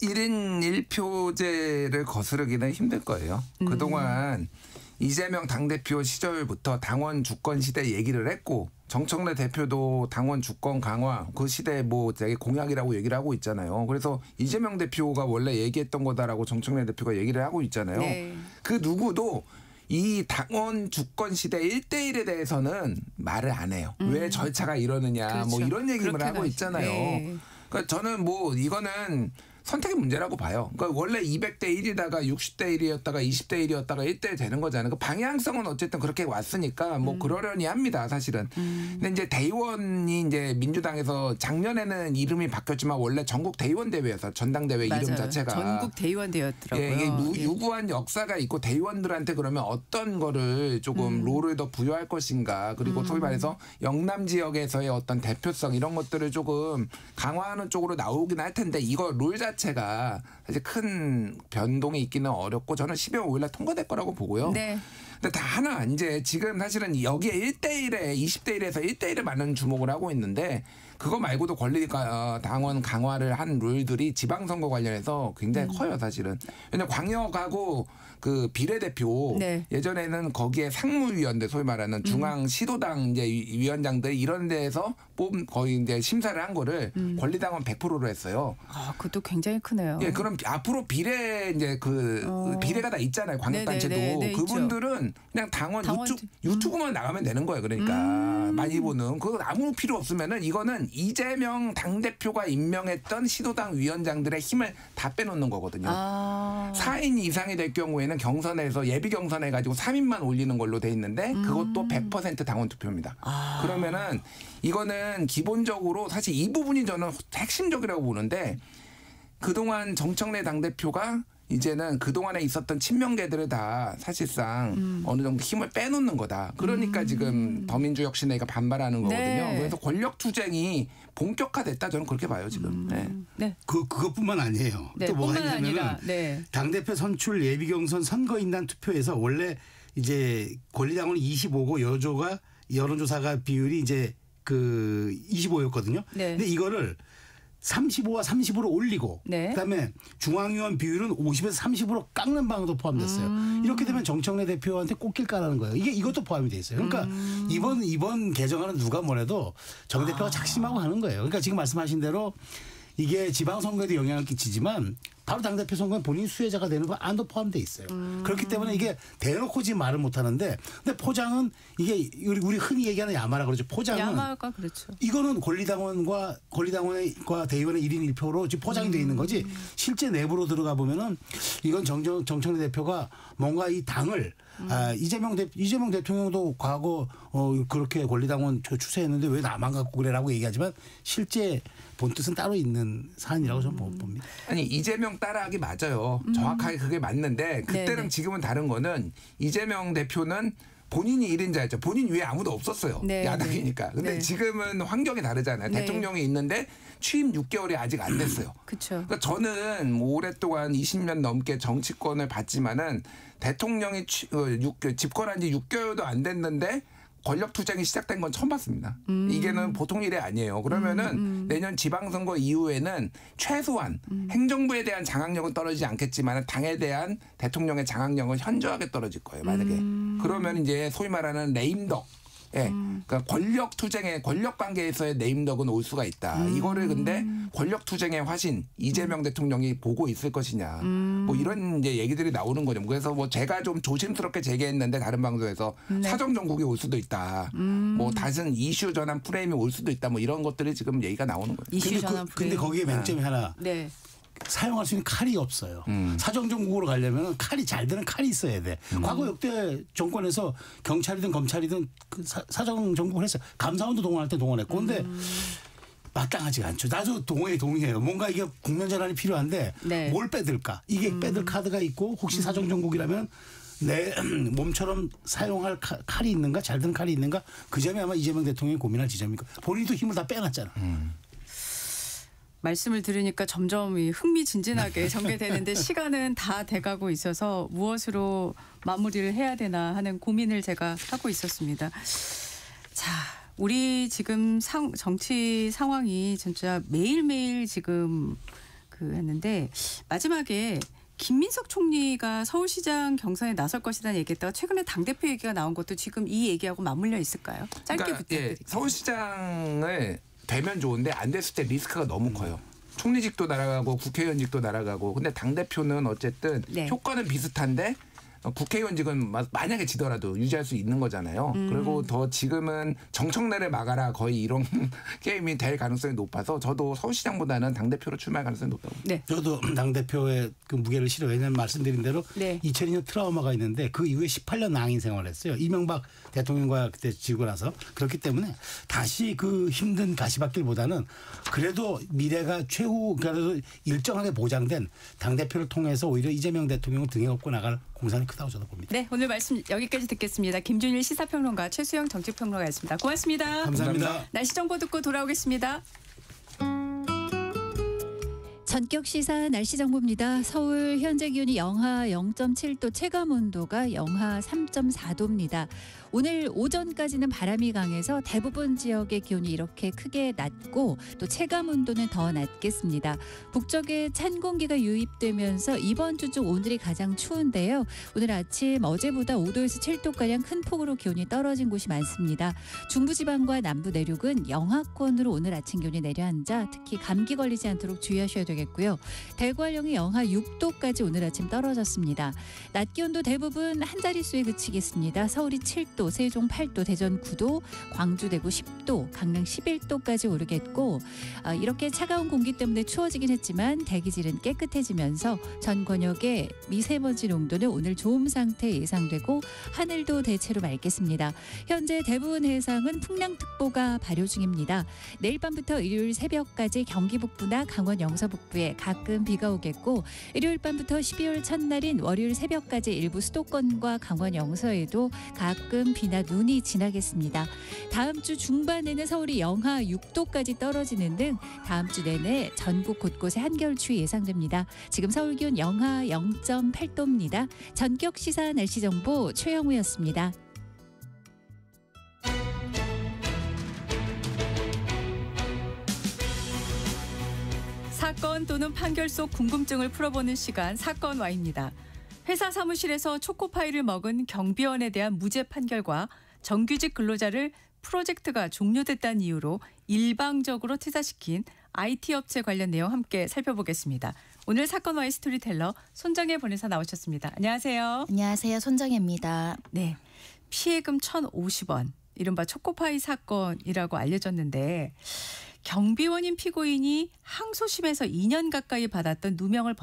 1인 1표제를 거스르기는 힘들 거예요. 그동안 이재명 당대표 시절부터 당원 주권 시대 얘기를 했고 정청래 대표도 당원 주권 강화 그 시대 뭐 되게 공약이라고 얘기를 하고 있잖아요. 그래서 이재명 대표가 원래 얘기했던 거다라고 정청래 대표가 얘기를 하고 있잖아요. 네. 그 누구도 이 당원 주권 시대 1대1에 대해서는 말을 안 해요. 왜 절차가 이러느냐 그렇죠. 뭐 이런 얘기를 하고 가죠. 있잖아요. 네. 그러니까 저는 뭐 이거는 선택의 문제라고 봐요. 그러니까 원래 200대 1이다가 60대 1이었다가 20대 1이었다가 1대 1 되는 거잖아요. 그 방향성은 어쨌든 그렇게 왔으니까 뭐 그러려니 합니다, 사실은. 근데 이제 대의원이 이제 민주당에서 작년에는 이름이 바뀌었지만 원래 전국 대의원 대회에서 전당대회 맞아요. 이름 자체가 전국 대의원 대회였더라고요. 예, 이게 유구한 역사가 있고 대의원들한테 그러면 어떤 거를 조금 롤을 더 부여할 것인가 그리고 소위 말해서 영남 지역에서의 어떤 대표성 이런 것들을 조금 강화하는 쪽으로 나오긴 할 텐데 이거 롤 자체가 사실 큰 변동이 있기는 어렵고 저는 12월 5일 날 통과될 거라고 보고요. 네. 근데 다 하나 이제 지금 사실은 여기에 1대1에 20대 1에서 1대1에 많은 주목을 하고 있는데 그거 말고도 당원 강화를 한 룰들이 지방선거 관련해서 굉장히 커요, 사실은. 왜냐면 광역하고 그 비례대표 네. 예전에는 거기에 상무위원들 소위 말하는 중앙 시도당 이제 위원장들 이런 데에서 거의 이제 심사를 한 거를 권리당원 100%로 했어요. 아, 그것도 굉장히 크네요. 예, 그럼 앞으로 비례 이제 비례가 다 있잖아요. 광역단체도 네네네, 그분들은 그냥 당원 유튜브만 나가면 되는 거예요. 그러니까 많이 보는 그거 아무 필요 없으면은 이거는 이재명 당대표가 임명했던 시도당 위원장들의 힘을 다 빼놓는 거거든요. 4인 이상이 될 경우에는 경선에서 예비 경선해 가지고 3인만 올리는 걸로 돼 있는데 그것도 100% 당원 투표입니다. 그러면은 이거는 기본적으로 사실 이 부분이 저는 핵심적이라고 보는데 그동안 정청래 당대표가 이제는 그동안에 있었던 친명계들을 다 사실상 어느 정도 힘을 빼놓는 거다. 그러니까 지금 더민주혁신회가 반발하는 거거든요. 네. 그래서 권력투쟁이 본격화됐다 저는 그렇게 봐요 지금. 네. 그것뿐만 아니에요. 네, 또 뭐가 뿐만 있냐면은 아니라, 네. 당대표 선출 예비경선 선거인단 투표에서 원래 이제 권리당원이 25고 여론조사가 비율이 이제 그 25였거든요. 네. 근데 이거를 35와 30으로 올리고 그다음에 중앙위원 비율은 50에서 30으로 깎는 방안도 포함됐어요. 이렇게 되면 정청래 대표한테 꽂힐까라는 거예요. 이것도 포함이 돼 있어요. 그러니까 이번 개정안은 누가 뭐래도 정 대표가 작심하고 하는 거예요. 그러니까 지금 말씀하신 대로 이게 지방선거에도 영향을 끼치지만 바로 당대표 선거는 본인 수혜자가 되는 거 안도 포함돼 있어요. 그렇기 때문에 이게 대놓고 지금 말을 못 하는데 근데 포장은 이게 우리 흔히 얘기하는 야마라 그러죠. 포장은 야마가 그렇죠. 이거는 권리당원과 대의원의 1인 1표로 지금 포장이 돼 있는 거지 실제 내부로 들어가 보면은 이건 정청래 대표가 뭔가 이 당을 이재명 대통령도 과거 그렇게 권리당원 추세했는데 왜 나만 갖고 그래라고 얘기하지만 실제 본뜻은 따로 있는 사안이라고 저는 봅니다. 아니 이재명 따라하기 맞아요. 정확하게 그게 맞는데 그때랑 네네. 지금은 다른 거는 이재명 대표는 본인이 1인자였죠. 본인 위에 아무도 없었어요. 네, 야당이니까. 근데 네. 지금은 환경이 다르잖아요. 네. 대통령이 있는데 취임 6개월이 아직 안 됐어요. 그렇죠. 그러니까 저는 뭐 오랫동안 20년 넘게 정치권을 봤지만은 대통령이 집권한 지 6개월도 안 됐는데 권력 투쟁이 시작된 건 처음 봤습니다. 이게는 보통 일이 아니에요. 그러면은 내년 지방선거 이후에는 최소한 행정부에 대한 장악력은 떨어지지 않겠지만 당에 대한 대통령의 장악력은 현저하게 떨어질 거예요. 만약에. 그러면 이제 소위 말하는 레임덕 예, 그러니까 권력 투쟁의 권력 관계에서의 네임덕은 올 수가 있다. 이거를 근데 권력 투쟁의 화신 이재명 대통령이 보고 있을 것이냐. 뭐 이런 이제 얘기들이 나오는 거죠. 그래서 뭐 제가 좀 조심스럽게 제기했는데 다른 방송에서 네. 사정 정국이 올 수도 있다. 뭐 다른 이슈 전환 프레임이 올 수도 있다. 뭐 이런 것들이 지금 얘기가 나오는 거예요. 이슈 전환 프레임. 근데 거기에 맹점이 하나. 네. 사용할 수 있는 칼이 없어요. 사정정국으로 가려면 칼이 잘 드는 칼이 있어야 돼. 과거 역대 정권에서 경찰이든 검찰이든 그 사정정국을 했어요. 감사원도 동원할 때 동원했고. 근데 마땅하지가 않죠. 나도 동의해요. 뭔가 이게 국면전환이 필요한데 네. 뭘 빼들까? 이게 빼들 카드가 있고 혹시 사정정국이라면 내 몸처럼 사용할 칼이 있는가? 잘 드는 칼이 있는가? 그 점이 아마 이재명 대통령이 고민할 지점이고 본인도 힘을 다 빼놨잖아. 말씀을 들으니까 점점 흥미진진하게 전개되는데 시간은 다 돼가고 있어서 무엇으로 마무리를 해야 되나 하는 고민을 제가 하고 있었습니다. 자, 우리 지금 정치 상황이 진짜 매일매일 지금 했는데 마지막에 김민석 총리가 서울시장 경선에 나설 것이라는 얘기했다가 최근에 당대표 얘기가 나온 것도 지금 이 얘기하고 맞물려 있을까요? 짧게 부탁드릴게요. 예, 서울시장을 되면 좋은데 안 됐을 때 리스크가 너무 커요. 총리직도 날아가고 국회의원직도 날아가고. 근데 당대표는 어쨌든 네. 효과는 비슷한데 국회의원직은 만약에 지더라도 유지할 수 있는 거잖아요. 그리고 더 지금은 정청래를 막아라 거의 이런 게임이 될 가능성이 높아서 저도 서울시장보다는 당대표로 출마할 가능성이 높다고. 네. 저도 당대표의 그 무게를 실어요. 왜냐하면 말씀드린 대로 네. 2002년 트라우마가 있는데 그 이후에 18년 낭인 생활을 했어요. 이명박 대통령과 그때 지고 나서. 그렇기 때문에 다시 그 힘든 가시밭길보다는 그래도 미래가 최후 그래도 일정하게 보장된 당대표를 통해서 오히려 이재명 대통령을 등에 업고 나갈 공산이 크다고 저도 봅니다. 네, 오늘 말씀 여기까지 듣겠습니다. 김준일 시사평론가, 최수영 정치평론가였습니다. 고맙습니다. 감사합니다. 날씨 정보 듣고 돌아오겠습니다. 전격 시사 날씨 정보입니다. 서울 현재 기온이 영하 0.7도, 체감 온도가 영하 3.4도입니다. 오늘 오전까지는 바람이 강해서 대부분 지역의 기온이 이렇게 크게 낮고 또 체감 온도는 더 낮겠습니다. 북쪽에 찬 공기가 유입되면서 이번 주 중 오늘이 가장 추운데요. 오늘 아침 어제보다 5도에서 7도가량 큰 폭으로 기온이 떨어진 곳이 많습니다. 중부지방과 남부 내륙은 영하권으로 오늘 아침 기온이 내려앉아 특히 감기 걸리지 않도록 주의하셔야 되겠고요. 대구활령이 영하 6도까지 오늘 아침 떨어졌습니다. 낮 기온도 대부분 한 자릿수에 그치겠습니다. 서울이 7도, 세종 8도, 대전 9도, 광주 대구 10도, 강릉 11도까지 오르겠고 이렇게 차가운 공기 때문에 추워지긴 했지만 대기질은 깨끗해지면서 전 권역의 미세먼지 농도는 오늘 좋음 상태 예상되고 하늘도 대체로 맑겠습니다. 현재 대부분 해상은 풍랑특보가 발효 중입니다. 내일 밤부터 일요일 새벽까지 경기 북부나 강원 영서 북부에 가끔 비가 오겠고 일요일 밤부터 12월 첫날인 월요일 새벽까지 일부 수도권과 강원 영서에도 가끔 비나 눈이 지나겠습니다. 다음 주 중반에는 서울이 영하 6도까지 떨어지는 등 다음 주 내내 전국 곳곳에 한겨울 추위 예상됩니다. 지금 서울 기온 영하 0.8도입니다. 전격 시사 날씨 정보 최영우였습니다. 사건 또는 판결 속 궁금증을 풀어보는 시간 사건 Y입니다. 회사 사무실에서 초코파이를 먹은 경비원에 대한 무죄 판결과 정규직 근로자를 프로젝트가 종료됐다는 이유로 일방적으로 퇴사시킨 IT 업체 관련 내용 함께 살펴보겠습니다. 오늘 사건 Y 스토리텔러 손정혜 변호사 나오셨습니다. 안녕하세요. 안녕하세요. 손정혜입니다. 네, 피해금 1,050원, 이른바 초코파이 사건이라고 알려졌는데 경비원인 피고인이 항소심에서 2년 가까이 받았던 누명을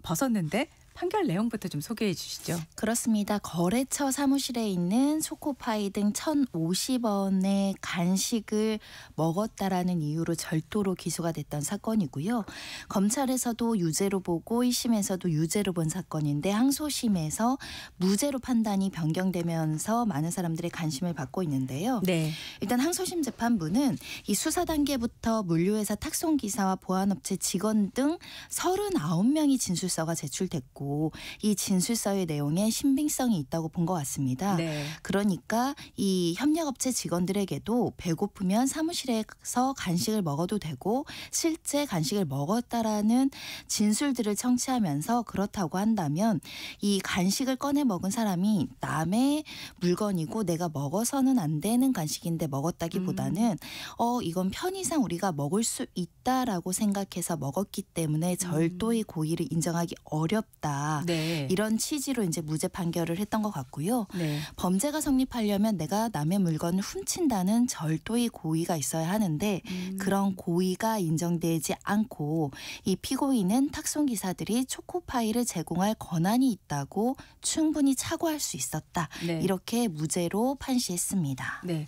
벗었는데 판결 내용부터 좀 소개해 주시죠. 그렇습니다. 거래처 사무실에 있는 초코파이 등 1,050원의 간식을 먹었다라는 이유로 절도로 기소가 됐던 사건이고요. 검찰에서도 유죄로 보고 1심에서도 유죄로 본 사건인데 항소심에서 무죄로 판단이 변경되면서 많은 사람들의 관심을 받고 있는데요. 네. 일단 항소심 재판부는 이 수사 단계부터 물류회사 탁송기사와 보안업체 직원 등 39명이 진술서가 제출됐고 않고 이 진술서의 내용에 신빙성이 있다고 본 것 같습니다. 네. 그러니까 이 협력업체 직원들에게도 배고프면 사무실에서 간식을 먹어도 되고 실제 간식을 먹었다라는 진술들을 청취하면서 그렇다고 한다면 이 간식을 꺼내 먹은 사람이 남의 물건이고 내가 먹어서는 안 되는 간식인데 먹었다기보다는 이건 편의상 우리가 먹을 수 있다라고 생각해서 먹었기 때문에 절도의 고의를 인정하기 어렵다. 네. 이런 취지로 이제 무죄 판결을 했던 것 같고요. 네. 범죄가 성립하려면 내가 남의 물건을 훔친다는 절도의 고의가 있어야 하는데 그런 고의가 인정되지 않고 이 피고인은 탁송기사들이 초코파이를 제공할 권한이 있다고 충분히 착오할 수 있었다. 네. 이렇게 무죄로 판시했습니다. 네.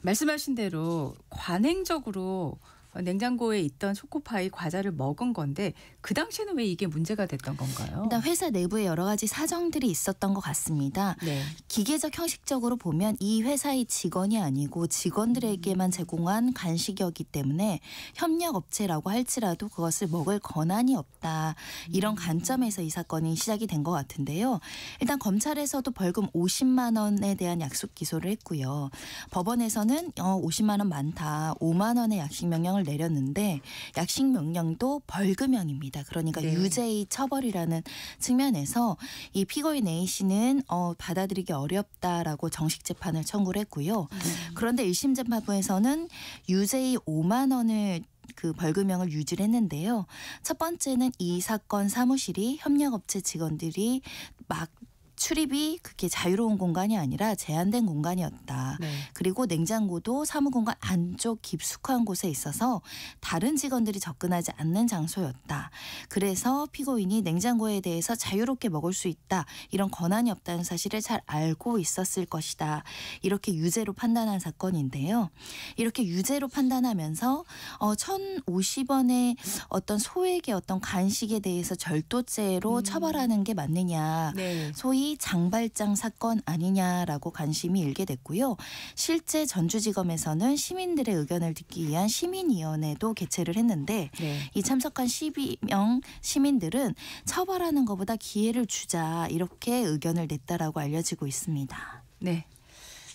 말씀하신 대로 관행적으로 냉장고에 있던 초코파이 과자를 먹은 건데 그 당시에는 왜 이게 문제가 됐던 건가요? 일단 회사 내부에 여러 가지 사정들이 있었던 것 같습니다. 네. 기계적 형식적으로 보면 이 회사의 직원이 아니고 직원들에게만 제공한 간식이었기 때문에 협력업체라고 할지라도 그것을 먹을 권한이 없다. 이런 관점에서 이 사건이 시작이 된 것 같은데요. 일단 검찰에서도 벌금 50만 원에 대한 약속 기소를 했고요. 법원에서는 50만 원 많다. 5만 원의 약식 명령을 내렸는데 약식 명령도 벌금형입니다. 그러니까 네. 유죄의 처벌이라는 측면에서 이 피고인 A씨는 받아들이기 어렵다라고 정식 재판을 청구를 했고요. 그런데 1심 재판부에서는 유죄의 5만 원을 그 벌금형을 유지를 했는데요. 첫 번째는 이 사건 사무실이 협력업체 직원들이 막 출입이 그렇게 자유로운 공간이 아니라 제한된 공간이었다. 네. 그리고 냉장고도 사무공간 안쪽 깊숙한 곳에 있어서 다른 직원들이 접근하지 않는 장소였다. 그래서 피고인이 냉장고에 대해서 자유롭게 먹을 수 있다. 이런 권한이 없다는 사실을 잘 알고 있었을 것이다. 이렇게 유죄로 판단한 사건인데요. 이렇게 유죄로 판단하면서 1,050원의 어떤 소액의 어떤 간식에 대해서 절도죄로 처벌하는 게 맞느냐. 네. 소위 장발장 사건 아니냐라고 관심이 일게 됐고요. 실제 전주지검에서는 시민들의 의견을 듣기 위한 시민위원회도 개최를 했는데 네. 이 참석한 12명 시민들은 처벌하는 것보다 기회를 주자 이렇게 의견을 냈다라고 알려지고 있습니다. 네.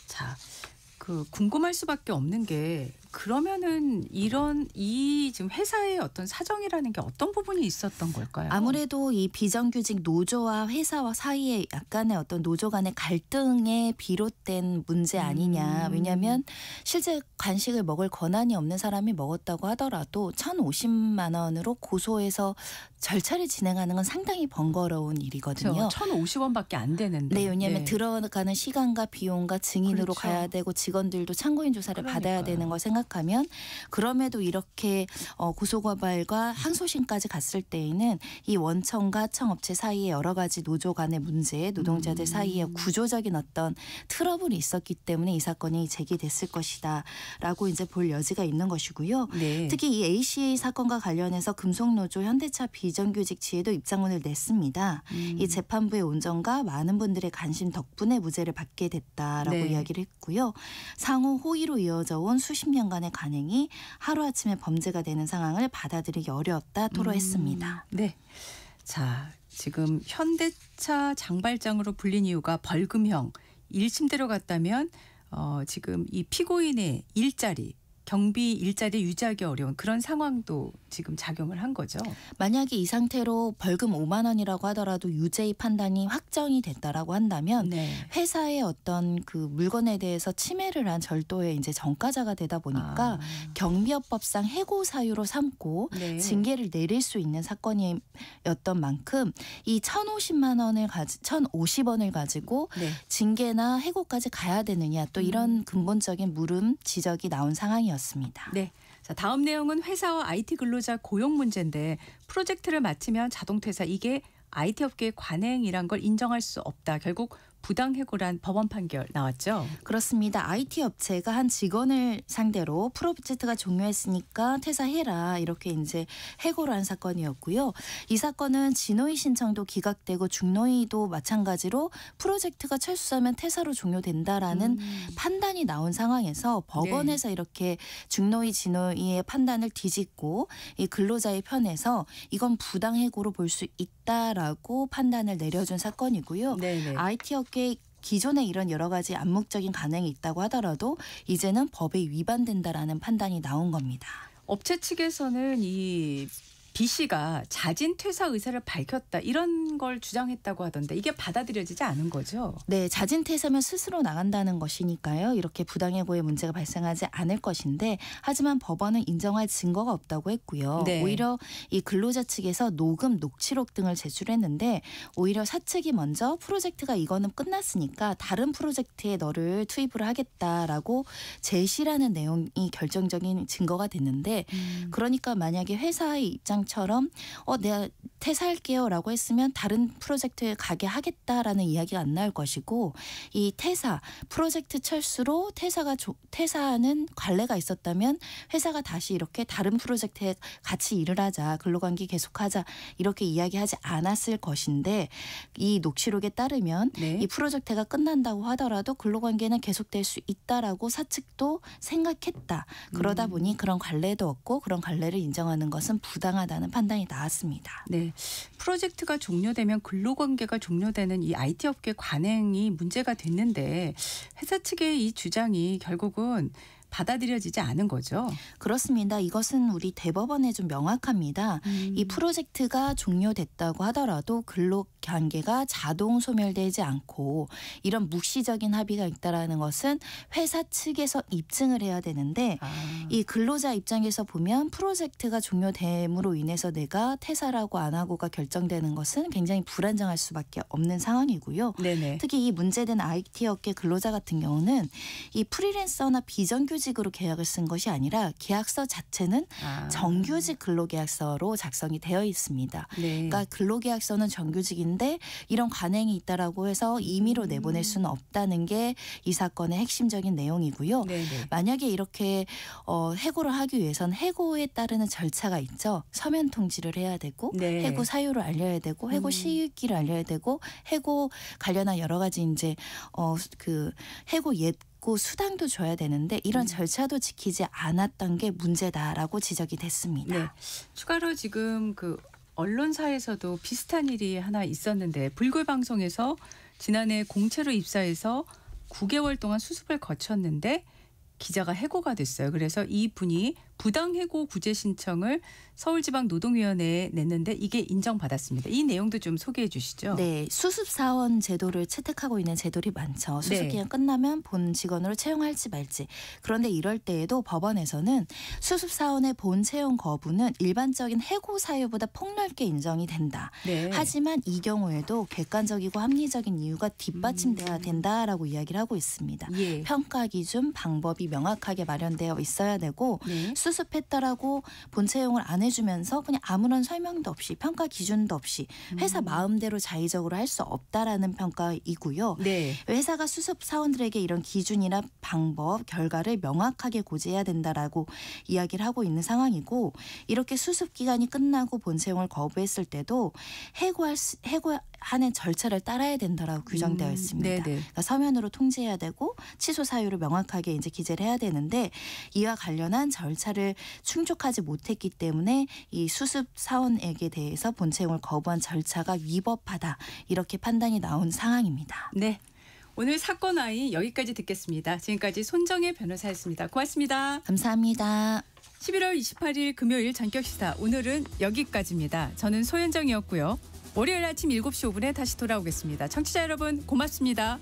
자, 궁금할 수밖에 없는 게 그러면은 이 지금 회사의 어떤 사정이라는 게 어떤 부분이 있었던 걸까요? 아무래도 이 비정규직 노조와 회사와 사이에 약간의 어떤 노조 간의 갈등에 비롯된 문제 아니냐. 왜냐하면 실제 간식을 먹을 권한이 없는 사람이 먹었다고 하더라도 1,050만 원으로 고소해서 절차를 진행하는 건 상당히 번거로운 일이거든요. 그렇죠. 1,050원밖에 안 되는데. 네, 왜냐하면 네. 들어가는 시간과 비용과 증인으로 그렇죠. 가야 되고 직원들도 참고인 조사를 그러니까요. 받아야 되는 걸 생각하면 그럼에도 이렇게 고소고발과 항소심까지 갔을 때에는 이 원청과 하청업체 사이에 여러 가지 노조 간의 문제, 노동자들 사이에 구조적인 어떤 트러블이 있었기 때문에 이 사건이 제기됐을 것이다라고 이제 볼 여지가 있는 것이고요. 네. 특히 이 ACA 사건과 관련해서 금속노조 현대차 비정규직 지회도 입장문을 냈습니다. 이 재판부의 온정과 많은 분들의 관심 덕분에 무죄를 받게 됐다라고 네. 이야기를 했고요. 상호 호의로 이어져 온 수십 년간의 관행이 하루아침에 범죄가 되는 상황을 받아들이기 어려웠다 토로했습니다. 네. 자, 지금 현대차 장발장으로 불린 이유가 벌금형 1심대로 갔다면 지금 이 피고인의 일자리 경비 일자리 유지하기 어려운 그런 상황도 지금 작용을 한 거죠. 만약에 이 상태로 벌금 5만 원이라고 하더라도 유죄의 판단이 확정이 됐다라고 한다면 네. 회사의 어떤 그 물건에 대해서 침해를 한 절도의 이제 전과자가 되다 보니까 경비업법상 해고 사유로 삼고 네. 징계를 내릴 수 있는 사건이었던 만큼 이 1,050원을 가지고 네. 징계나 해고까지 가야 되느냐 또 이런 근본적인 물음 지적이 나온 상황이었습니다. 네. 자, 다음 내용은 회사와 IT 근로자 고용 문제인데 프로젝트를 마치면 자동 퇴사 이게 IT 업계의 관행이란 걸 인정할 수 없다. 결국 부당해고란 법원 판결 나왔죠. 그렇습니다. IT 업체가 한 직원을 상대로 프로젝트가 종료했으니까 퇴사해라 이렇게 이제 해고를 한 사건이었고요. 이 사건은 진호위 신청도 기각되고 중노위도 마찬가지로 프로젝트가 철수하면 퇴사로 종료된다라는 판단이 나온 상황에서 법원에서 이렇게 중노위 진호위의 판단을 뒤집고 이 근로자의 편에서 이건 부당해고로 볼 수 있다라고 판단을 내려준 사건이고요. IT 업계 기존에 이런 여러 가지 암묵적인 가능이 있다고 하더라도 이제는 법에 위반된다라는 판단이 나온 겁니다. 업체 측에서는 이 B 씨가 자진 퇴사 의사를 밝혔다 이런 걸 주장했다고 하던데 이게 받아들여지지 않은 거죠? 네, 자진 퇴사면 스스로 나간다는 것이니까요. 이렇게 부당해고의 문제가 발생하지 않을 것인데 하지만 법원은 인정할 증거가 없다고 했고요. 네. 오히려 이 근로자 측에서 녹음, 녹취록 등을 제출했는데 오히려 사측이 먼저 프로젝트가 이거는 끝났으니까 다른 프로젝트에 너를 투입을 하겠다라고 제시라는 내용이 결정적인 증거가 됐는데 그러니까 만약에 회사의 입장 처럼 내가 퇴사할게요라고 했으면 다른 프로젝트에 가게 하겠다라는 이야기가 안 나올 것이고 이 퇴사 프로젝트 철수로 퇴사하는 관례가 있었다면 회사가 다시 이렇게 다른 프로젝트에 같이 일을 하자 근로관계 계속하자 이렇게 이야기하지 않았을 것인데 이 녹취록에 따르면 이 프로젝트가 끝난다고 하더라도 근로관계는 계속될 수 있다라고 사측도 생각했다. 그러다 보니 그런 관례도 없고 그런 관례를 인정하는 것은 부당하다는 판단이 나왔습니다. 네, 프로젝트가 종료되면 근로관계가 종료되는 이 IT 업계 관행이 문제가 됐는데 회사 측의 이 주장이 결국은 받아들여지지 않은 거죠. 그렇습니다. 이것은 우리 대법원에 좀 명확합니다. 이 프로젝트가 종료됐다고 하더라도 근로관계가 자동 소멸되지 않고 이런 묵시적인 합의가 있다라는 것은 회사 측에서 입증을 해야 되는데 이 근로자 입장에서 보면 프로젝트가 종료됨으로 인해서 내가 퇴사라고 안 하고가 결정되는 것은 굉장히 불안정할 수밖에 없는 상황이고요. 특히 이 문제된 IT 업계 근로자 같은 경우는 이 프리랜서나 비정규직으로 계약을 쓴 것이 아니라 계약서 자체는 정규직 근로계약서로 작성이 되어 있습니다. 그러니까 근로계약서는 정규직인데 이런 관행이 있다라고 해서 임의로 내보낼 수는 없다는 게 이 사건의 핵심적인 내용이고요. 만약에 이렇게 해고를 하기 위해서는 해고에 따르는 절차가 있죠. 서면 통지를 해야 되고 해고 사유를 알려야 되고 해고 시기를 알려야 되고 해고 관련한 여러 가지 이제 그 해고 수당도 줘야 되는데 이런 절차도 지키지 않았던 게 문제다라고 지적이 됐습니다. 추가로 지금 그 언론사에서도 비슷한 일이 하나 있었는데 불굴 방송에서 지난해 공채로 입사해서 9개월 동안 수습을 거쳤는데 기자가 해고가 됐어요. 그래서 이 분이 부당해고 구제 신청을 서울지방노동위원회에 냈는데 이게 인정받았습니다. 이 내용도 좀 소개해 주시죠. 네, 수습사원 제도를 채택하고 있는 제도들이 많죠. 수습기간 끝나면 본 직원으로 채용할지 말지. 그런데 이럴 때에도 법원에서는 수습사원의 본 채용 거부는 일반적인 해고 사유보다 폭넓게 인정이 된다. 하지만 이 경우에도 객관적이고 합리적인 이유가 뒷받침돼야 된다라고 이야기를 하고 있습니다. 평가 기준, 방법이 명확하게 마련되어 있어야 되고 수습했다라고 본 채용을 안 해주면서 그냥 아무런 설명도 없이 평가 기준도 없이 회사 마음대로 자의적으로 할 수 없다라는 평가이고요. 회사가 수습 사원들에게 이런 기준이나 방법, 결과를 명확하게 고지해야 된다라고 이야기를 하고 있는 상황이고 이렇게 수습 기간이 끝나고 본 채용을 거부했을 때도 해고하는 절차를 따라야 된다라고 규정되어 있습니다. 그러니까 서면으로 통지해야 되고 취소 사유를 명확하게 이제 기재를 해야 되는데 이와 관련한 절차를 충족하지 못했기 때문에 이 수습 사원에게 대해서 본 채용을 거부한 절차가 위법하다 이렇게 판단이 나온 상황입니다. 네. 오늘 사건 아이 여기까지 듣겠습니다. 지금까지 손정혜 변호사였습니다. 고맙습니다. 감사합니다. 11월 28일 금요일 전격시사 오늘은 여기까지입니다. 저는 소현정이었고요. 월요일 아침 7시 5분에 다시 돌아오겠습니다. 청취자 여러분 고맙습니다.